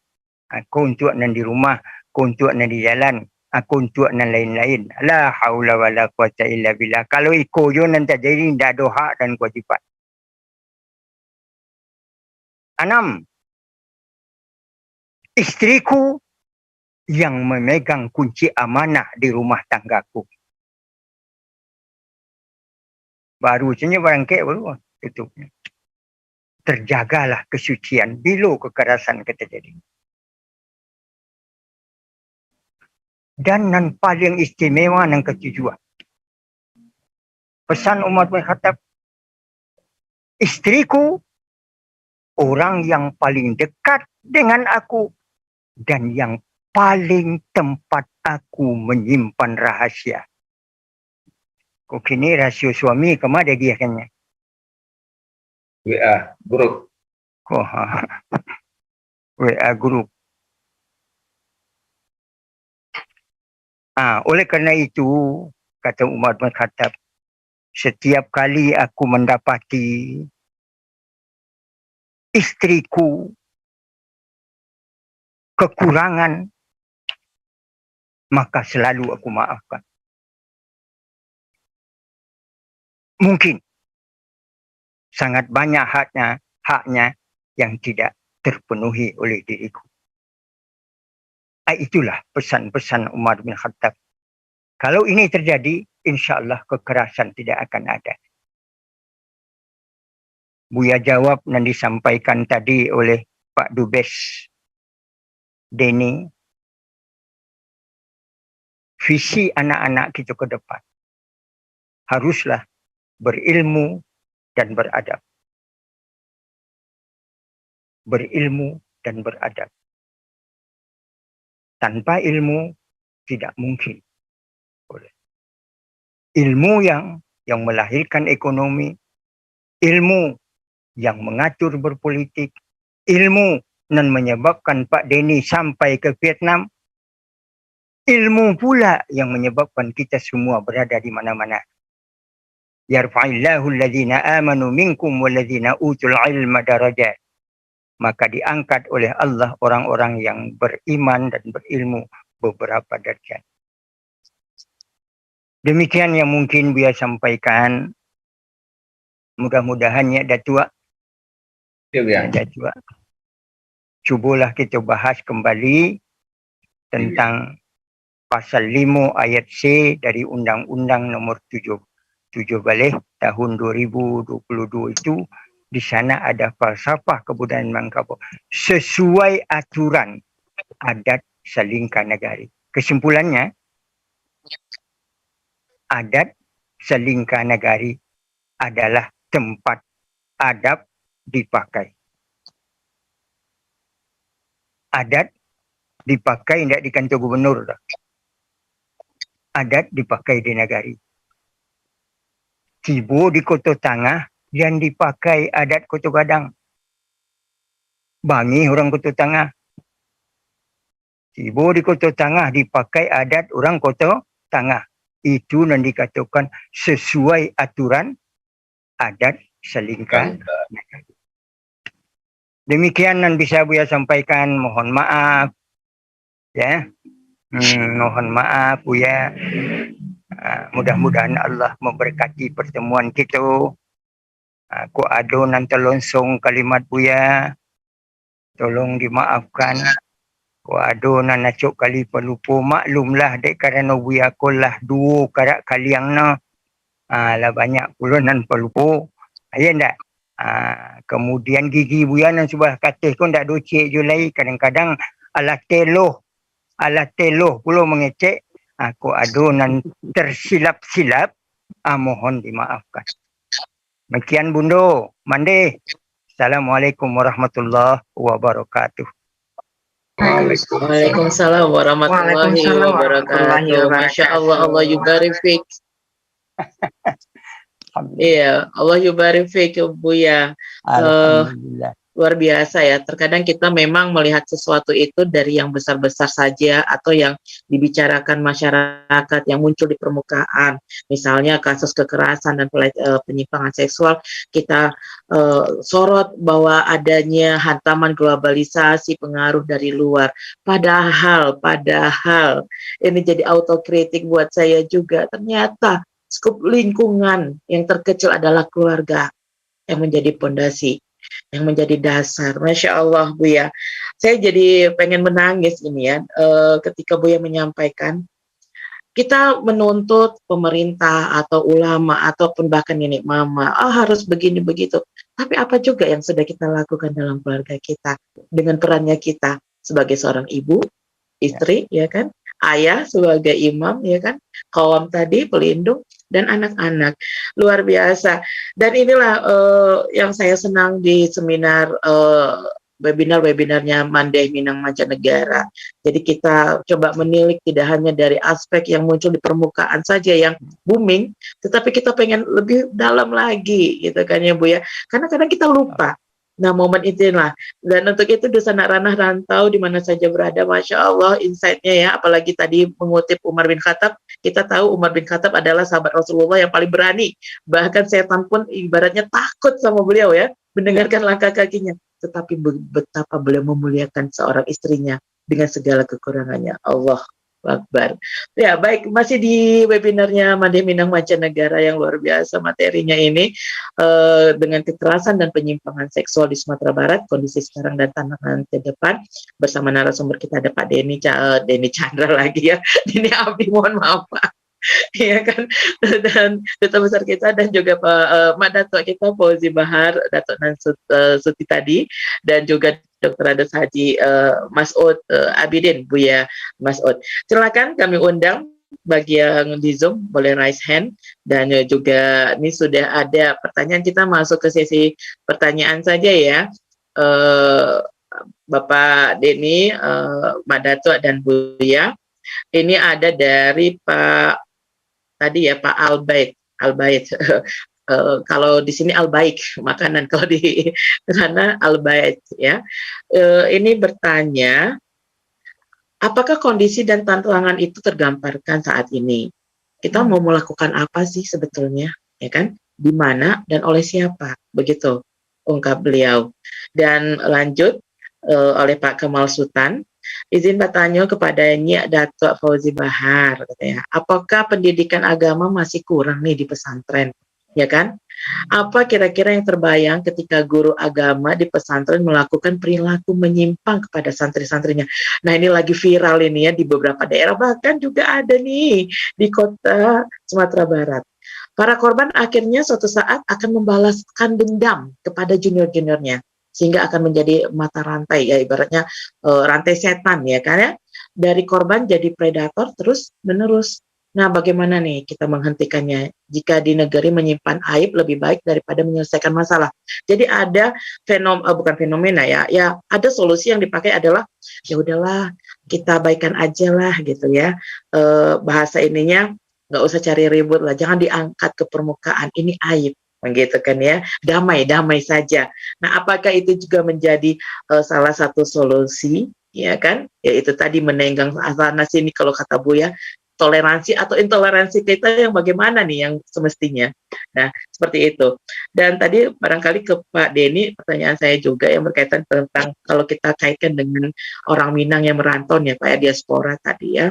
Aku untuk nan di rumah, aku untuk nan di jalan, aku untuk nan lain-lain. La haula wa la quwata illa billah. Kalau ikut je nanti jadi tidak ada hak dan kewajipan. 6. Istriku yang memegang kunci amanah di rumah tanggaku. Baru saja barangkali baru tutupnya. Terjagalah kesucian bila kekerasan terjadi. Dan yang paling istimewa yang ketujuh. Pesan Umar bin Khattab. Istriku orang yang paling dekat dengan aku dan yang paling tempat aku menyimpan rahasia. Kok kini rahasia suami kemana dia kayaknya? WA grup. WA grup. Oleh kerana itu, kata Umar bin Khattab, setiap kali aku mendapati istriku kekurangan, maka selalu aku maafkan. Mungkin sangat banyak haknya yang tidak terpenuhi oleh diriku. Itulah pesan-pesan Umar bin Khattab. Kalau ini terjadi, insya-Allah kekerasan tidak akan ada. Buya jawab yang disampaikan tadi oleh Pak Dubes Denny. Visi anak-anak kita ke depan haruslah berilmu dan beradab. Berilmu dan beradab. Tanpa ilmu tidak mungkin. Ilmu yang melahirkan ekonomi, ilmu yang mengatur berpolitik, ilmu dan menyebabkan Pak Denny sampai ke Vietnam. Ilmu pula yang menyebabkan kita semua berada di mana-mana. Yarfa'illahu alladhina amanu minkum walladhina utul ilma darajat. Maka diangkat oleh Allah orang-orang yang beriman dan berilmu beberapa derajat. Demikian yang mungkin Buya sampaikan. Mudah-mudahan ya Datua. Ya, Datua. Cubalah kita bahas kembali tentang pasal 5 ayat C dari Undang-Undang Nomor 7 balik tahun 2022 itu. Di sana ada falsafah kebudayaan Minangkabau sesuai aturan adat Salingka Nagari. Kesimpulannya, adat Salingka Nagari adalah tempat adab dipakai. Adat dipakai tidak di kantor gubernur. Adat dipakai di nagari. Tibo di Kota Tangah yang dipakai adat Kota Gadang. Bangi orang Kota Tangah. Tibo di Kota Tangah dipakai adat orang Kota Tangah. Itu yang dikatakan sesuai aturan adat Salingka. Demikian yang bisa Buya sampaikan. Mohon maaf. Ya. Mohon maaf Buya. Mudah-mudahan Allah memberkati pertemuan kita. Aku ado nanti lonsong kalimat Buya. Tolong dimaafkan. Aku ado nanacuk kali pelupa. Maklumlah dek kerana Buya aku lah dua karak kaliang na. Lah banyak pula nan pelupa. Ya ndak? Kemudian gigi Buya nan sebelah katis pun tak docek julai. Kadang-kadang alat teloh pula mengecek. Aku ado nan tersilap-silap. Mohon dimaafkan. Demikian Bundo. Mande. Assalamualaikum warahmatullahi wabarakatuh. Waalaikumsalam warahmatullahi wabarakatuh. Masya Allah, Allah yubarik fik. Iya, Allah yubarik fik Buya. Alhamdulillah. Luar biasa ya. Terkadang kita memang melihat sesuatu itu dari yang besar-besar saja atau yang dibicarakan masyarakat yang muncul di permukaan. Misalnya kasus kekerasan dan penyimpangan seksual, kita sorot bahwa adanya hantaman globalisasi, pengaruh dari luar. Padahal ini jadi autokritik buat saya juga. Ternyata skup lingkungan yang terkecil adalah keluarga yang menjadi pondasi, yang menjadi dasar. Masya Allah Buya, saya jadi pengen menangis ini ya, ketika Buya menyampaikan kita menuntut pemerintah atau ulama ataupun bahkan nenek mama, harus begini begitu. Tapi apa juga yang sudah kita lakukan dalam keluarga kita dengan perannya kita sebagai seorang ibu, istri, ya kan, ayah sebagai imam, ya kan, kaum tadi pelindung, dan anak-anak. Luar biasa. Dan inilah yang saya senang di seminar webinar-webinarnya Mandeh Minang Mancanegara. Jadi kita coba menilik tidak hanya dari aspek yang muncul di permukaan saja yang booming, tetapi kita pengen lebih dalam lagi gitu kan ya Bu ya. Karena kadang kita lupa. Nah momen itulah, dan untuk itu dosa anak ranah rantau di mana saja berada, Masya Allah insight-nya ya, apalagi tadi mengutip Umar bin Khattab. Kita tahu Umar bin Khattab adalah sahabat Rasulullah yang paling berani, bahkan setan pun ibaratnya takut sama beliau ya, mendengarkan langkah kakinya. Tetapi betapa beliau memuliakan seorang istrinya dengan segala kekurangannya. Allah Akbar. Ya baik, masih di webinarnya Mandeh Minang Mancanegara yang luar biasa materinya ini, dengan kekerasan dan penyimpangan seksual di Sumatera Barat, kondisi sekarang dan tantangan ke depan. Bersama narasumber kita ada Pak Denny Chandra lagi ya, Denny Abi, mohon maaf Pak. Iya kan, dan duta besar kita dan juga Mak Datuk kita Fauzi Bahar, Datuk Nan Suti tadi, dan juga Dr. Adas Haji Mas'ud Abidin, Buya Mas'ud. Silakan kami undang bagi yang di Zoom boleh raise hand, dan juga ini sudah ada pertanyaan, kita masuk ke sesi pertanyaan saja ya. Bapak Denny, Mak Datuk dan Buya. Ini ada dari Pak tadi ya, Pak Albait. Kalau di sini al-baik makanan, kalau di sana al-bait ya. Ini bertanya, apakah kondisi dan tantangan itu tergambarkan saat ini? Kita mau melakukan apa sih sebetulnya, ya kan? Di mana dan oleh siapa? Begitu ungkap beliau. Dan lanjut oleh Pak Kemal Sultan, izin bertanya kepada Nyi Datuk Fauzi Bahar, katanya, apakah pendidikan agama masih kurang nih di pesantren? Ya kan? Apa kira-kira yang terbayang ketika guru agama di pesantren melakukan perilaku menyimpang kepada santri-santrinya? Nah, ini lagi viral ini ya di beberapa daerah, bahkan juga ada nih di kota Sumatera Barat. Para korban akhirnya suatu saat akan membalaskan dendam kepada junior-juniornya, sehingga akan menjadi mata rantai ya, ibaratnya rantai setan ya kan ya, dari korban jadi predator terus menerus. Nah, bagaimana nih kita menghentikannya? Jika di negeri menyimpan aib lebih baik daripada menyelesaikan masalah. Jadi ada bukan fenomena ya, ya ada solusi yang dipakai adalah ya udahlah kita baikan aja lah gitu ya. Bahasa ininya nggak usah cari ribut lah, jangan diangkat ke permukaan, ini aib, begitu kan ya, damai saja. Nah, apakah itu juga menjadi salah satu solusi, ya kan? Yaitu tadi menenggang sana sini kalau kata Buya, toleransi atau intoleransi kita yang bagaimana nih yang semestinya. Nah, seperti itu. Dan tadi barangkali ke Pak Denny, pertanyaan saya juga yang berkaitan tentang kalau kita kaitkan dengan orang Minang yang merantau ya Pak ya, diaspora tadi ya.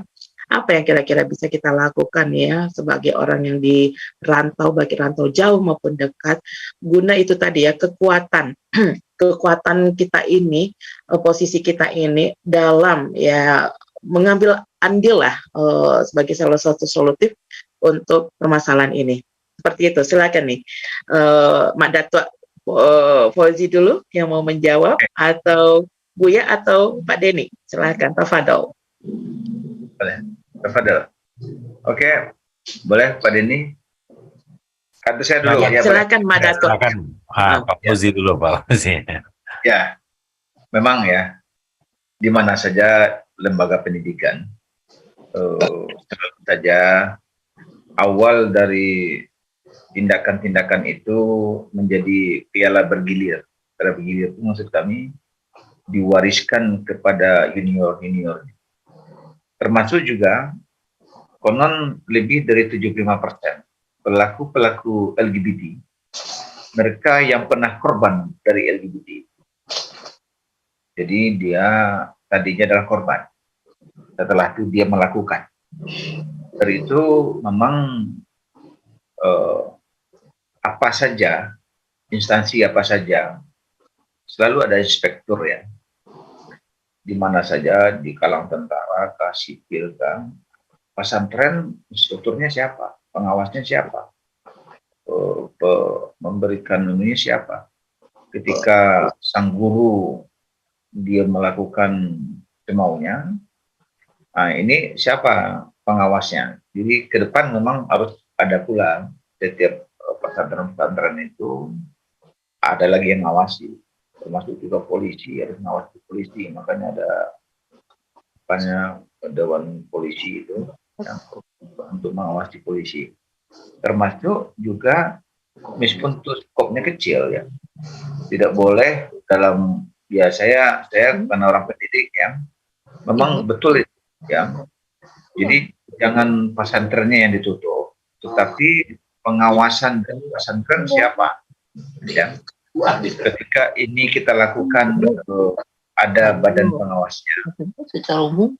Apa yang kira-kira bisa kita lakukan ya sebagai orang yang di rantau, baik rantau jauh maupun dekat, guna itu tadi ya, kekuatan kekuatan kita ini, posisi kita ini dalam ya mengambil andil lah sebagai salah satu solutif untuk permasalahan ini. Seperti itu. Silakan nih Mak Datuk Fauzi dulu yang mau menjawab, atau Buya atau Pak Denny. Silakan, tafadhol. Boleh. Tafadhol. Oke, boleh Pak Denny. Kata saya dulu ya. Silakan Mak Datuk. Silakan Pak Fauzi dulu Pak Fauzi. Ya, memang ya, di mana saja lembaga pendidikan, saja awal dari tindakan-tindakan itu menjadi piala bergilir. Piala bergilir itu maksud kami diwariskan kepada junior-junior. Termasuk juga konon lebih dari 75% pelaku-pelaku LGBT, mereka yang pernah korban dari LGBT. Jadi dia tadinya adalah korban, setelah itu dia melakukan. Dari itu memang apa saja, instansi apa saja, selalu ada inspektur ya, di mana saja, di kalangan tentara, sipil, pesantren, instrukturnya siapa, pengawasnya siapa, memberikan ini siapa. Ketika sang guru dia melakukan semaunya, nah ini siapa pengawasnya. Jadi ke depan memang harus ada pula setiap pesantren-pesantren itu ada lagi yang ngawasi, termasuk juga polisi, harus ngawasi polisi. Makanya ada dewan polisi itu yang untuk mengawasi polisi. Termasuk juga meskipun skopnya kecil ya, tidak boleh dalam ya saya bukan orang pendidik ya, memang betul itu ya. Jadi jangan pesantrennya yang ditutup, tetapi pengawasan dari pesantren siapa ya. Ketika ini kita lakukan ada badan pengawasnya. Secara umum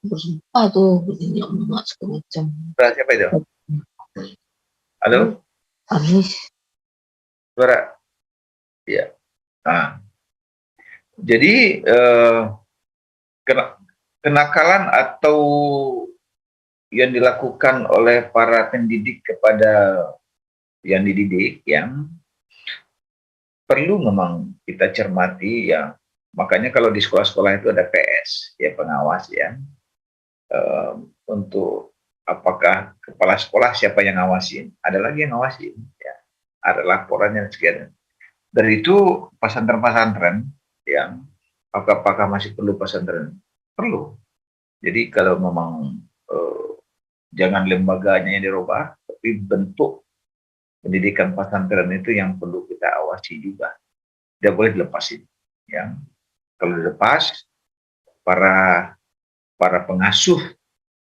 bersumpah tuh begini emak segala macam. Siapa itu? Halo? Anies. Suara? Ya. Nah, jadi kenakalan atau yang dilakukan oleh para pendidik kepada yang dididik yang perlu memang kita cermati ya. Makanya kalau di sekolah-sekolah itu ada PS ya, pengawas ya, untuk apakah kepala sekolah siapa yang ngawasin, ada lagi yang ngawasin ya, ada laporannya sekian. Dari itu pesantren-pesantren yang apakah masih perlu pesantren? Perlu. Jadi kalau memang jangan lembaganya yang dirubah, tapi bentuk pendidikan pesantren itu yang perlu kita awasi juga. Tidak boleh dilepasin. Ya. Kalau dilepas, para pengasuh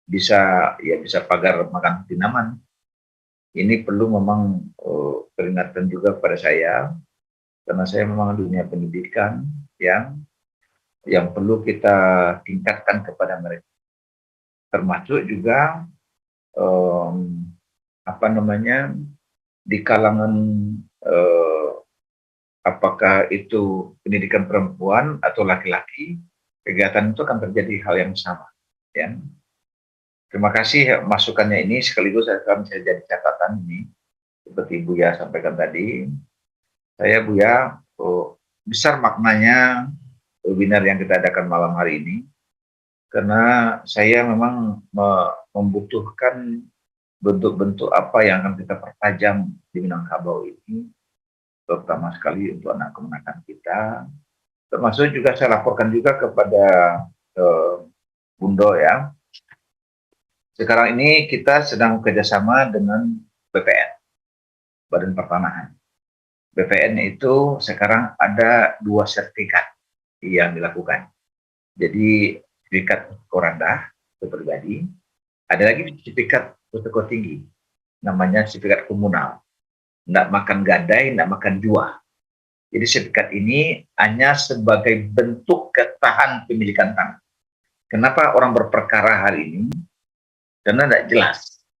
bisa pagar makan tinaman. Ini perlu memang peringatan juga pada saya, karena saya memang dunia pendidikan yang perlu kita tingkatkan kepada mereka. Termasuk juga di kalangan apakah itu pendidikan perempuan atau laki-laki, kegiatan itu akan terjadi hal yang sama. Ya. Terima kasih masukannya ini, sekaligus akan saya jadi catatan ini, seperti Buya sampaikan tadi. Saya Buya, besar maknanya webinar yang kita adakan malam hari ini, karena saya memang membutuhkan bentuk-bentuk apa yang akan kita pertajam di Minangkabau ini, terutama sekali untuk anak kemenakan kita. Termasuk juga saya laporkan juga kepada Bundo ya. Sekarang ini kita sedang kerjasama dengan BPN, Badan Pertanahan. BPN itu sekarang ada 2 sertifikat yang dilakukan. Jadi sertifikat Koranda itu pribadi, ada lagi sertifikat risiko tinggi, namanya sertifikat komunal. Nggak makan gadai, nggak makan jua. Jadi sertifikat ini hanya sebagai bentuk ketahan pemilikan tanah. Kenapa orang berperkara hari ini? Karena tidak jelas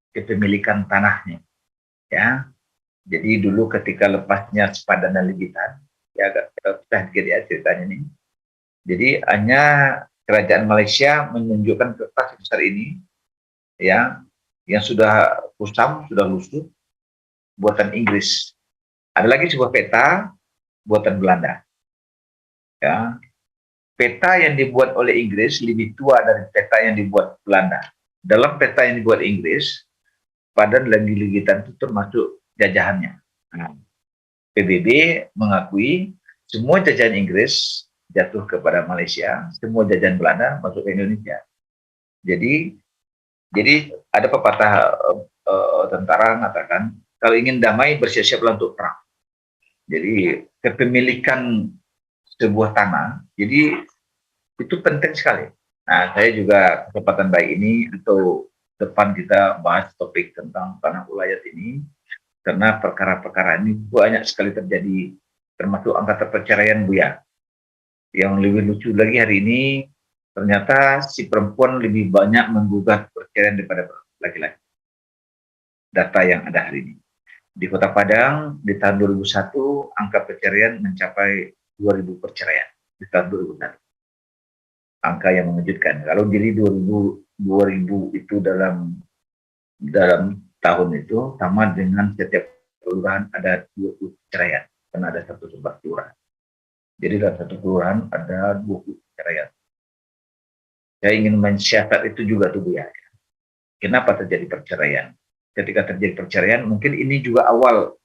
kepemilikan tanahnya. Ya, jadi dulu ketika lepasnya sepadan dan ligitan, ya agak sedikit ya ceritanya ini. Jadi hanya kerajaan Malaysia menunjukkan kertas besar ini, ya, yang sudah kusam, sudah lusuh, buatan Inggris. Ada lagi sebuah peta buatan Belanda. Ya, peta yang dibuat oleh Inggris lebih tua dari peta yang dibuat Belanda. Dalam peta yang dibuat Inggris, padan dan ligitan itu termasuk jajahannya. PBB mengakui semua jajahan Inggris jatuh kepada Malaysia, semua jajahan Belanda masuk ke Indonesia. Jadi ada pepatah tentara mengatakan, kalau ingin damai bersiap-siaplah untuk perang. Jadi kepemilikan sebuah tanah, jadi itu penting sekali. Nah, saya juga kesempatan baik ini atau depan kita bahas topik tentang tanah ulayat ini, karena perkara-perkara ini banyak sekali terjadi, termasuk angka perceraian Buya. Yang lebih lucu lagi hari ini, ternyata si perempuan lebih banyak menggugat perceraian daripada laki-laki. Data yang ada hari ini. Di Kota Padang, di tahun 2001, angka perceraian mencapai 2.000 perceraian di tahun 2001. Angka yang mengejutkan. Kalau jadi 2000 itu dalam tahun itu sama dengan setiap kelurahan ada 20 perceraian, karena ada 1 kelurahan. Jadi dalam satu kelurahan ada 20 perceraian. Saya ingin mensiasat itu juga tuh Bu ya. Kenapa terjadi perceraian? Ketika terjadi perceraian, mungkin ini juga awal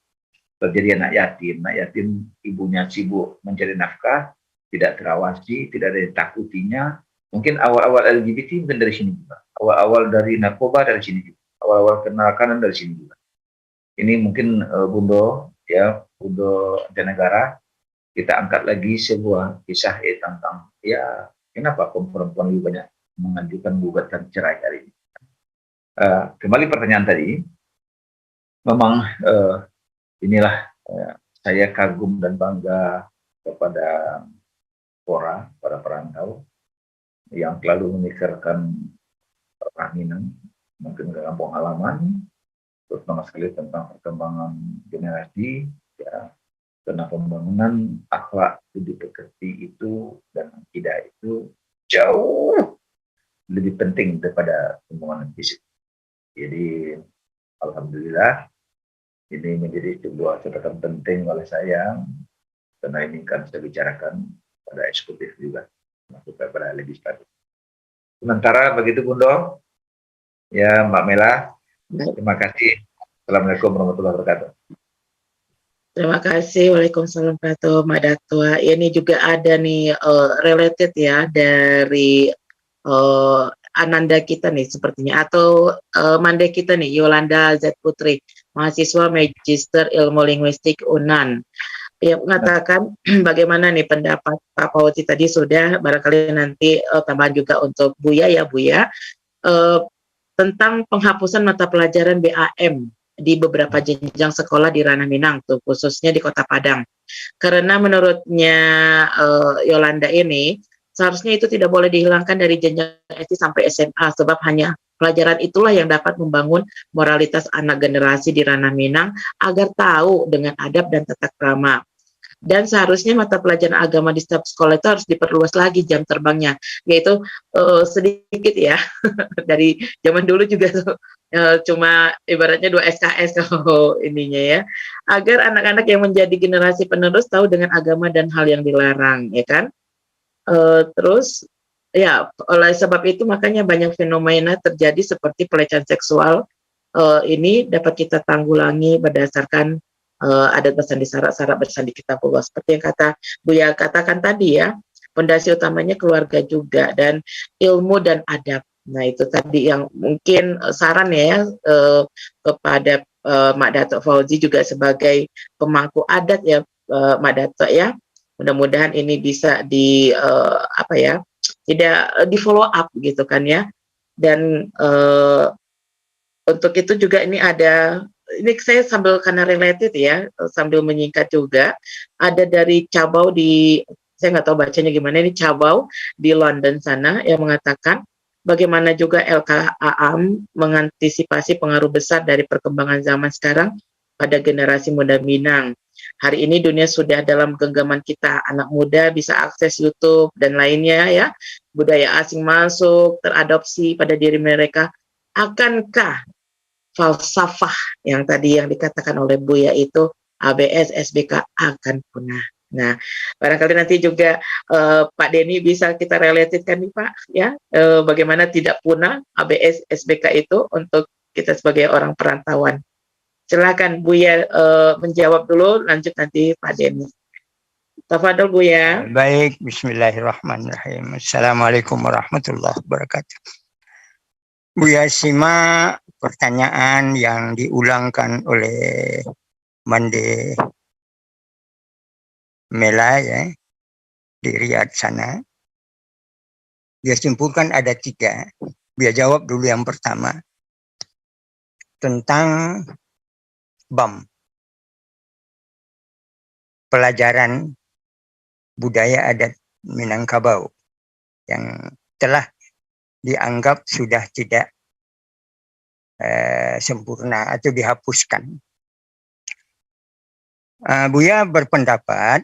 terjadi anak yatim. Anak yatim ibunya sibuk mencari nafkah, tidak terawasi, tidak ada yang takutinya. Mungkin awal-awal LGBT mungkin dari sini juga. Awal-awal dari narkoba dari sini juga. Awal-awal kenal kanan dari sini juga. Ini mungkin Bundo, ya, Bundo Negara, kita angkat lagi sebuah kisah tentang, ya, kenapa perempuan lebih banyak mengajukan gugatan cerai hari ini. Kembali pertanyaan tadi, memang inilah saya kagum dan bangga kepada para perantau yang selalu memikirkan perkawinan, mungkin ke kampung halaman, terutama sekali tentang perkembangan generasi, ya, karena pembangunan akhlak budi pekerti itu dan akidah itu jauh lebih penting daripada pembangunan fisik. Jadi alhamdulillah ini menjadi sebuah catatan penting oleh saya, karena ini kan saya bicarakan pada eksekutif juga, masuk kepada legislatif. Sementara begitu Bundo, ya Mbak Mela, terima kasih. Assalamualaikum warahmatullahi wabarakatuh. Terima kasih. Waalaikumsalam warahmatullahi wabarakatuh, Mbak Datua. Ini juga ada nih related ya dari Ananda kita nih sepertinya, atau Mande kita nih, Yolanda Z Putri. mahasiswa Magister Ilmu Linguistik UNAN. Ia mengatakan bagaimana nih pendapat Pak Fauzi tadi sudah, barangkali nanti tambahan juga untuk Buya ya Buya, tentang penghapusan mata pelajaran BAM di beberapa jenjang sekolah di Ranah Minang, tuh khususnya di Kota Padang. Karena menurutnya Yolanda ini, seharusnya itu tidak boleh dihilangkan dari jenjang SD sampai SMA, sebab hanya pelajaran itulah yang dapat membangun moralitas anak generasi di Ranah Minang agar tahu dengan adab dan tata krama. Dan seharusnya mata pelajaran agama di setiap sekolah itu harus diperluas lagi jam terbangnya, yaitu sedikit ya dari zaman dulu juga cuma ibaratnya 2 SKS kalau ininya ya, agar anak-anak yang menjadi generasi penerus tahu dengan agama dan hal yang dilarang, ya kan. Terus ya oleh sebab itu makanya banyak fenomena terjadi seperti pelecehan seksual ini dapat kita tanggulangi berdasarkan adat bersandi syarat bersandi kitabullah, seperti yang kata Buya katakan tadi ya, fondasi utamanya keluarga juga dan ilmu dan adab. Nah itu tadi yang mungkin saran ya kepada Mak Dato' Fauzi juga sebagai pemangku adat ya Mak Dato' ya, mudah-mudahan ini bisa di tidak di follow up gitu kan ya. Dan untuk itu juga ini ada, ini saya sambil karena related ya, sambil menyingkat juga, ada dari Cabau saya nggak tahu bacanya gimana, ini Cabau di London sana yang mengatakan bagaimana juga LKAM mengantisipasi pengaruh besar dari perkembangan zaman sekarang pada generasi muda Minang. Hari ini dunia sudah dalam genggaman kita, anak muda bisa akses YouTube dan lainnya ya, budaya asing masuk, teradopsi pada diri mereka. Akankah falsafah yang tadi yang dikatakan oleh Buya itu ABS, SBK akan punah? Nah, barangkali nanti juga Pak Denny bisa kita relatedkan nih Pak, ya, bagaimana tidak punah ABS, SBK itu untuk kita sebagai orang perantauan. Silakan Buya menjawab dulu, lanjut nanti Pak Denny. Tafadhol Buya. Baik, bismillahirrahmanirrahim. Assalamualaikum warahmatullahi wabarakatuh. Buya simak pertanyaan yang diulangkan oleh Mande Mela ya, di Riyadh sana. Dia simpulkan ada 3. Dia jawab dulu yang pertama tentang BAM, pelajaran budaya adat Minangkabau, yang telah dianggap sudah tidak sempurna atau dihapuskan. Buya berpendapat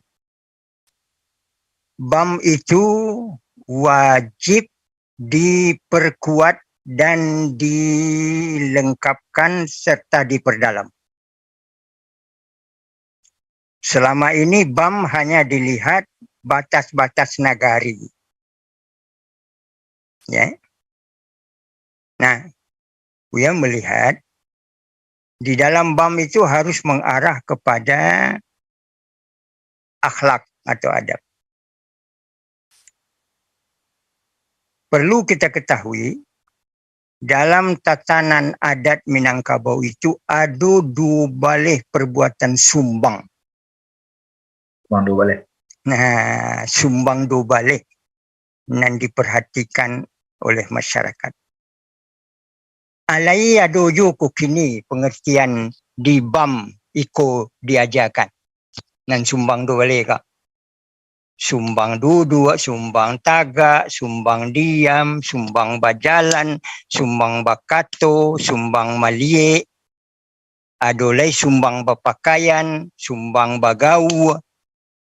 BAM itu wajib diperkuat dan dilengkapkan serta diperdalam. Selama ini BAM hanya dilihat batas-batas nagari. Ya. Nah, Buya melihat di dalam BAM itu harus mengarah kepada akhlak atau adab. Perlu kita ketahui, dalam tatanan adat Minangkabau itu ada 2 balih perbuatan sumbang. Sumbang 2 balih. Nah, sumbang 2 balih yang diperhatikan oleh masyarakat. Alai adojo ko kini pengertian di BAM iko diajarkan. Nan sumbang 2 balih kak. Sumbang duduk, sumbang tagak, sumbang diam, sumbang berjalan, sumbang bakato, sumbang maliek, adolai sumbang berpakaian, sumbang bagau,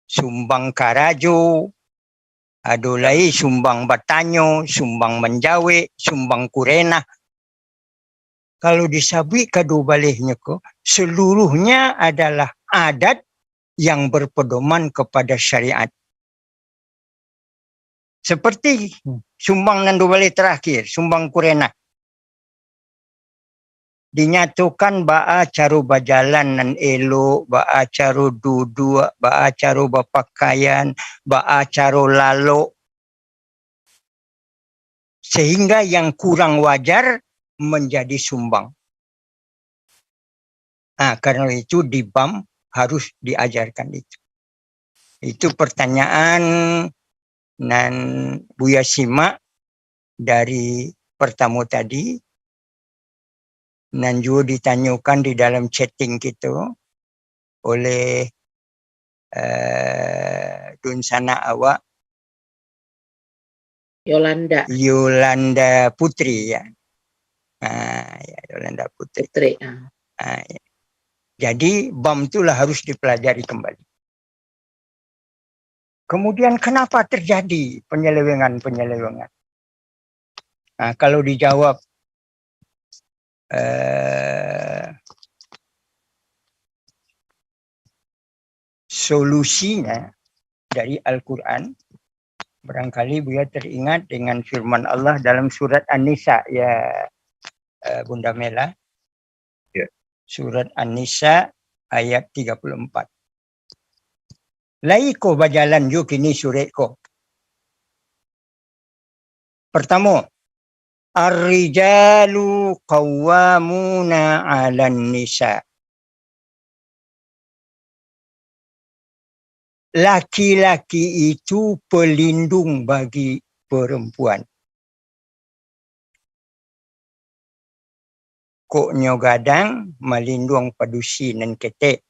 sumbang karajo, adolai sumbang bertanyo, sumbang menjawe, sumbang kurena. Kalau disabui kedua balihnya kok, seluruhnya adalah adat yang berpedoman kepada syariat. Seperti sumbang nan 2 balih terakhir, sumbang kurena. Dinyatukan ba'a cara berjalan nan elok, ba'a cara duduk, ba'a cara berpakaian, ba'a cara lalu. Sehingga yang kurang wajar menjadi sumbang. Karena itu di BAM harus diajarkan itu. Itu pertanyaan nan Buya simak dari pertama tadi, dan juga ditanyakan di dalam chatting kita oleh Dunsana awak Yolanda Putri ya. Ya, Yolanda Putri. Ya. Jadi BAM itulah harus dipelajari kembali. Kemudian kenapa terjadi penyelewengan? Kalau dijawab solusinya dari Al-Quran, barangkali Buya teringat dengan firman Allah dalam surat An-Nisa ya, Bunda Mela. Surat An-Nisa ayat 34. Lai ko bajalan ju kini surat ko. Pertama, ar-rijalu qawwamuna 'alan nisa. Laki-laki itu pelindung bagi perempuan. Koknyo gadang melindung padusi nan ketek.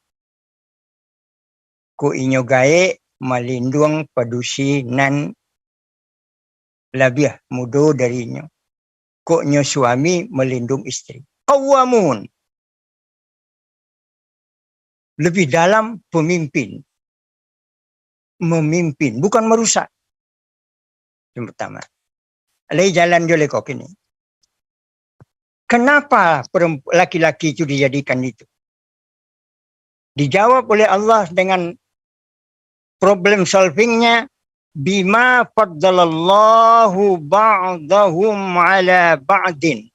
Ko inyo gae melindung padusi nan lebih muda darinya. Koknyo suami melindung istri. Qawamun. Lebih dalam pemimpin. Memimpin, bukan merusak. Yang pertama. Lai jalan jole kok ini. Kenapa laki-laki itu dijadikan itu? Dijawab oleh Allah dengan problem solvingnya, bima faddalallahu ba'dahum ala ba'din.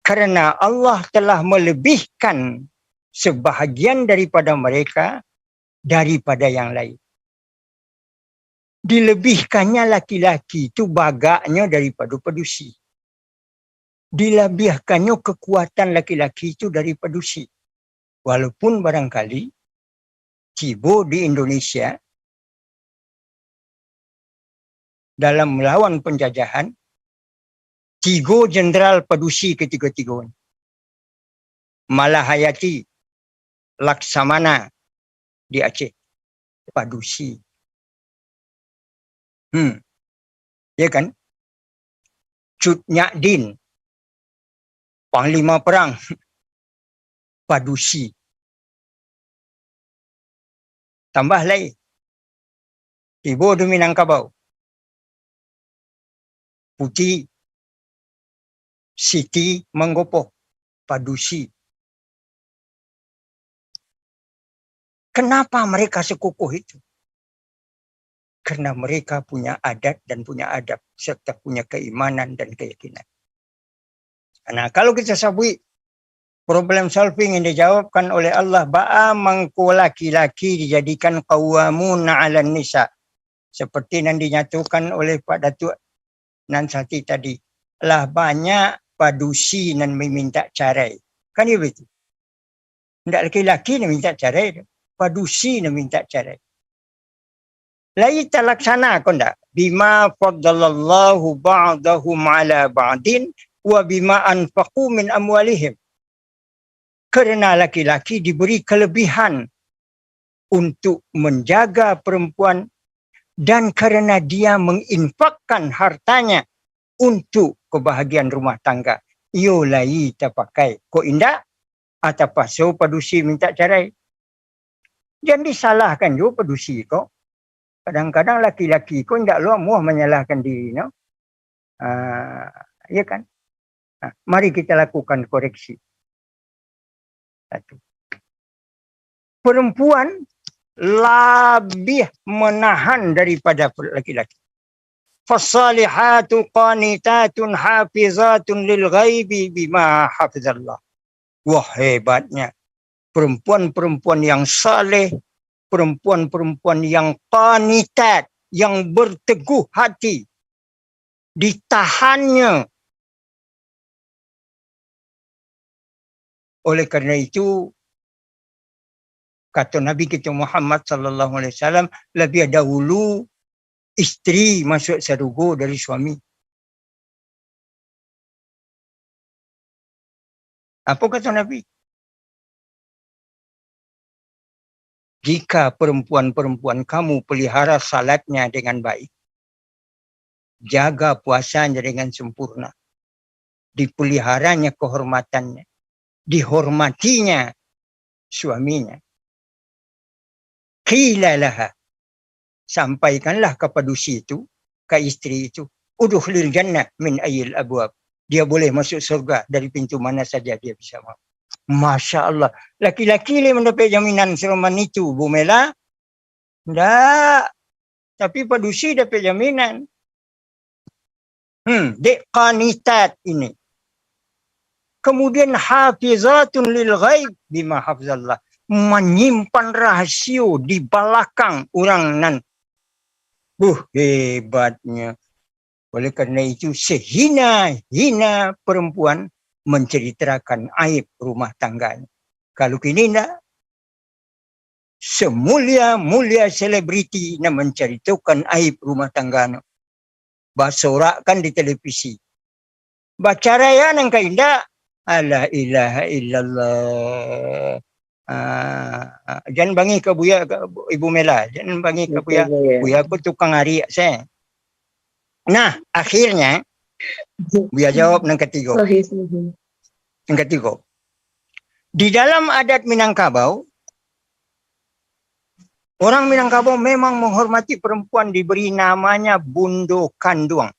Karena Allah telah melebihkan sebahagian daripada mereka daripada yang lain. Dilebihkannya laki-laki itu bagaknya daripada padusi. Dilebihkannya kekuatan laki-laki itu dari padusi. Walaupun barangkali Cibo di Indonesia dalam melawan penjajahan, 3 jenderal padusi ketiga-tiganya. Malahayati, Laksamana di Aceh, padusi. Ya kan? Cut Nyak Din, panglima perang, padusi. Tambah lagi, Ibu di Minangkabau, Putih, Siti Manggopo, padusi. Kenapa mereka sekukuh itu? Karena mereka punya adat dan punya adab, serta punya keimanan dan keyakinan. Nah, kalau kita sabui problem solving yang dijawabkan oleh Allah, ba'a mangko laki-laki dijadikan qawwamuna 'alan nisa. Seperti yang dinyatakan oleh Pak Datuk Nan Sati tadi. Lah banyak padusi yang meminta cerai. Kan ya betul? Tidak laki-laki yang minta cerai, padusi yang minta cerai. Lai talaksana kau ndak? Bima faddalallahu ba'dahum 'ala ba'din wa bima anfaqu min amwalihim. Karena laki-laki diberi kelebihan untuk menjaga perempuan dan karena dia menginfakkan hartanya untuk kebahagiaan rumah tangga. Yo lai terpakai. Kok indah? Atau paso padusi minta cerai. Jangan disalahkan juga padusi kok. Kadang-kadang laki-laki kok tidak muah menyalahkan diri. No? Ya kan? Mari kita lakukan koreksi. Satu. Perempuan lebih menahan daripada laki-laki. Fasalihatu qanitatun hafizatun lil ghaibi bima hafizallah. Wah, hebatnya. Perempuan-perempuan yang saleh, perempuan-perempuan yang qanitat, yang berteguh hati, ditahannya Oleh karena itu, kata Nabi kita Muhammad sallallahu alaihi wasallam, lebih dahulu istri masuk surga dari suami. Apa kata Nabi? Jika perempuan-perempuan kamu pelihara salatnya dengan baik, jaga puasanya dengan sempurna, dipeliharanya kehormatannya, dihormatinya suaminya. Qila laha, sampaikanlah kepada si itu, ke istri itu, udkhulil jannah min ayyil abwab. Dia boleh masuk surga dari pintu mana saja dia bisa masuk. Masya Allah. Laki-laki boleh mendapat jaminan seroman itu, Bu Mela? Tidak. Tapi padusi dapat jaminan. Dek qanitat ini. Kemudian hafizatun lil ghaib bima hafizallah. Menyimpan rahasio di belakang orang nan. Hebatnya. Oleh karena itu sehina-hina perempuan menceritakan aib rumah tangganya. Kalau kini tidak, semulia-mulia selebriti yang menceritakan aib rumah tangganya. Basorakan di televisi. Baca raya nang kainda, la ilaha illallah. Jangan bangi ke buya Ibu Mela, jangan bangi ke buya. Buya aku tukang hari saya. Nah, akhirnya buya jawab yang ketiga. Yang ketiga. Di dalam adat Minangkabau, orang Minangkabau memang menghormati perempuan, diberi namanya bundo kanduang.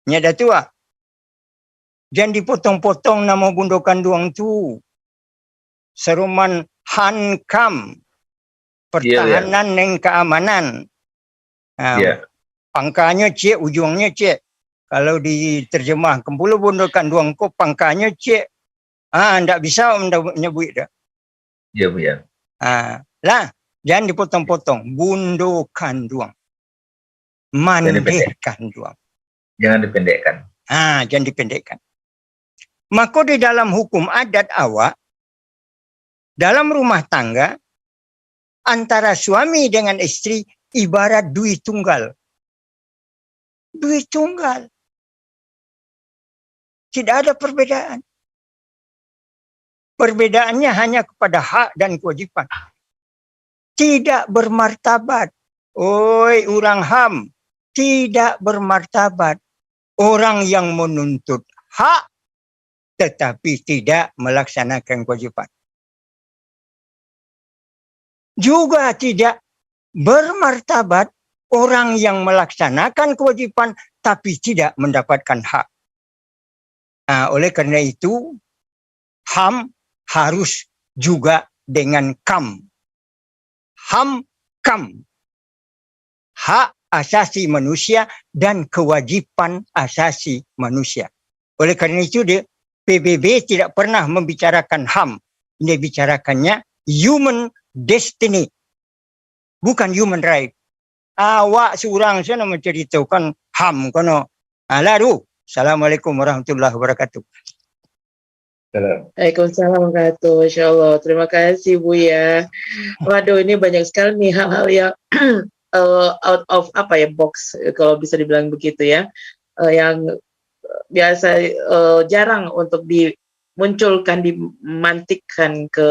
Nyada tua. Jangan dipotong-potong nama bundo kanduang tu. Seruman hankam. Pertahanan dan keamanan. Pangkanya cik, ujungnya cik. Kalau diterjemah kempulu bundo kanduang ko, pangkanya cik. Ndak bisa menyebut dah. Ya, Bu ya. Lah, jangan dipotong-potong. Bundo kanduang. Mandeh kanduang. Jangan dipendekkan. Jangan dipendekkan. Maka di dalam hukum adat awak, dalam rumah tangga, antara suami dengan istri ibarat duit tunggal. Duit tunggal. Tidak ada perbedaan. Perbedaannya hanya kepada hak dan kewajiban. Tidak bermartabat. Oi, orang HAM. Tidak bermartabat. Orang yang menuntut hak tetapi tidak melaksanakan kewajiban. Juga tidak bermartabat orang yang melaksanakan kewajiban tapi tidak mendapatkan hak. Oleh karena itu, HAM harus juga dengan KAM. HAM, KAM. Hak asasi manusia dan kewajiban asasi manusia. Oleh karena itu, PBB tidak pernah membicarakan HAM. Dia bicarakannya human destiny. Bukan human right. Awak seorang sana menceritakan HAM. Lalu, Assalamualaikum warahmatullahi wabarakatuh. Waalaikumsalam warahmatullahi wabarakatuh. Masya Allah. Terima kasih Bu ya. Waduh, ini banyak sekali nih hal-hal yang out of box, kalau bisa dibilang begitu ya, yang biasa jarang untuk dimunculkan, dimantikkan ke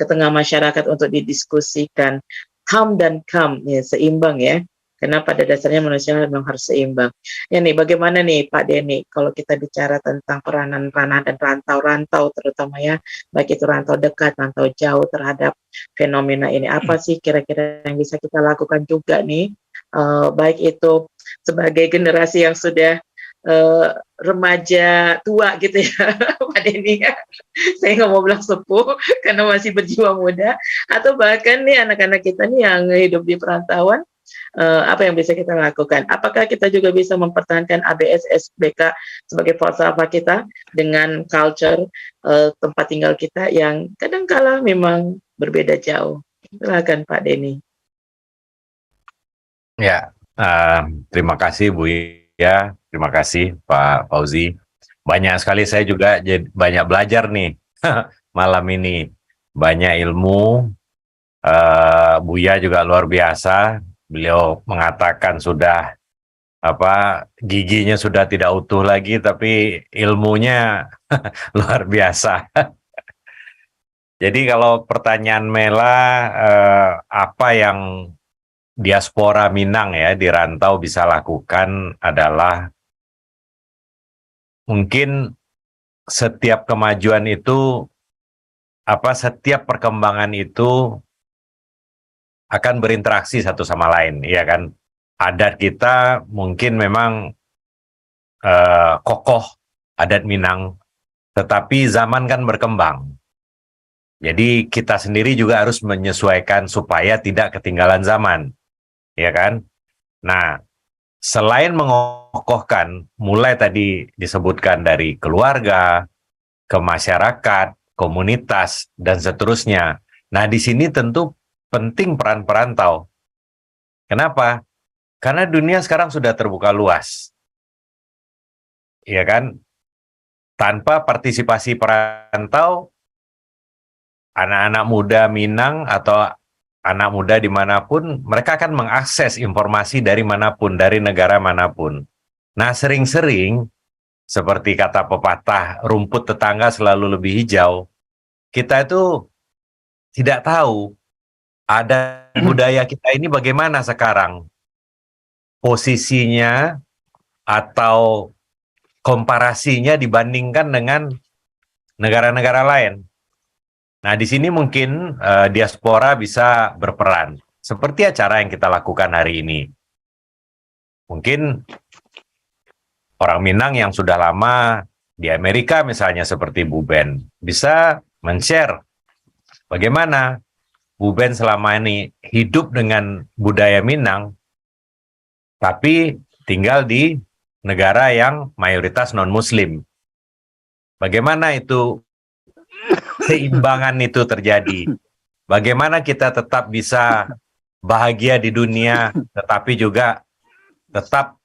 tengah masyarakat untuk didiskusikan. HAM dan KAM ya, seimbang ya, karena pada dasarnya manusia memang harus seimbang. Ya nih, bagaimana nih Pak Denny kalau kita bicara tentang peranan-peranan dan rantau-rantau terutama ya, baik itu rantau dekat, rantau jauh terhadap fenomena ini, apa sih kira-kira yang bisa kita lakukan juga nih, baik itu sebagai generasi yang sudah remaja tua gitu ya Pak Denny ya. Saya nggak mau bilang sepuh karena masih berjiwa muda, atau bahkan nih anak-anak kita nih yang hidup di perantauan, apa yang bisa kita lakukan? Apakah kita juga bisa mempertahankan ABS-SBK sebagai falsafah kita dengan culture tempat tinggal kita yang kadang-kala memang berbeda jauh? Silakan Pak Denny. Ya, terima kasih Bu ya, terima kasih Pak Fauzi. Banyak sekali saya juga banyak belajar nih malam ini. Banyak ilmu, Buya juga luar biasa. Beliau mengatakan sudah giginya sudah tidak utuh lagi, tapi ilmunya luar biasa. Jadi kalau pertanyaan Mela, apa yang diaspora Minang ya di rantau bisa lakukan adalah mungkin setiap kemajuan itu, setiap perkembangan itu akan berinteraksi satu sama lain, ya kan? Adat kita mungkin memang kokoh, adat Minang, tetapi zaman kan berkembang. Jadi kita sendiri juga harus menyesuaikan supaya tidak ketinggalan zaman, ya kan? Nah, selain mengokohkan, mulai tadi disebutkan dari keluarga, ke masyarakat, komunitas, dan seterusnya. Nah, di sini tentu penting peran perantau. Kenapa? Karena dunia sekarang sudah terbuka luas. Ya kan? Tanpa partisipasi perantau, anak-anak muda Minang atau anak muda dimanapun, mereka akan mengakses informasi dari manapun, dari negara manapun. Nah, sering-sering, seperti kata pepatah, rumput tetangga selalu lebih hijau, kita itu tidak tahu ada budaya kita ini bagaimana sekarang. Posisinya atau komparasinya dibandingkan dengan negara-negara lain. Nah, di sini mungkin diaspora bisa berperan. Seperti acara yang kita lakukan hari ini. Mungkin orang Minang yang sudah lama di Amerika misalnya seperti Bu Ben, bisa men-share bagaimana Bu Ben selama ini hidup dengan budaya Minang, tapi tinggal di negara yang mayoritas non-Muslim. Bagaimana itu keseimbangan itu terjadi? Bagaimana kita tetap bisa bahagia di dunia, tetapi juga tetap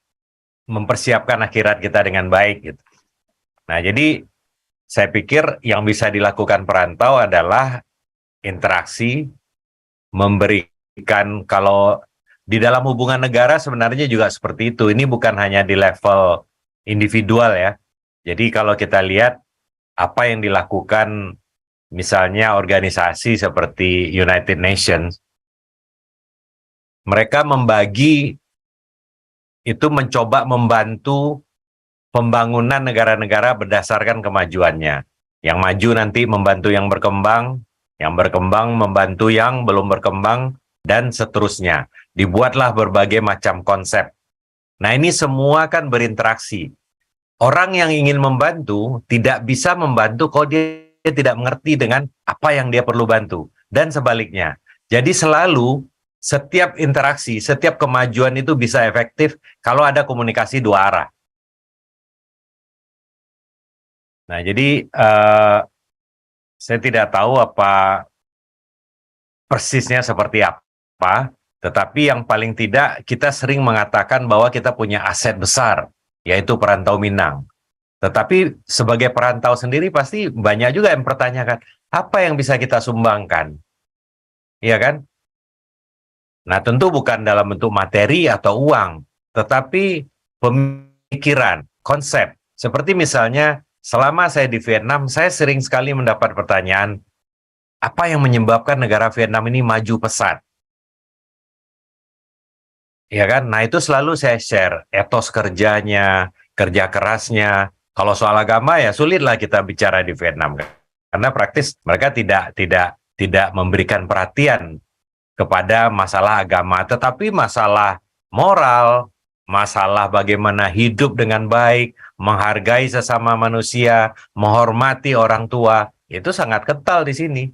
mempersiapkan akhirat kita dengan baik gitu. Nah, jadi saya pikir yang bisa dilakukan perantau adalah interaksi, memberikan, kalau di dalam hubungan negara sebenarnya juga seperti itu. Ini bukan hanya di level individual ya. Jadi kalau kita lihat apa yang dilakukan misalnya organisasi seperti United Nations, mereka membagi itu, mencoba membantu pembangunan negara-negara berdasarkan kemajuannya. Yang maju nanti membantu yang berkembang membantu yang belum berkembang, dan seterusnya. Dibuatlah berbagai macam konsep. Nah, ini semua kan berinteraksi. Orang yang ingin membantu tidak bisa membantu kalau dia tidak mengerti dengan apa yang dia perlu bantu. Dan sebaliknya. Jadi selalu setiap interaksi, setiap kemajuan itu bisa efektif kalau ada komunikasi dua arah. Nah, jadi saya tidak tahu apa persisnya seperti apa, tetapi yang paling tidak kita sering mengatakan bahwa kita punya aset besar, yaitu perantau Minang. Tetapi sebagai perantau sendiri pasti banyak juga yang pertanyakan, apa yang bisa kita sumbangkan? Iya kan? Nah, tentu bukan dalam bentuk materi atau uang, tetapi pemikiran, konsep. Seperti misalnya, selama saya di Vietnam, saya sering sekali mendapat pertanyaan, apa yang menyebabkan negara Vietnam ini maju pesat? Ya kan? Nah, itu selalu saya share, etos kerjanya, kerja kerasnya. Kalau soal agama ya sulitlah kita bicara di Vietnam, karena praktis mereka tidak memberikan perhatian kepada masalah agama, tetapi masalah moral, masalah bagaimana hidup dengan baik, menghargai sesama manusia, menghormati orang tua, itu sangat kental di sini.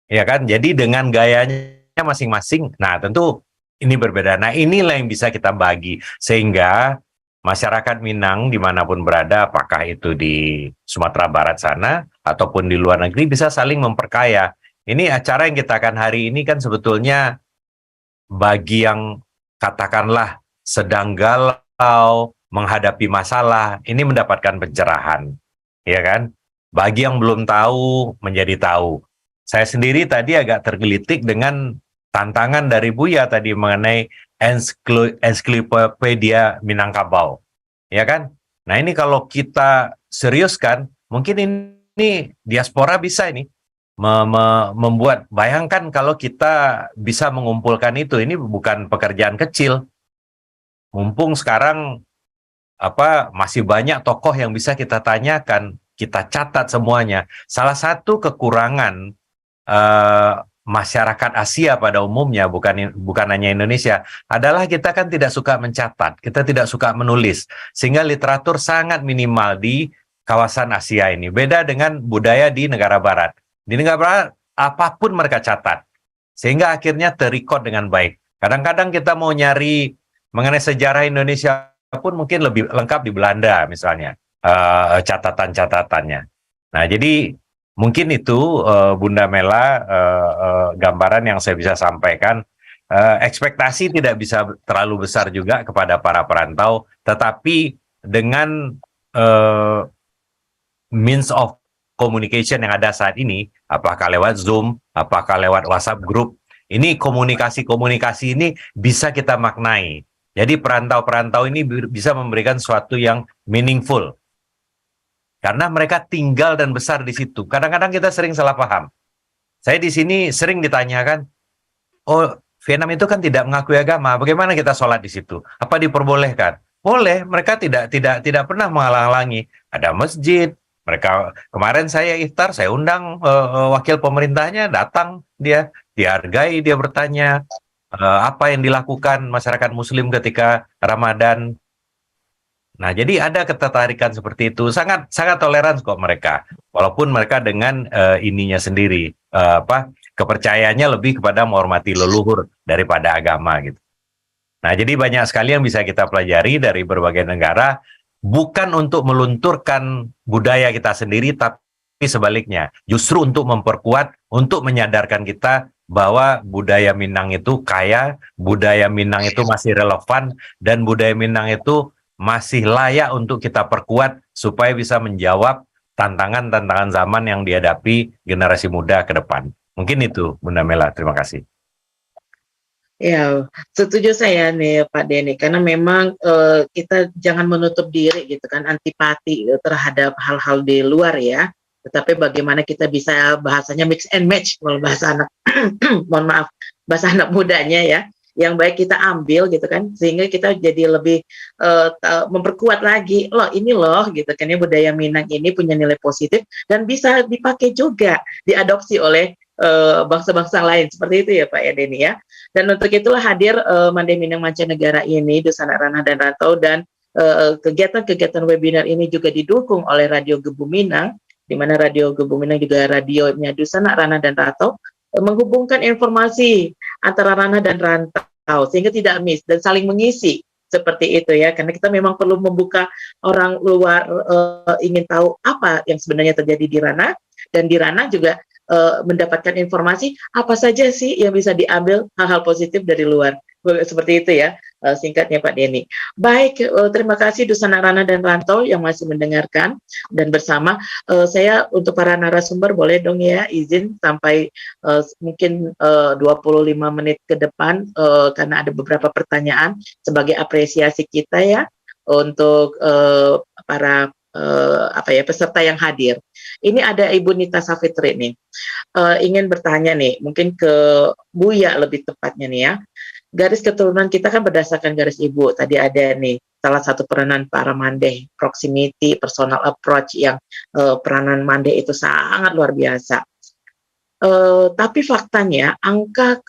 Ya kan? Jadi dengan gayanya masing-masing, nah tentu ini berbeda. Nah, inilah yang bisa kita bagi, sehingga masyarakat Minang dimanapun berada, apakah itu di Sumatera Barat sana, ataupun di luar negeri, bisa saling memperkaya. Ini acara yang kita akan hari ini kan sebetulnya bagi yang katakanlah sedang galau, menghadapi masalah, ini mendapatkan pencerahan, ya kan? Bagi yang belum tahu, menjadi tahu. Saya sendiri tadi agak tergelitik dengan tantangan dari Buya tadi mengenai Ensiklopedia Minangkabau, ya kan? Nah ini kalau kita seriuskan, mungkin ini diaspora bisa ini membuat, bayangkan kalau kita bisa mengumpulkan itu, ini bukan pekerjaan kecil. Mumpung sekarang masih banyak tokoh yang bisa kita tanyakan, kita catat semuanya. Salah satu kekurangan masyarakat Asia pada umumnya, bukan hanya Indonesia, adalah kita kan tidak suka mencatat, kita tidak suka menulis, sehingga literatur sangat minimal di kawasan Asia ini. Beda dengan budaya di negara Barat. Di negara Barat apapun mereka catat, sehingga akhirnya terrecord dengan baik. Kadang-kadang kita mau nyari mengenai sejarah Indonesia pun mungkin lebih lengkap di Belanda misalnya catatan-catatannya. Nah jadi mungkin itu Bunda Mela gambaran yang saya bisa sampaikan. Ekspektasi tidak bisa terlalu besar juga kepada para perantau, tetapi dengan means of communication yang ada saat ini, apakah lewat Zoom, apakah lewat WhatsApp group, ini komunikasi ini bisa kita maknai. Jadi perantau-perantau ini bisa memberikan sesuatu yang meaningful. Karena mereka tinggal dan besar di situ. Kadang-kadang kita sering salah paham. Saya di sini sering ditanyakan, oh Vietnam itu kan tidak mengakui agama, bagaimana kita sholat di situ? Apa diperbolehkan? Boleh, mereka tidak pernah menghalang-halangi. Ada masjid, mereka kemarin saya iftar, saya undang wakil pemerintahnya, datang dia, dihargai, dia bertanya, apa yang dilakukan masyarakat Muslim ketika Ramadan. Nah, jadi ada ketertarikan seperti itu, sangat toleran kok mereka, walaupun mereka dengan ininya sendiri, kepercayaannya lebih kepada menghormati leluhur daripada agama gitu. Nah, jadi banyak sekali yang bisa kita pelajari dari berbagai negara, bukan untuk melunturkan budaya kita sendiri, tapi sebaliknya, justru untuk memperkuat, untuk menyadarkan kita bahwa budaya Minang itu kaya, budaya Minang itu masih relevan, dan budaya Minang itu masih layak untuk kita perkuat supaya bisa menjawab tantangan-tantangan zaman yang dihadapi generasi muda ke depan. Mungkin itu, Bunda Mela. Terima kasih. Ya, setuju saya nih Pak Denny, karena memang kita jangan menutup diri gitu kan, antipati terhadap hal-hal di luar ya. Tetapi bagaimana kita bisa bahasanya mix and match, kalau bahasa anak, mohon maaf, bahasa anak mudanya ya, yang baik kita ambil gitu kan, sehingga kita jadi lebih memperkuat lagi, loh ini loh gitu kan ya, budaya Minang ini punya nilai positif dan bisa dipakai juga, diadopsi oleh bangsa-bangsa lain, seperti itu ya Pak Denny ya. Dan untuk itulah hadir Mandai Minang Mancanegara ini, Dusanaq Ranah dan Rantau, dan kegiatan-kegiatan webinar ini juga didukung oleh Radio Gebu Minang, di mana Radio Gebu Minang juga radionya Dusanaq Ranah dan Rantau, menghubungkan informasi antara ranah dan rantau sehingga tidak miss dan saling mengisi, seperti itu ya, karena kita memang perlu membuka orang luar ingin tahu apa yang sebenarnya terjadi di ranah, dan di ranah juga mendapatkan informasi apa saja sih yang bisa diambil hal-hal positif dari luar, seperti itu ya singkatnya Pak Denny. Baik, terima kasih Dusanaq Ranah dan Rantau yang masih mendengarkan dan bersama. Saya untuk para narasumber boleh dong ya izin sampai mungkin 25 menit ke depan karena ada beberapa pertanyaan sebagai apresiasi kita ya untuk para peserta yang hadir. Ini ada Ibu Nita Safitri nih, ingin bertanya nih, mungkin ke Buya lebih tepatnya nih ya. Garis keturunan kita kan berdasarkan garis ibu. Tadi ada nih salah satu peranan para Mandai, proximity, personal approach, yang peranan Mandai itu sangat luar biasa. Tapi faktanya angka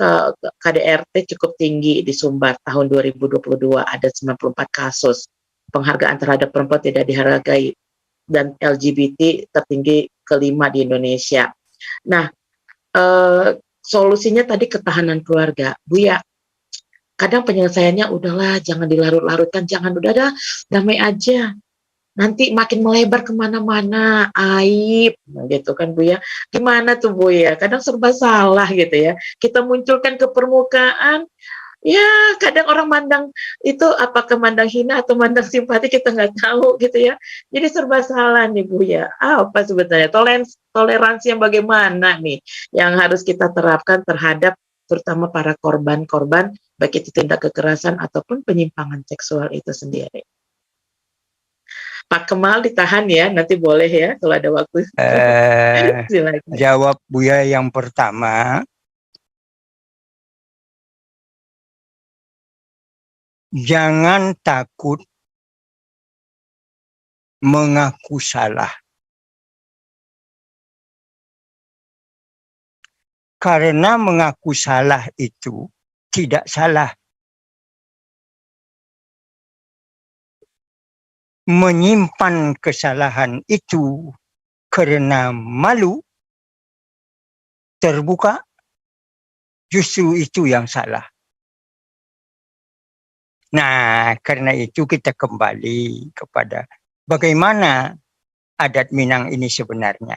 KDRT cukup tinggi di Sumbar tahun 2022, ada 94 kasus penghargaan terhadap perempuan tidak dihargai dan LGBT tertinggi kelima di Indonesia. Nah, solusinya tadi ketahanan keluarga, Buya. Kadang penyelesaiannya udahlah, jangan dilarut-larutkan, jangan, udah dah, damai aja. Nanti makin melebar kemana-mana, aib, gitu kan Bu ya. Gimana tuh Bu ya? Kadang serba salah gitu ya. Kita munculkan ke permukaan, Ya, kadang orang mandang itu apakah mandang hina atau mandang simpati kita nggak tahu gitu ya. Jadi serba salah nih Bu ya. Apa sebenarnya toleransi yang bagaimana nih yang harus kita terapkan terhadap terutama para korban-korban baik itu tindak kekerasan ataupun penyimpangan seksual itu sendiri. Pak Kemal ditahan ya, nanti boleh ya kalau ada waktu. Silakan. Jawab Buya yang pertama. Jangan takut mengaku salah. Karena mengaku salah itu tidak salah. Menyimpan kesalahan itu karena malu, terbuka, justru itu yang salah. Nah, karena itu kita kembali kepada bagaimana adat Minang ini sebenarnya.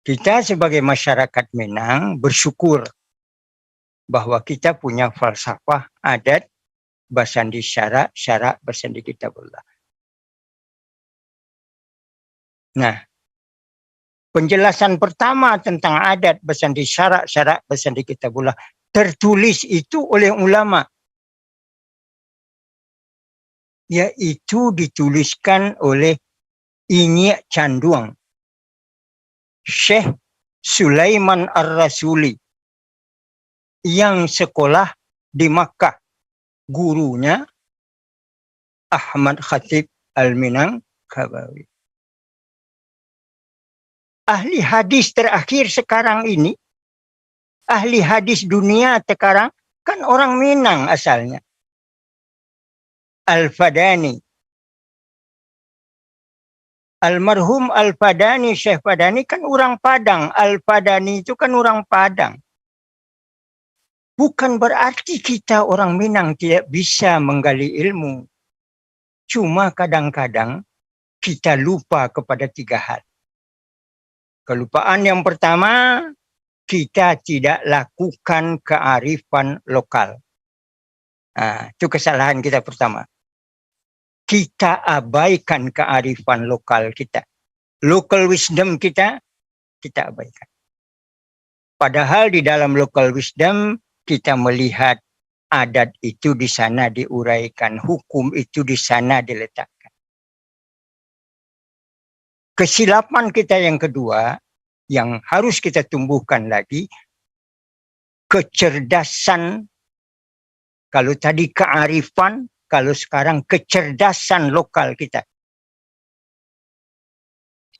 Kita sebagai masyarakat Minang bersyukur bahwa kita punya falsafah adat basandi syara, syara basandi kitabullah. Nah, penjelasan pertama tentang adat basandi syara, syara basandi kitabullah tertulis itu oleh ulama. Yaitu dituliskan oleh Inyi Canduang, Syekh Sulaiman Ar-Rasuli yang sekolah di Makkah. Gurunya Ahmad Khatib Al-Minangkabawi. Ahli hadis terakhir sekarang ini, ahli hadis dunia sekarang kan orang Minang asalnya. Al-Fadani. Almarhum Al-Fadani, Syekh Fadani kan orang Padang. Al-Fadani itu kan orang Padang. Bukan berarti kita orang Minang tidak bisa menggali ilmu. Cuma kadang-kadang kita lupa kepada 3 hal. Kelupaan yang pertama, kita tidak lakukan kearifan lokal. Nah, itu kesalahan kita pertama. Kita abaikan kearifan lokal kita. Local wisdom kita abaikan. Padahal di dalam local wisdom, kita melihat adat itu di sana diuraikan, hukum itu di sana diletakkan. Kesilapan kita yang kedua, yang harus kita tumbuhkan lagi, kecerdasan. Kalau tadi kearifan, kalau sekarang kecerdasan lokal kita.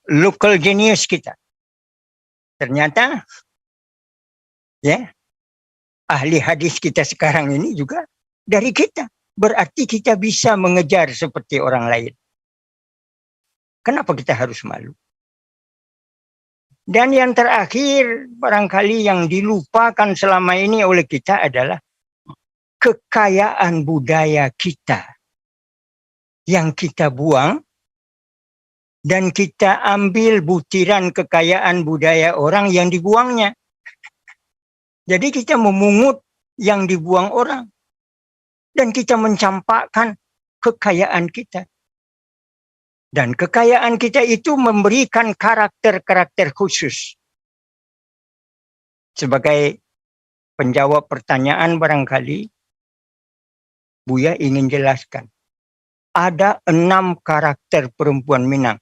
Local genius kita. Ternyata, ya, ahli hadis kita sekarang ini juga dari kita. Berarti kita bisa mengejar seperti orang lain. Kenapa kita harus malu? Dan yang terakhir, barangkali yang dilupakan selama ini oleh kita adalah kekayaan budaya kita yang kita buang dan kita ambil butiran kekayaan budaya orang yang dibuangnya. Jadi kita memungut yang dibuang orang dan kita mencampakkan kekayaan kita. Dan kekayaan kita itu memberikan karakter-karakter khusus. Sebagai penjawab pertanyaan barangkali, Buya ingin jelaskan. Ada 6 karakter perempuan Minang.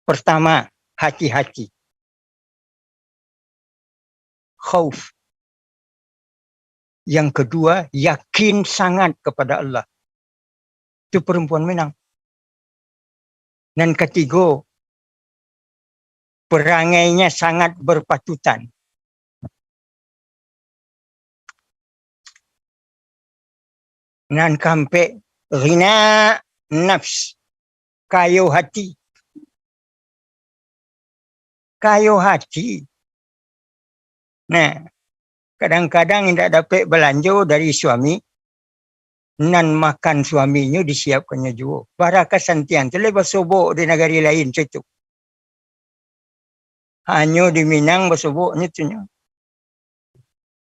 Pertama, hati-hati. Khauf. Yang kedua, yakin sangat kepada Allah. Itu perempuan Minang. Dan ketiga, perangainya sangat berpatutan. Dan sampai ghina nafs, kayu hati. Kayu hati. Nah, kadang-kadang tidak dapat belanja dari suami, nan makan suaminya disiapkannya juga. Baraka santian, terlebih sobok di negara lain itu. Hanya di Minang bersebutnya tu nya.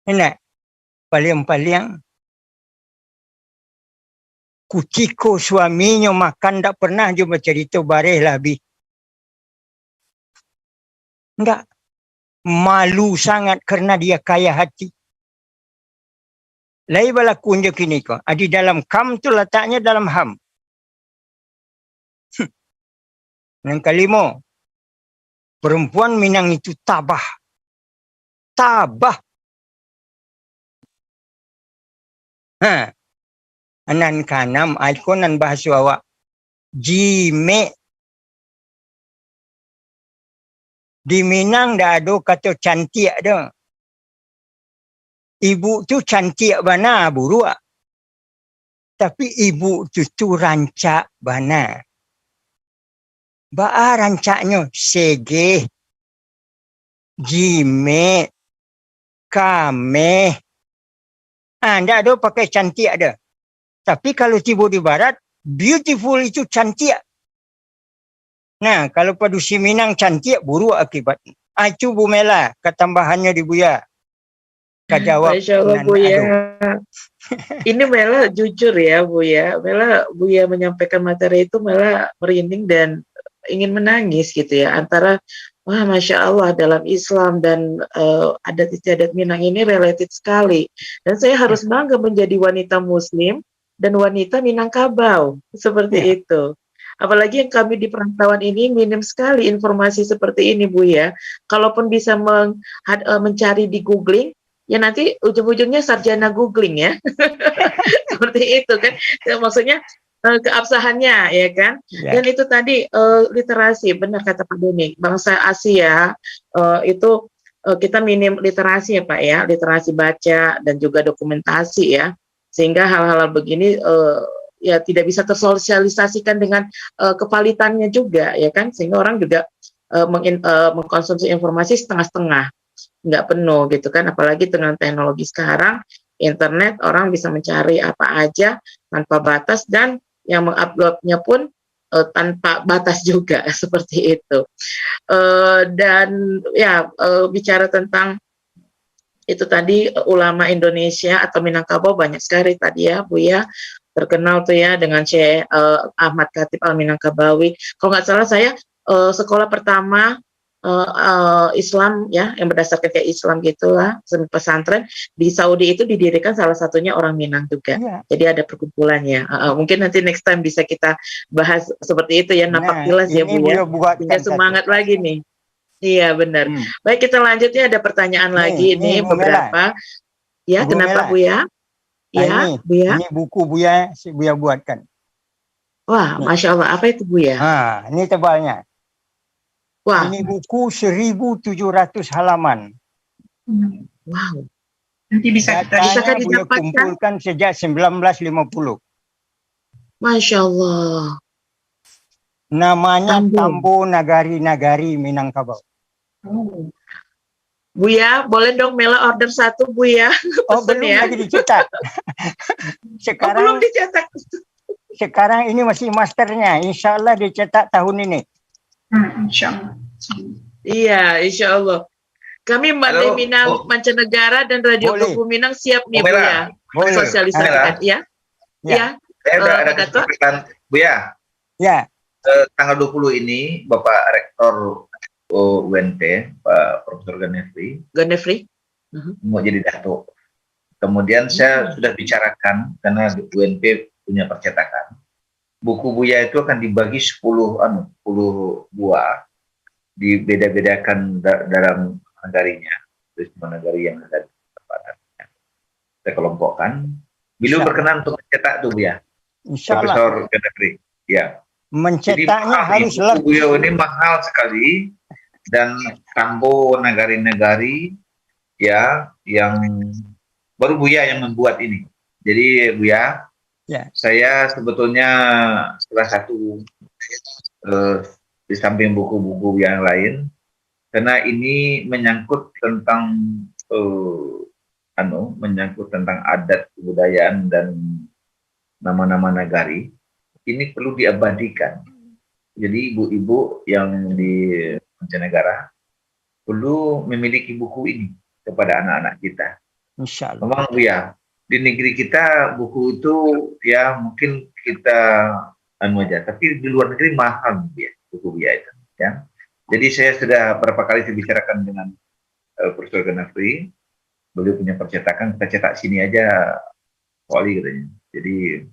Enak. Paliang-paliang. Kutiko suaminya makan tak pernah juga cerita bareh lah bi. Enggak. Malu sangat karena dia kaya hati. Lai berlaku je kini ko. Di dalam kam tu letaknya dalam ham. Yang kelima. Perempuan Minang itu tabah. Tabah. Anan kanam ikonan bahasa awak. Jime. Di Minang dah ada kata cantik dah. Ibu tu cantik bana buruk. Tapi ibu tu rancak bana. Ba'a rancaknya sege, jime, kame. Ndak ada pakai cantik ada. Tapi kalau tiba di barat, beautiful itu cantik. Nah, kalau padusi Minang cantik, buruk akibat. Itu Bu Mela, ketambahannya di Buya. Kajawab. Masya Allah Buya. Ini Mela jujur ya Buya. Buya menyampaikan materi itu Mela merinding dan ingin menangis gitu ya. Antara wah Masya Allah dalam Islam dan adat istiadat Minang ini related sekali. Dan saya harus bangga menjadi wanita Muslim dan wanita Minangkabau seperti itu. Apalagi yang kami di perantauan ini minim sekali informasi seperti ini Bu ya. Kalaupun bisa mencari di googling, ya nanti ujung-ujungnya sarjana googling ya. Seperti itu kan. Maksudnya keabsahannya ya kan. Dan itu tadi literasi, benar kata Pak Doni. Bangsa Asia itu kita minim literasi ya Pak ya. Literasi baca dan juga dokumentasi ya. Sehingga hal-hal begini ya tidak bisa tersosialisasikan dengan kevalitannya juga ya kan, sehingga orang juga mengkonsumsi informasi setengah-setengah, nggak penuh gitu kan. Apalagi dengan teknologi sekarang internet, orang bisa mencari apa aja tanpa batas dan yang menguploadnya pun tanpa batas juga seperti itu. Dan ya bicara tentang itu tadi ulama Indonesia atau Minangkabau banyak sekali tadi ya Bu ya, terkenal tuh ya dengan Syekh Ahmad Khatib Al-Minangkabawi. Kalau nggak salah saya sekolah pertama Islam ya, yang berdasarkan kayak Islam gitulah, pesantren di Saudi itu didirikan salah satunya orang Minang juga. Jadi ada perkumpulannya. Mungkin nanti next time bisa kita bahas seperti itu ya, napak tilas ya Bu ya. Sehingga semangat lagi nih. Iya benar. Baik, kita lanjut ya, ada pertanyaan lagi ini beberapa. Ya, kenapa Bu ya? Ya, Buya. Ini buku Buya, si Buya buatkan. Wah, Masya Allah. Apa itu Buya? Ini tebalnya. Wah. Ini buku 1.700 halaman. Wow. Nanti bisa Buya kumpulkan sejak 1950. Masya Allah. Namanya Tambo Nagari-Nagari Minangkabau. Buya, boleh dong Mela order satu Buya. Oh belum ya? Lagi dicetak. Sekarang belum dicetak. Sekarang ini masih masternya. Insya Allah dicetak tahun ini. Insya Allah. Iya, Insya Allah. Kami Mbak Minang Mancanegara dan Radio Kupu Minang siap nih Buya. Sosialisasikan ya. Ya. Saya ada kesempatan Buya. Ya. Tanggal 20 ini Bapak Rektor UNP, Pak Profesor Ganefri mau jadi dato. Kemudian saya sudah bicarakan karena UNP punya percetakan. Buku Buya itu akan dibagi 10 buah, dibeda-bedakan dalam negarinya, negari yang ada di tempatnya. Saya kelompokkan. Beliau berkenan untuk mencetak tuh Buya. Profesor Ganefri. Ya. Mencetaknya harus buku Buya ini mahal sekali. Dan Tambo Nagari-Nagari ya, yang baru Buya yang membuat ini. Jadi Buya, saya sebetulnya salah satu di samping buku-buku yang lain, karena ini menyangkut tentang menyangkut tentang adat kebudayaan dan nama-nama nagari, ini perlu diabadikan. Jadi ibu-ibu yang di mancanegara perlu memiliki buku ini kepada anak-anak kita. Insya Allah. Memang ya, di negeri kita buku itu ya mungkin kita anu aja, tapi di luar negeri mahal ya buku ya itu. Ya. Jadi saya sudah berapa kali dibicarakan dengan Profesor Ganafri, beliau punya percetakan, kita cetak sini aja, Wali katanya. Jadi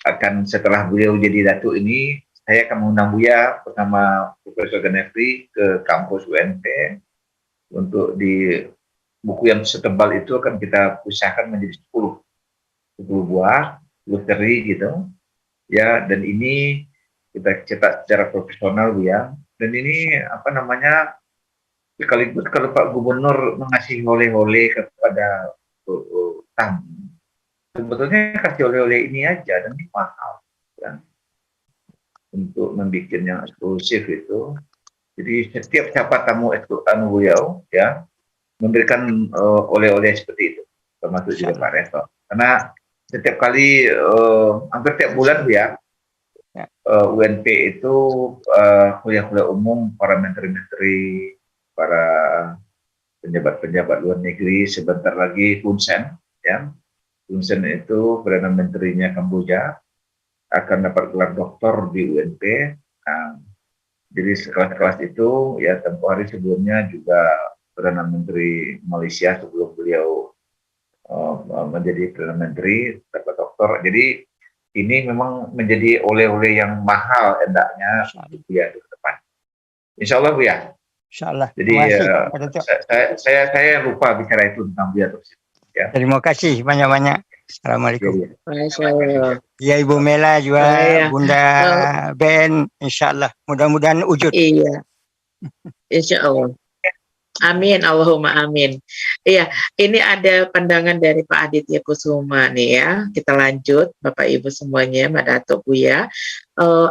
akan setelah beliau jadi datuk ini, saya akan mengundang Buya bersama Profesor Ganafri ke kampus UNP untuk di buku yang setebal itu akan kita pisahkan menjadi 10 buah, 10 seri gitu. Ya, dan ini kita cetak secara profesional ya. Dan ini apa namanya, sekaligus kalau Pak Gubernur mengasih oleh-oleh kepada tamu, sebetulnya kasih oleh-oleh ini aja, dan ini mahal kan, untuk membuat yang eksklusif itu. Jadi setiap siapa tamu anu beliau ya memberikan oleh-oleh seperti itu, termasuk juga Pak Reto. Karena setiap kali hampir tiap bulan ya, UNP itu kuliah-kuliah umum para menteri-menteri, para pejabat-pejabat luar negeri, sebentar lagi Hun Sen, ya. Hun Sen itu Perdana Menterinya Kamboja akan dapat gelar doktor di UNP. Nah, jadi sekelas-kelas itu ya tempoh hari sebelumnya juga Perdana Menteri Malaysia sebelum beliau menjadi Perdana Menteri dapat doktor. Jadi ini memang menjadi oleh-oleh yang mahal hendaknya untuk Buya ke depan. Insya Allah Buya. Insya Allah. Jadi saya lupa bicara itu tentang Buya terus. Ya. Terima kasih banyak-banyak. Assalamualaikum. Masya Allah. Ya Ibu Mela juga, Bunda Ben, Insya Allah. Mudah-mudahan wujud. Iya. Insya Allah. Amin, Allahumma amin. Iya, ini ada pandangan dari Pak Aditya Kusuma nih ya. Kita lanjut, Bapak Ibu semuanya, Mbak Datuk, Buya.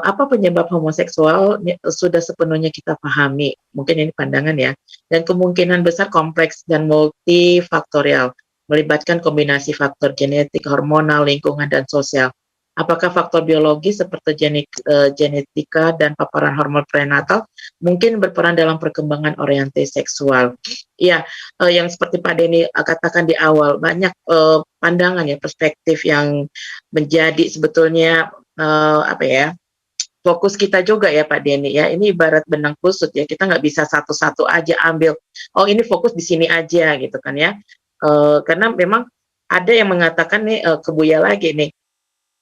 Apa penyebab homoseksual sudah sepenuhnya kita pahami. Mungkin ini pandangan ya. Dan kemungkinan besar kompleks dan multifaktorial, melibatkan kombinasi faktor genetik, hormonal, lingkungan, dan sosial. Apakah faktor biologi seperti genetika dan paparan hormon prenatal mungkin berperan dalam perkembangan orientasi seksual? Ya, yang seperti Pak Denny katakan di awal, banyak pandangan ya, perspektif yang menjadi sebetulnya fokus kita juga ya Pak Denny ya. Ini ibarat benang kusut ya, kita nggak bisa satu-satu aja ambil. Oh ini fokus di sini aja gitu kan ya. Karena memang ada yang mengatakan nih ke Buya lagi nih,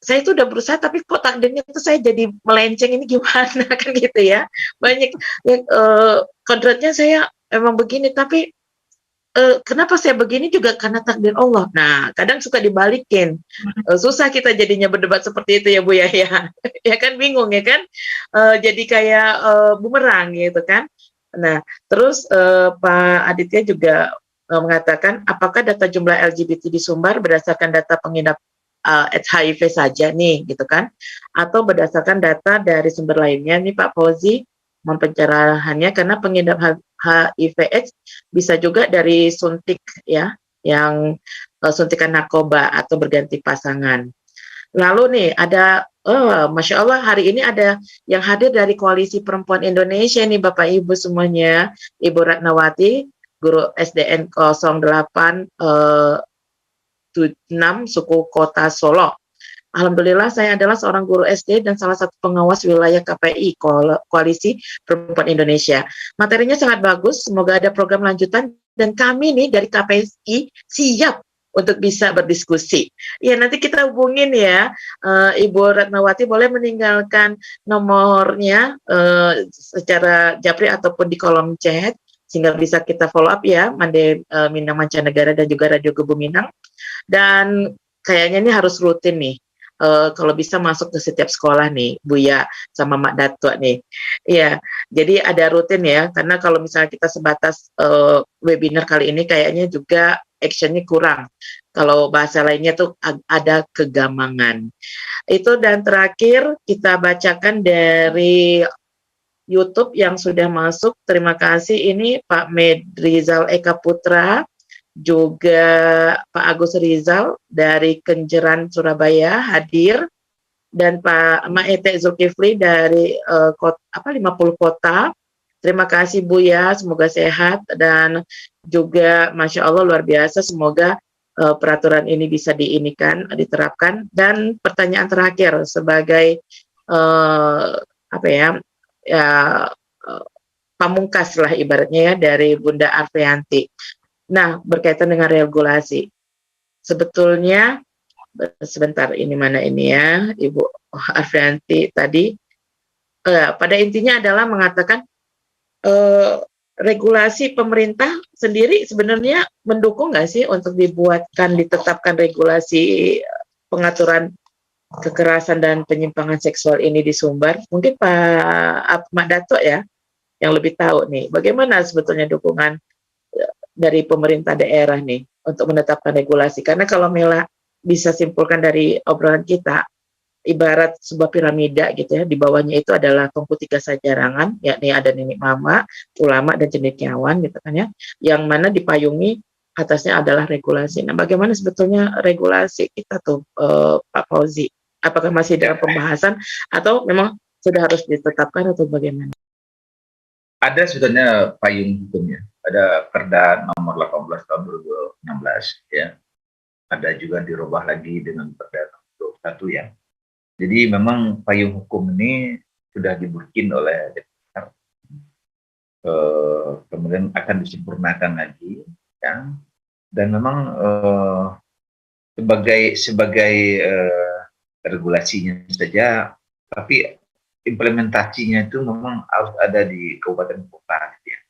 saya itu udah berusaha tapi kok takdirnya itu saya jadi melenceng, ini gimana kan gitu ya. Banyak kodratnya saya emang begini, tapi kenapa saya begini juga karena takdir Allah. Nah kadang suka dibalikin, susah kita jadinya berdebat seperti itu ya Bu ya. Ya kan bingung ya kan, jadi kayak bumerang gitu kan. Nah terus Pak Aditya juga mengatakan apakah data jumlah LGBT di Sumbar berdasarkan data pengidap HIV saja nih gitu kan, atau berdasarkan data dari sumber lainnya nih Pak Fauzi, mohon pencerahannya, karena pengidap HIV/AIDS bisa juga dari suntik ya, yang suntikan narkoba atau berganti pasangan. Lalu nih ada Masya Allah hari ini ada yang hadir dari Koalisi Perempuan Indonesia nih Bapak Ibu semuanya, Ibu Ratnawati, guru SDN 08 6 suku Kota Solo. Alhamdulillah saya adalah seorang guru SD dan salah satu pengawas wilayah KPI Koalisi Perempuan Indonesia. Materinya sangat bagus, semoga ada program lanjutan dan kami nih dari KPI siap untuk bisa berdiskusi. Ya nanti kita hubungin ya, Ibu Ratnawati boleh meninggalkan nomornya secara japri ataupun di kolom chat sehingga bisa kita follow up ya, Mande Minang Mancanegara dan juga Radio Gebu Minang. Dan kayaknya ini harus rutin nih, kalau bisa masuk ke setiap sekolah nih, Buya sama Mak Datuk nih. Iya, jadi ada rutin ya, karena kalau misalnya kita sebatas webinar kali ini kayaknya juga actionnya kurang. Kalau bahasa lainnya tuh ada kegamangan. Itu dan terakhir kita bacakan dari YouTube yang sudah masuk. Terima kasih, ini Pak Medrizal Eka Putra, juga Pak Agus Rizal dari Kenjeran Surabaya hadir, dan Pak Maete Zulkifli dari 50 kota, Terima kasih Buya, semoga sehat dan juga Masya Allah luar biasa, semoga peraturan ini bisa diterapkan. Dan pertanyaan terakhir sebagai apa ya, pamungkas lah ibaratnya ya dari Bunda Arfianti. Nah, berkaitan dengan regulasi, sebetulnya sebentar ini mana ini ya Ibu Arfianti tadi, pada intinya adalah mengatakan regulasi pemerintah sendiri sebenarnya mendukung nggak sih untuk ditetapkan regulasi pengaturan kekerasan dan penyimpangan seksual ini di Sumbar? Mungkin Pak Ahmad Dato ya yang lebih tahu nih, bagaimana sebetulnya dukungan dari pemerintah daerah nih untuk menetapkan regulasi. Karena kalau Mela bisa simpulkan dari obrolan kita, ibarat sebuah piramida gitu ya, di bawahnya itu adalah tungku 3 sajarangan, yakni ada nenek mama, ulama, dan cendekiawan gitu kan ya, yang mana dipayungi atasnya adalah regulasi. Nah, bagaimana sebetulnya regulasi kita tuh, Pak Fauzi? Apakah masih dalam pembahasan atau memang sudah harus ditetapkan atau bagaimana? Ada sebetulnya payung hukumnya, ada Perda nomor 18 tahun 2016 ya. Ada juga dirubah lagi dengan Perda nomor 21 ya. Jadi memang payung hukum ini sudah dibikin oleh DPR, kemudian akan disempurnakan lagi, ya. Dan memang sebagai regulasinya saja, tapi implementasinya itu memang harus ada di kabupaten kota, ya.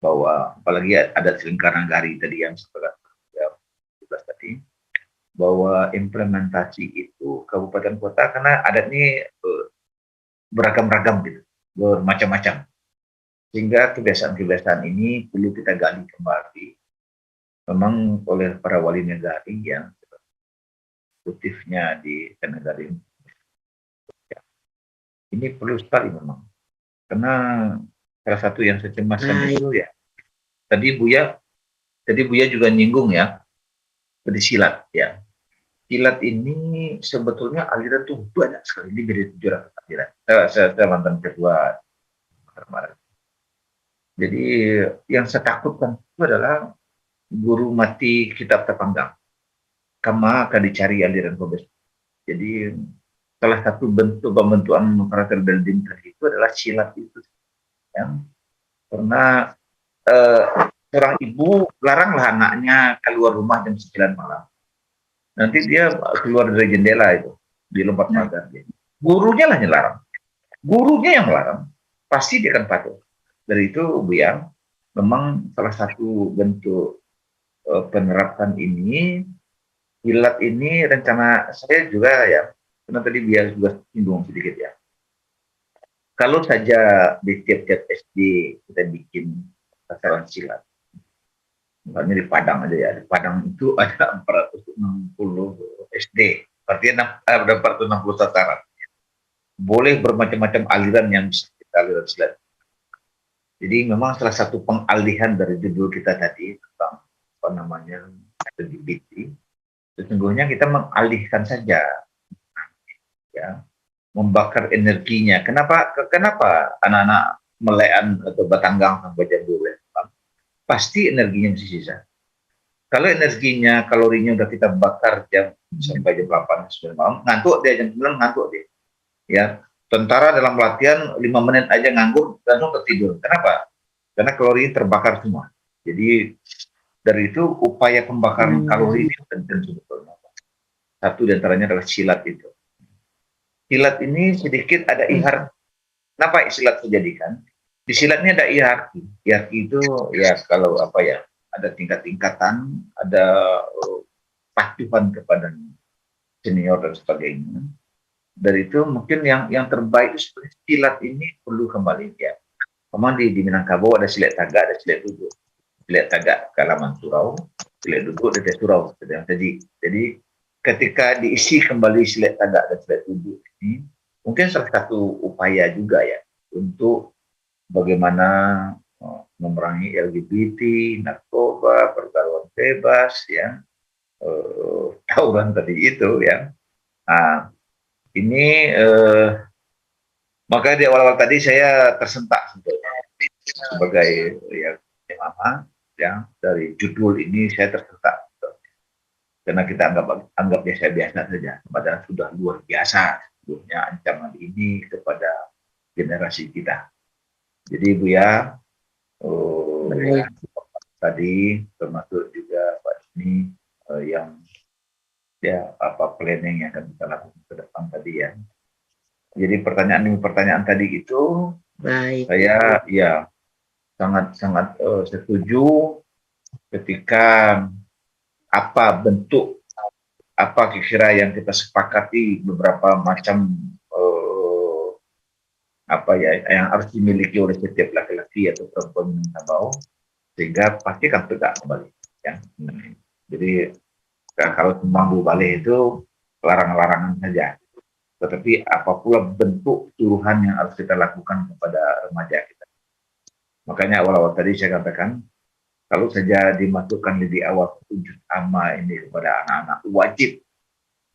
Bahwa apalagi ada lingkaran negari tadi yang sebelah tadi, bahwa implementasi itu kabupaten kota karena adatnya beragam-ragam gitu, bermacam-macam, sehingga kebiasaan-kebiasaan ini perlu kita gali kembali memang oleh para wali negari yang aktifnya di negara ini. Ini perlu sekali memang, karena salah satu yang saya cemaskan itu ya tadi Buya juga nyinggung ya di silat ya. Silat ini sebetulnya aliran tuh banyak sekali, ini dari 700 aliran. Saya mantan ketua kemarin. Jadi yang saya takutkan itu adalah guru mati kitab terpanggang. Kama akan dicari aliran kombes. Jadi salah satu bentuk pembentukan karakter dan tadi itu adalah silat itu. Yang karena seorang ibu laranglah anaknya keluar rumah jam 9 malam. Nanti dia keluar dari jendela itu, di lompat pagar. Gurunya lah yang larang. Gurunya yang larang, pasti dia akan patuh. Dari itu, Bu Yang, memang salah satu bentuk penerapan ini, silat ini rencana saya juga ya, karena tadi biar juga singgung sedikit ya. Kalau saja di tiap-tiap SD kita bikin sasaran silat, misalnya di Padang aja ya, di Padang itu ada 460 SD, artinya ada 460 sasaran. Boleh bermacam-macam aliran yang bisa kita aliran silat. Jadi memang salah satu pengalihan dari judul kita tadi tentang apa namanya LGBT, sesungguhnya kita mengalihkan saja, ya, membakar energinya. Kenapa anak-anak melean atau batanggang sampai jam 12? Pasti energinya masih sisa. Kalau energinya, kalorinya udah kita bakar jam sampai jam 8, 9 malam, ngantuk dia, jam 9 ngantuk dia. Ya, tentara dalam latihan 5 menit aja nganggur, langsung tertidur. Kenapa? Karena kalori terbakar semua. Jadi, dari itu upaya pembakaran kalori ini penting sebetulnya. Satu diantaranya adalah silat itu. Silat ini sedikit ada ihar. Kenapa silat terjadikan? Di silatnya ada hierarki. Hierarki itu ya kalau apa ya, ada tingkat-tingkatan, ada patuhan kepada senior dan sebagainya. Dari itu mungkin yang terbaik itu sebenarnya silat ini perlu kembali ya. Memang di Minangkabau ada silat tagak, ada silat duduk. Silat tagak Kalaman Surau, silat duduk dari Surau. Jadi ketika diisi kembali silat tagak dan silat duduk ini, mungkin salah satu upaya juga ya untuk bagaimana memerangi LGBT, narkoba, pergaulan bebas, ya, tawuran tadi itu, ya. Nah, ini maka di awal-awal tadi saya tersentak sebetulnya. sebagai ya mama ya dari judul ini saya tersentak karena kita anggap biasa-biasa saja, padahal sudah luar biasa sebetulnya ancaman ini kepada generasi kita. Jadi Buya, ya, tadi termasuk juga Pak ini yang ya apa planning yang akan kita lakukan ke depan tadi ya. Jadi pertanyaan tadi itu saya ya sangat setuju ketika apa bentuk apa kira-kira yang kita sepakati beberapa macam apa ya yang harus dimiliki oleh setiap laki-laki atau perempuan Minangkabau sehingga pasti akan tegak kembali ya. Jadi kalau mambu balik itu larang-larangan saja, tetapi apa pula bentuk tuduhan yang harus kita lakukan kepada remaja kita. Makanya awal-awal tadi saya katakan kalau saja dimasukkan lebih awal petunjuk ama ini kepada anak-anak wajib,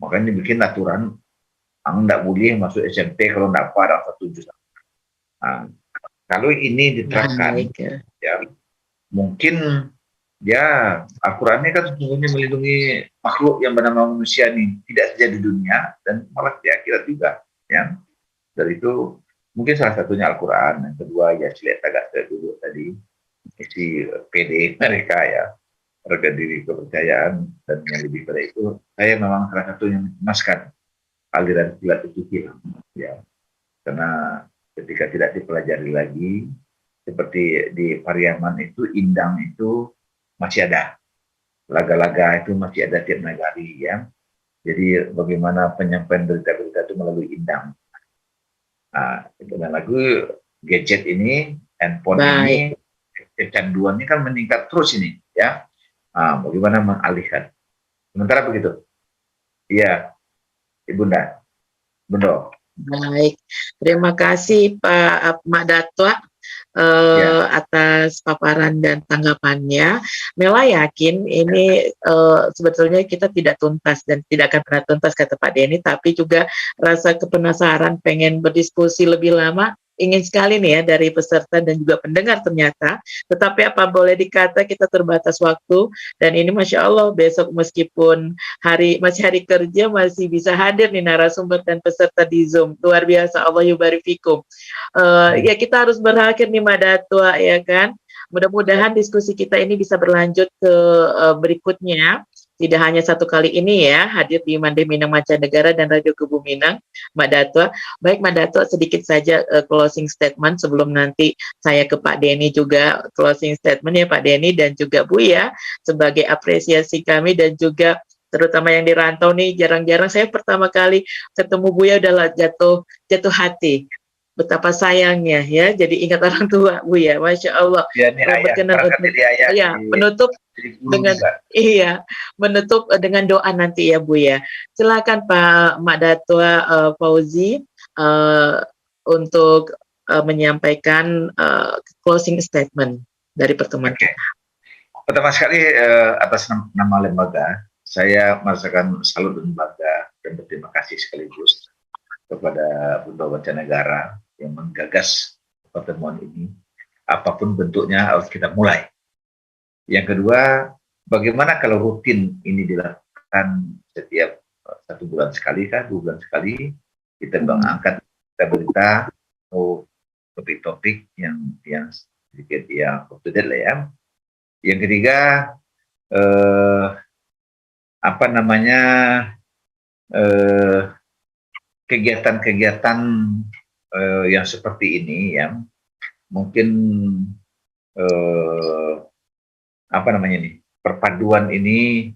makanya bikin aturan tidak boleh masuk SMP kalau tidak pada petunjuk. Nah, kalau ini diterapkan, ya mungkin ya Al-Quran ini kan sesungguhnya melindungi makhluk yang bernama manusia ini tidak saja di dunia dan malah di akhirat juga, ya. Dari itu mungkin salah satunya Al-Quran, yang kedua ya silat tagak dulu tadi, isi PD mereka ya, harga diri kepercayaan dan yang lebih pada itu, saya memang salah satu yang mencemaskan aliran silat itu hilang, ya, karena ketika tidak dipelajari lagi, seperti di Pariaman itu, Indang itu masih ada, laga-laga itu masih ada tiap nagari ya. Jadi bagaimana penyampaian berita-berita itu melalui Indang. Nah, dengan lagu gadget ini, handphone ini, kecanduannya kan meningkat terus ini ya. Nah, bagaimana mengalihkan? Sementara begitu, iya, Ibunda, Bundo. Baik, terima kasih Pak Mak Datwa atas paparan dan tanggapannya. Mela yakin ini sebetulnya kita tidak tuntas dan tidak akan pernah tuntas kata Pak Denny, tapi juga rasa kepenasaran pengen berdiskusi lebih lama ingin sekali nih ya dari peserta dan juga pendengar ternyata, tetapi apa boleh dikata kita terbatas waktu dan ini Masya Allah besok meskipun masih hari kerja masih bisa hadir nih narasumber dan peserta di Zoom, luar biasa, Allah yubarik fikum. Ya kita harus berakhir nih Mbak Datwa ya kan, mudah-mudahan diskusi kita ini bisa berlanjut ke berikutnya. Tidak hanya satu kali ini ya, hadir di Mandeh Minang Mancanegara dan Radio Kubu Minang, Mbak Datwa. Baik Mbak Datwa, sedikit saja closing statement sebelum nanti saya ke Pak Denny juga closing statement ya Pak Denny dan juga Buya sebagai apresiasi kami dan juga terutama yang di rantau nih jarang-jarang saya pertama kali ketemu Buya udah jatuh hati. Betapa sayangnya ya, jadi ingat orang tua Buya, Masya Allah. Ya, ini berkenan untuk menutup dengan menutup dengan doa nanti ya Bu ya. Silakan Pak Mak Datwa Fauzi untuk menyampaikan closing statement dari pertemuan kita. Pertama sekali atas nama lembaga saya merasakan salut dan bangga dan berterima kasih sekaligus kepada Bunda Mancanegara yang menggagas pertemuan ini. Apapun bentuknya harus kita mulai. Yang kedua, bagaimana kalau rutin ini dilakukan setiap 1 bulan sekali kah, 2 bulan sekali, kita mengangkat berita atau topik-topik yang sedikit yang up to date lah ya. Yang ketiga, kegiatan-kegiatan yang seperti ini ya, mungkin perpaduan ini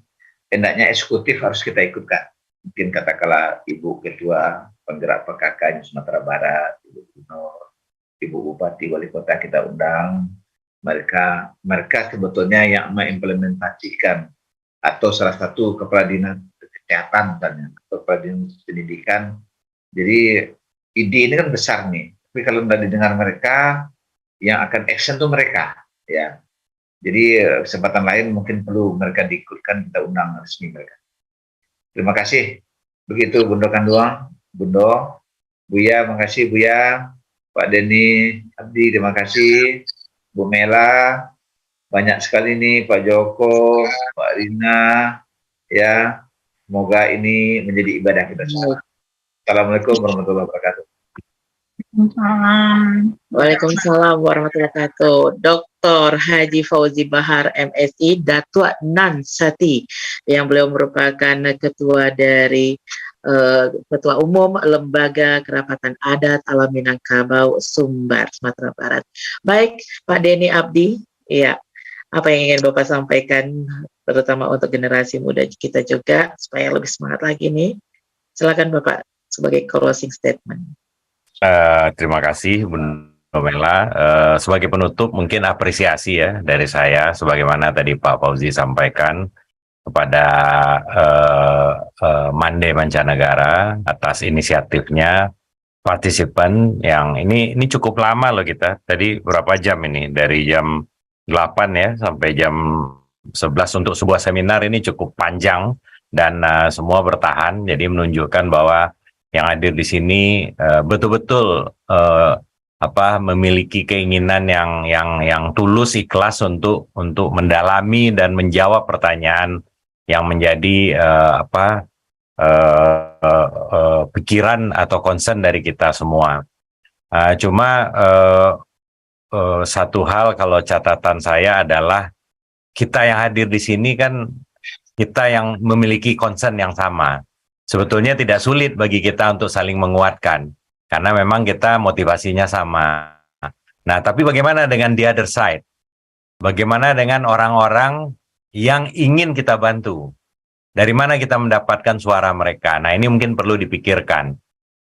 hendaknya eksekutif harus kita ikutkan. Mungkin katakanlah Ibu Ketua Penggerak PKK Sumatera Barat, Ibu Gubernur, Ibu Bupati, Wali Kota kita undang. Mereka sebetulnya yang mengimplementasikan atau salah satu kepala dinas kesehatan misalnya, atau kepala dinas pendidikan. Jadi ide ini kan besar nih, tapi kalau tidak didengar mereka, yang akan action itu mereka, ya. Jadi kesempatan lain mungkin perlu mereka diikutkan, kita undang resmi mereka. Terima kasih. Begitu Bundo Kanduang, Bundo, Buya, makasih Buya, Pak Denny, Abdi, terima kasih. Bu Mela, banyak sekali nih Pak Joko, Pak Rina, ya. Semoga ini menjadi ibadah kita semua. Assalamualaikum warahmatullahi wabarakatuh. Waalaikumsalam warahmatullahi wabarakatuh. Dr. Haji Fauzi Bahar MSI Datua Nan Sati, yang beliau merupakan ketua dari Ketua Umum Lembaga Kerapatan Adat Alam Minangkabau Sumbar, Sumatera Barat. Baik, Pak Denny Abdi, ya, apa yang ingin Bapak sampaikan, terutama untuk generasi muda kita juga, supaya lebih semangat lagi nih. Silakan Bapak sebagai closing statement. Terima kasih Bu Mela. Sebagai penutup mungkin apresiasi ya dari saya, sebagaimana tadi Pak Fauzi sampaikan kepada Mande Mancanegara atas inisiatifnya, partisipan yang ini cukup lama loh kita. Tadi berapa jam ini? Dari jam 8 ya sampai jam 11 untuk sebuah seminar, ini cukup panjang dan semua bertahan. Jadi menunjukkan bahwa yang hadir di sini betul-betul memiliki keinginan yang tulus, ikhlas untuk mendalami dan menjawab pertanyaan yang menjadi pikiran atau concern dari kita semua. Satu hal, kalau catatan saya adalah kita yang hadir di sini kan kita yang memiliki concern yang sama. Sebetulnya tidak sulit bagi kita untuk saling menguatkan, karena memang kita motivasinya sama. Nah, tapi bagaimana dengan the other side? Bagaimana dengan orang-orang yang ingin kita bantu? Dari mana kita mendapatkan suara mereka? Nah, ini mungkin perlu dipikirkan.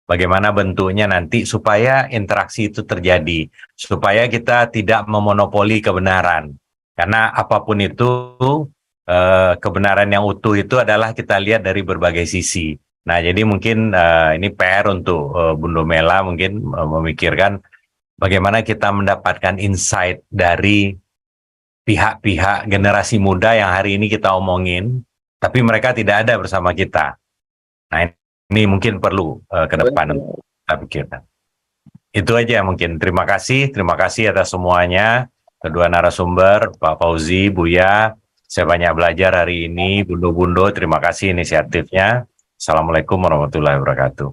Bagaimana bentuknya nanti supaya interaksi itu terjadi, supaya kita tidak memonopoli kebenaran. Karena apapun itu, kebenaran yang utuh itu adalah kita lihat dari berbagai sisi. Nah, jadi mungkin ini PR untuk Bunda Mela mungkin memikirkan bagaimana kita mendapatkan insight dari pihak-pihak generasi muda yang hari ini kita omongin, tapi mereka tidak ada bersama kita. Nah, ini mungkin perlu ke depan untuk kita pikirkan. Itu aja mungkin. Terima kasih atas semuanya, kedua narasumber, Pak Fauzi, Buya. Saya banyak belajar hari ini, Bundo-Bundo, terima kasih inisiatifnya. Assalamualaikum warahmatullahi wabarakatuh.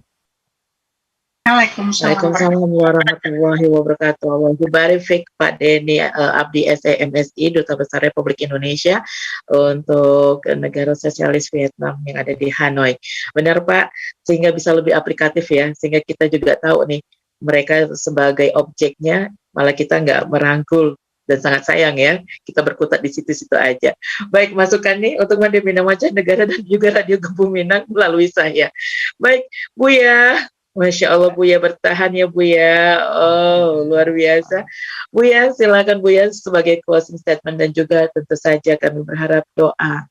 Waalaikumsalam warahmatullahi wabarakatuh. Wabarakatuh. Pak Denny Abdi SMSI, Duta Besar Republik Indonesia untuk negara sosialis Vietnam yang ada di Hanoi. Benar Pak, sehingga bisa lebih aplikatif ya, sehingga kita juga tahu nih, mereka sebagai objeknya, malah kita nggak merangkul. Dan sangat sayang ya, kita berkutat di situ-situ aja. Baik, masukan nih untuk Mande Minang Mancanegara dan juga Radio Gembu Minang melalui saya. Baik, Buya, Masya Allah Buya bertahan ya Buya. Oh, luar biasa. Buya, silakan Buya sebagai closing statement, dan juga tentu saja kami berharap doa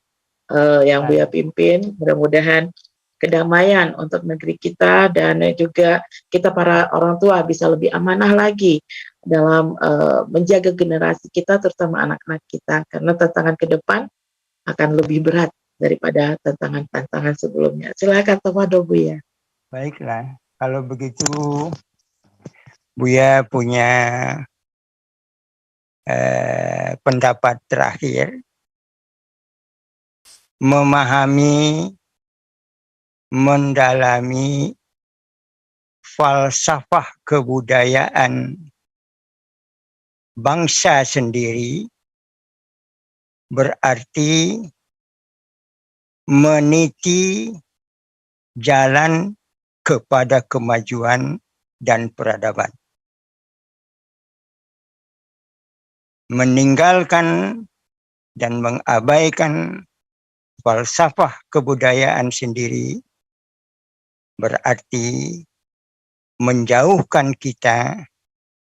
yang Buya pimpin, mudah-mudahan kedamaian untuk negeri kita, dan juga kita para orang tua bisa lebih amanah lagi dalam menjaga generasi kita, terutama anak-anak kita, karena tantangan ke depan akan lebih berat daripada tantangan-tantangan sebelumnya. Silakan Tawado Buya. Baiklah, kalau begitu Buya punya pendapat terakhir, memahami, mendalami falsafah kebudayaan bangsa sendiri berarti meniti jalan kepada kemajuan dan peradaban. Meninggalkan dan mengabaikan falsafah kebudayaan sendiri berarti menjauhkan kita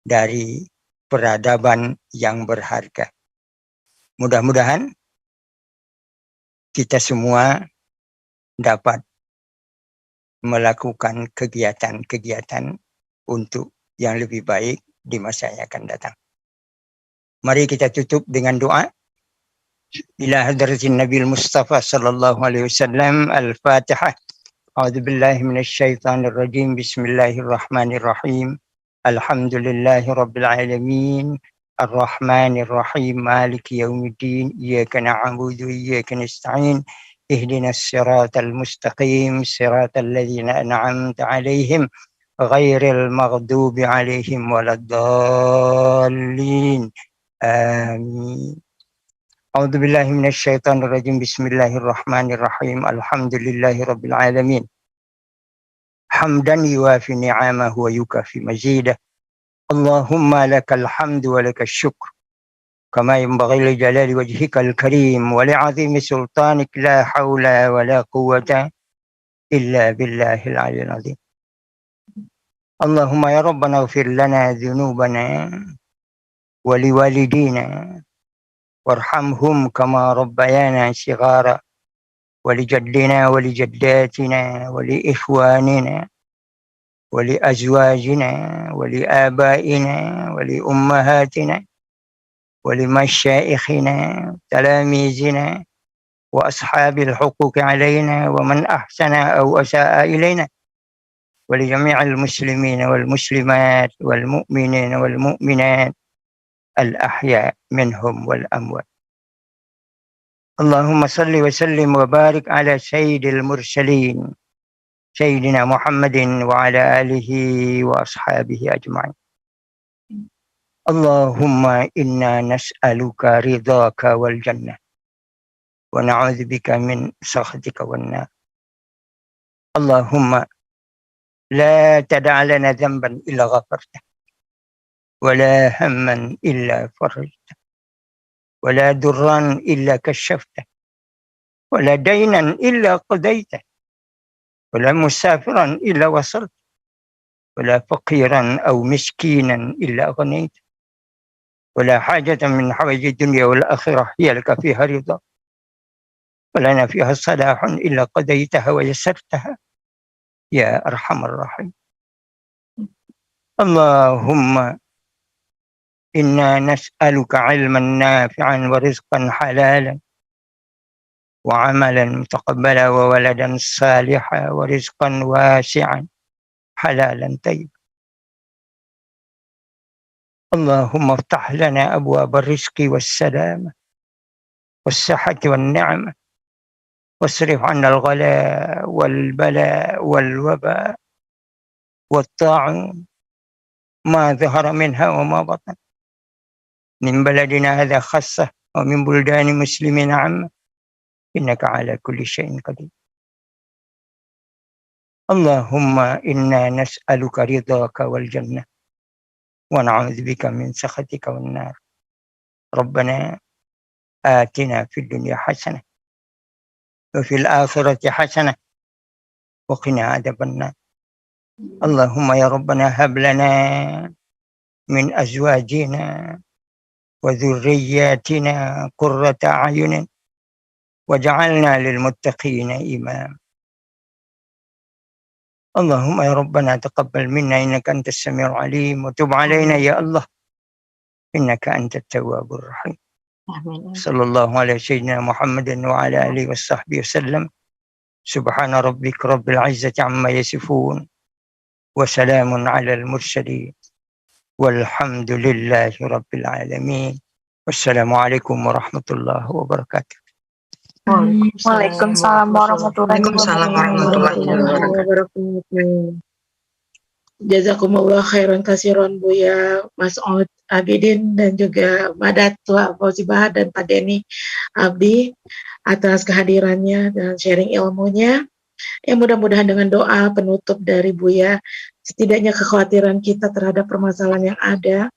dari peradaban yang berharga. Mudah-mudahan kita semua dapat melakukan kegiatan-kegiatan untuk yang lebih baik di masa yang akan datang. Mari kita tutup dengan doa. Ila hadratin Nabi Mustafa sallallahu alaihi wasallam. Al-Fatihah. A'udzu billahi minasyaitonir rajim. Bismillahirrahmanirrahim. Alhamdulillahi rabbil alamin. الرحمن الرحيم مالك يوم الدين إياك نعبد وإياك نستعين اهدنا الصراط المستقيم صراط الذين أنعمت عليهم غير المغضوب عليهم ولا الضالين آمين. أعوذ بالله من الشيطان الرجيم بسم الله الرحمن الرحيم الحمد لله رب العالمين حمدا يوافي نعمه ويكافي مزيده اللهم لك الحمد ولك الشكر كما ينبغي لجلال وجهك الكريم ولعظيم سلطانك لا حول ولا قوة إلا بالله العلي العظيم. اللهم يا ربنا اغفر لنا ذنوبنا ولوالدينا وارحمهم كما ربيانا صغارا ولجدنا ولجداتنا ولإخواننا ولأزواجنا ولآبائنا ولأمهاتنا ولمشايخنا تلاميذنا وأصحاب الحقوق علينا ومن أحسن أو أساء إلينا ولجميع المسلمين والمسلمات والمؤمنين والمؤمنات الأحياء منهم والأموات. اللهم صل وسلم وبارك على سيد المرسلين سيدنا محمد وعلى آله وأصحابه أجمعين. اللهم إنا نسألك رضاك والجنة ونعوذ بك من سخطك والنار. اللهم لا تدع لنا ذنبا إلا غفرته ولا هما إلا فرجته ولا ضرا إلا كشفته ولا دينا إلا قضيته ولا مسافرا إلا وصلت ولا فقيرا أو مسكينا إلا أغنيت ولا حاجة من حوائج الدنيا والآخرة هي لك فيها رضا ولنا فيها صلاح إلا قضيتها ويسرتها يا أرحم الراحمين. اللهم إنا نسألك علما نافعا ورزقا حلالا وعملا متقبلا وولدا صالحا ورزقا واسعا حلالا طيبا. اللهم افتح لنا أبواب الرزق والسلامة والصحة والنعمة واصرف عنا الغلاء والبلاء والوباء والطاعون ما ظهر منها وما بطن من بلدنا هذا خاصة ومن بلدان مسلمين عامة إنك على كل شيء قدير. اللهم إنا نسألك رضاك والجنة ونعوذ بك من سخطك والنار. ربنا آتنا في الدنيا حسنة وفي الآخرة حسنة وقنا عذاب النار. اللهم يا ربنا هب لنا من أزواجنا وذرياتنا قرة أعين وجعلنا للمتقين إماما. اللهم يا ربنا تقبل منا إنك أنت السميع العليم وتب علينا يا الله إنك أنت التواب الرحيم. صلى الله على سيدنا محمد وعلى آله وصحبه وسلم. سبحان ربك رب العزة عما يصفون وسلام على المرسلين والحمد لله رب العالمين. والسلام عليكم ورحمة الله وبركاته. Waalaikumsalam warahmatullahi wabarakatuh. Jazakumullah khairan kasiron Buya Mas'ud Abidin dan juga Madat Tua Fauzi Bahar dan Pak Denny Abdi atas kehadirannya dan sharing ilmunya. Ya mudah-mudahan dengan doa penutup dari Buya, setidaknya kekhawatiran kita terhadap permasalahan yang ada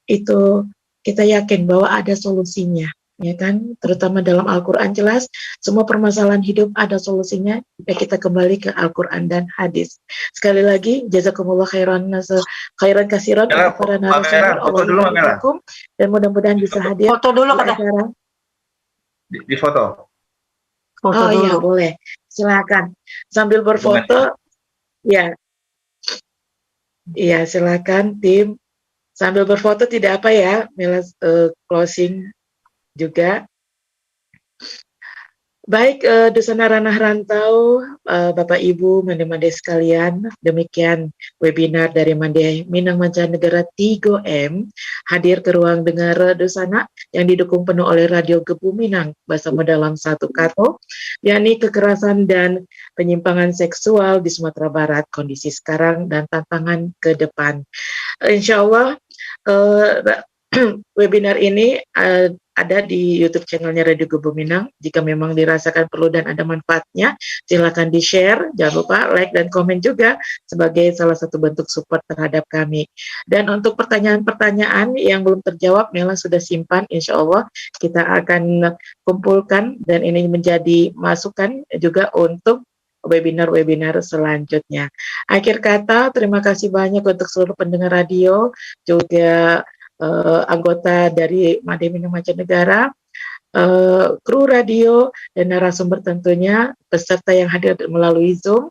itu kita yakin bahwa ada solusinya, ya kan? Terutama dalam Al-Quran jelas semua permasalahan hidup ada solusinya jika kita kembali ke Al-Quran dan hadis. Sekali lagi jazakumullah khairan kasiran untuk para narasumber. Allah dan mudah-mudahan bisa hadir. Foto dulu kata. Di foto. Oh iya boleh, silakan sambil berfoto. Ya, iya silakan tim sambil berfoto tidak apa ya, Mela closing juga. Baik, Dusana Ranah Rantau, Bapak Ibu, Mande-Mande sekalian, demikian webinar dari Mande Minang Mancanegara 3M hadir ke ruang dengar Dusana yang didukung penuh oleh Radio Gebu Minang bersama dalam satu kato, yakni kekerasan dan penyimpangan seksual di Sumatera Barat, kondisi sekarang dan tantangan ke depan. Insya Allah webinar ini ada di YouTube channelnya Radio Gebu Minang. Jika memang dirasakan perlu dan ada manfaatnya, silakan di-share. Jangan lupa like dan komen juga sebagai salah satu bentuk support terhadap kami. Dan untuk pertanyaan-pertanyaan yang belum terjawab, Mela sudah simpan. Insya Allah kita akan kumpulkan dan ini menjadi masukan juga untuk webinar-webinar selanjutnya. Akhir kata, terima kasih banyak untuk seluruh pendengar radio, juga anggota dari Mande Minang Mancanegara, kru radio, dan narasumber tentunya, peserta yang hadir melalui Zoom.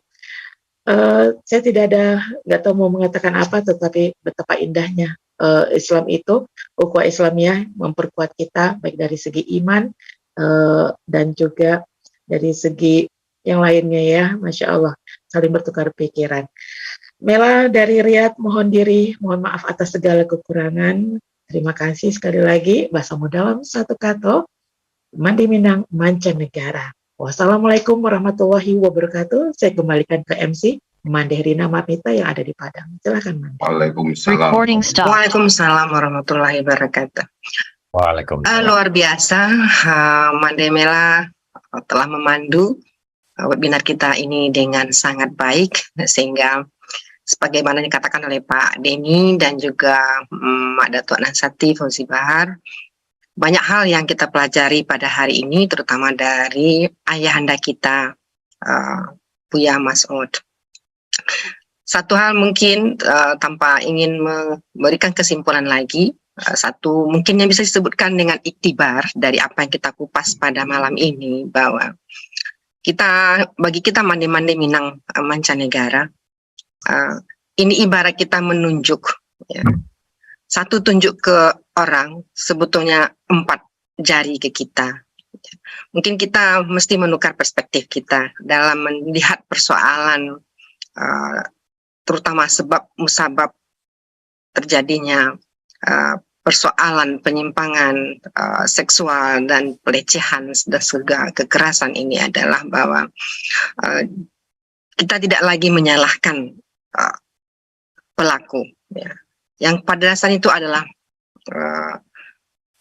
Saya nggak tahu mau mengatakan apa, tetapi betapa indahnya Islam itu, ukhuwah Islamiyah memperkuat kita, baik dari segi iman, dan juga dari segi yang lainnya ya, Masya Allah, saling bertukar pikiran. Mela dari Riyadh mohon diri, mohon maaf atas segala kekurangan. Terima kasih sekali lagi. Bersama dalam satu kato, Mande Minang Mancanegara. Wassalamualaikum warahmatullahi wabarakatuh. Saya kembalikan ke MC Mande Rina Marnita yang ada di Padang. Silakan Mande. Waalaikumsalam. Recording stop. Waalaikumsalam warahmatullahi wabarakatuh. Waalaikumsalam. Luar biasa, Mande Mela telah memandu webinar kita ini dengan sangat baik, sehingga sebagaimana dikatakan oleh Pak Denny dan juga Mak Datuk Nansati Fauzi Bahar, banyak hal yang kita pelajari pada hari ini, terutama dari ayahanda kita, Buya Mas'ud. Satu hal mungkin tanpa ingin memberikan kesimpulan lagi, satu mungkin yang bisa disebutkan dengan iktibar dari apa yang kita kupas pada malam ini, bahwa bagi kita Mande-Mande Minang Mancanegara, ini ibarat kita menunjuk, ya. Satu tunjuk ke orang, sebetulnya 4 jari ke kita. Mungkin kita mesti menukar perspektif kita dalam melihat persoalan, terutama sebab musabab terjadinya persoalan penyimpangan seksual dan pelecehan dan segala kekerasan ini adalah bahwa kita tidak lagi menyalahkan pelaku, ya. Yang pada dasarnya itu adalah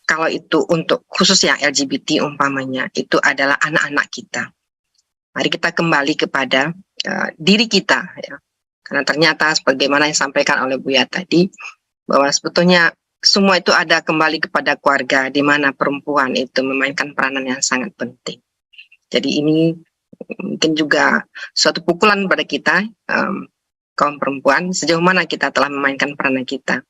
kalau itu untuk khusus yang LGBT umpamanya, itu adalah anak-anak kita. Mari kita kembali kepada diri kita, ya. Karena ternyata sebagaimana yang disampaikan oleh Buya tadi, bahwa sebetulnya semua itu ada kembali kepada keluarga, di mana perempuan itu memainkan peranan yang sangat penting. Jadi ini mungkin juga suatu pukulan pada kita, kaum perempuan, sejauh mana kita telah memainkan peranan kita.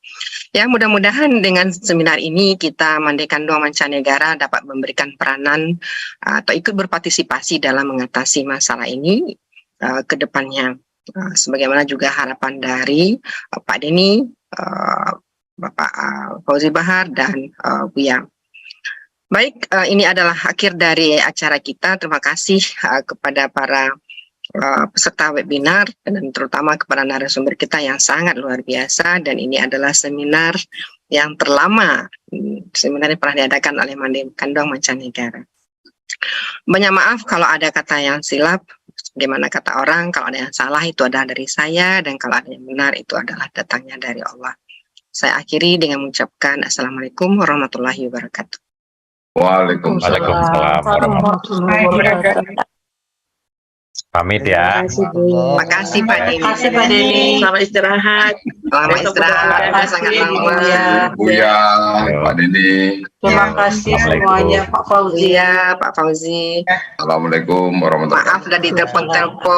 Ya, mudah-mudahan dengan seminar ini kita Mandekan Doa Mancanegara dapat memberikan peranan atau ikut berpartisipasi dalam mengatasi masalah ini ke depannya. Sebagaimana juga harapan dari Pak Denny, Bapak Fauzi Bahar, dan Buya. Baik, ini adalah akhir dari acara kita. Terima kasih kepada para peserta webinar dan terutama kepada narasumber kita yang sangat luar biasa, dan ini adalah seminar yang terlama, seminar yang pernah diadakan oleh Mandekan Doa Mancanegara. Banyak maaf kalau ada kata yang silap, bagaimana kata orang, kalau ada yang salah itu adalah dari saya, dan kalau ada yang benar itu adalah datangnya dari Allah. Saya akhiri dengan mengucapkan Assalamualaikum warahmatullahi wabarakatuh. Waalaikumsalam warahmatullahi wabarakatuh. Pamit ya. Terima kasih Pak Denny. Terima kasih Pak Denny. Selamat istirahat. Selamat istirahat. Sangat lama. Buya, Pak Denny. Terima kasih semuanya Pak Fauzi. Iya, Pak Fauzi. Assalamualaikum warahmatullahi wabarakatuh. Maaf sudah ditelepon-telepon.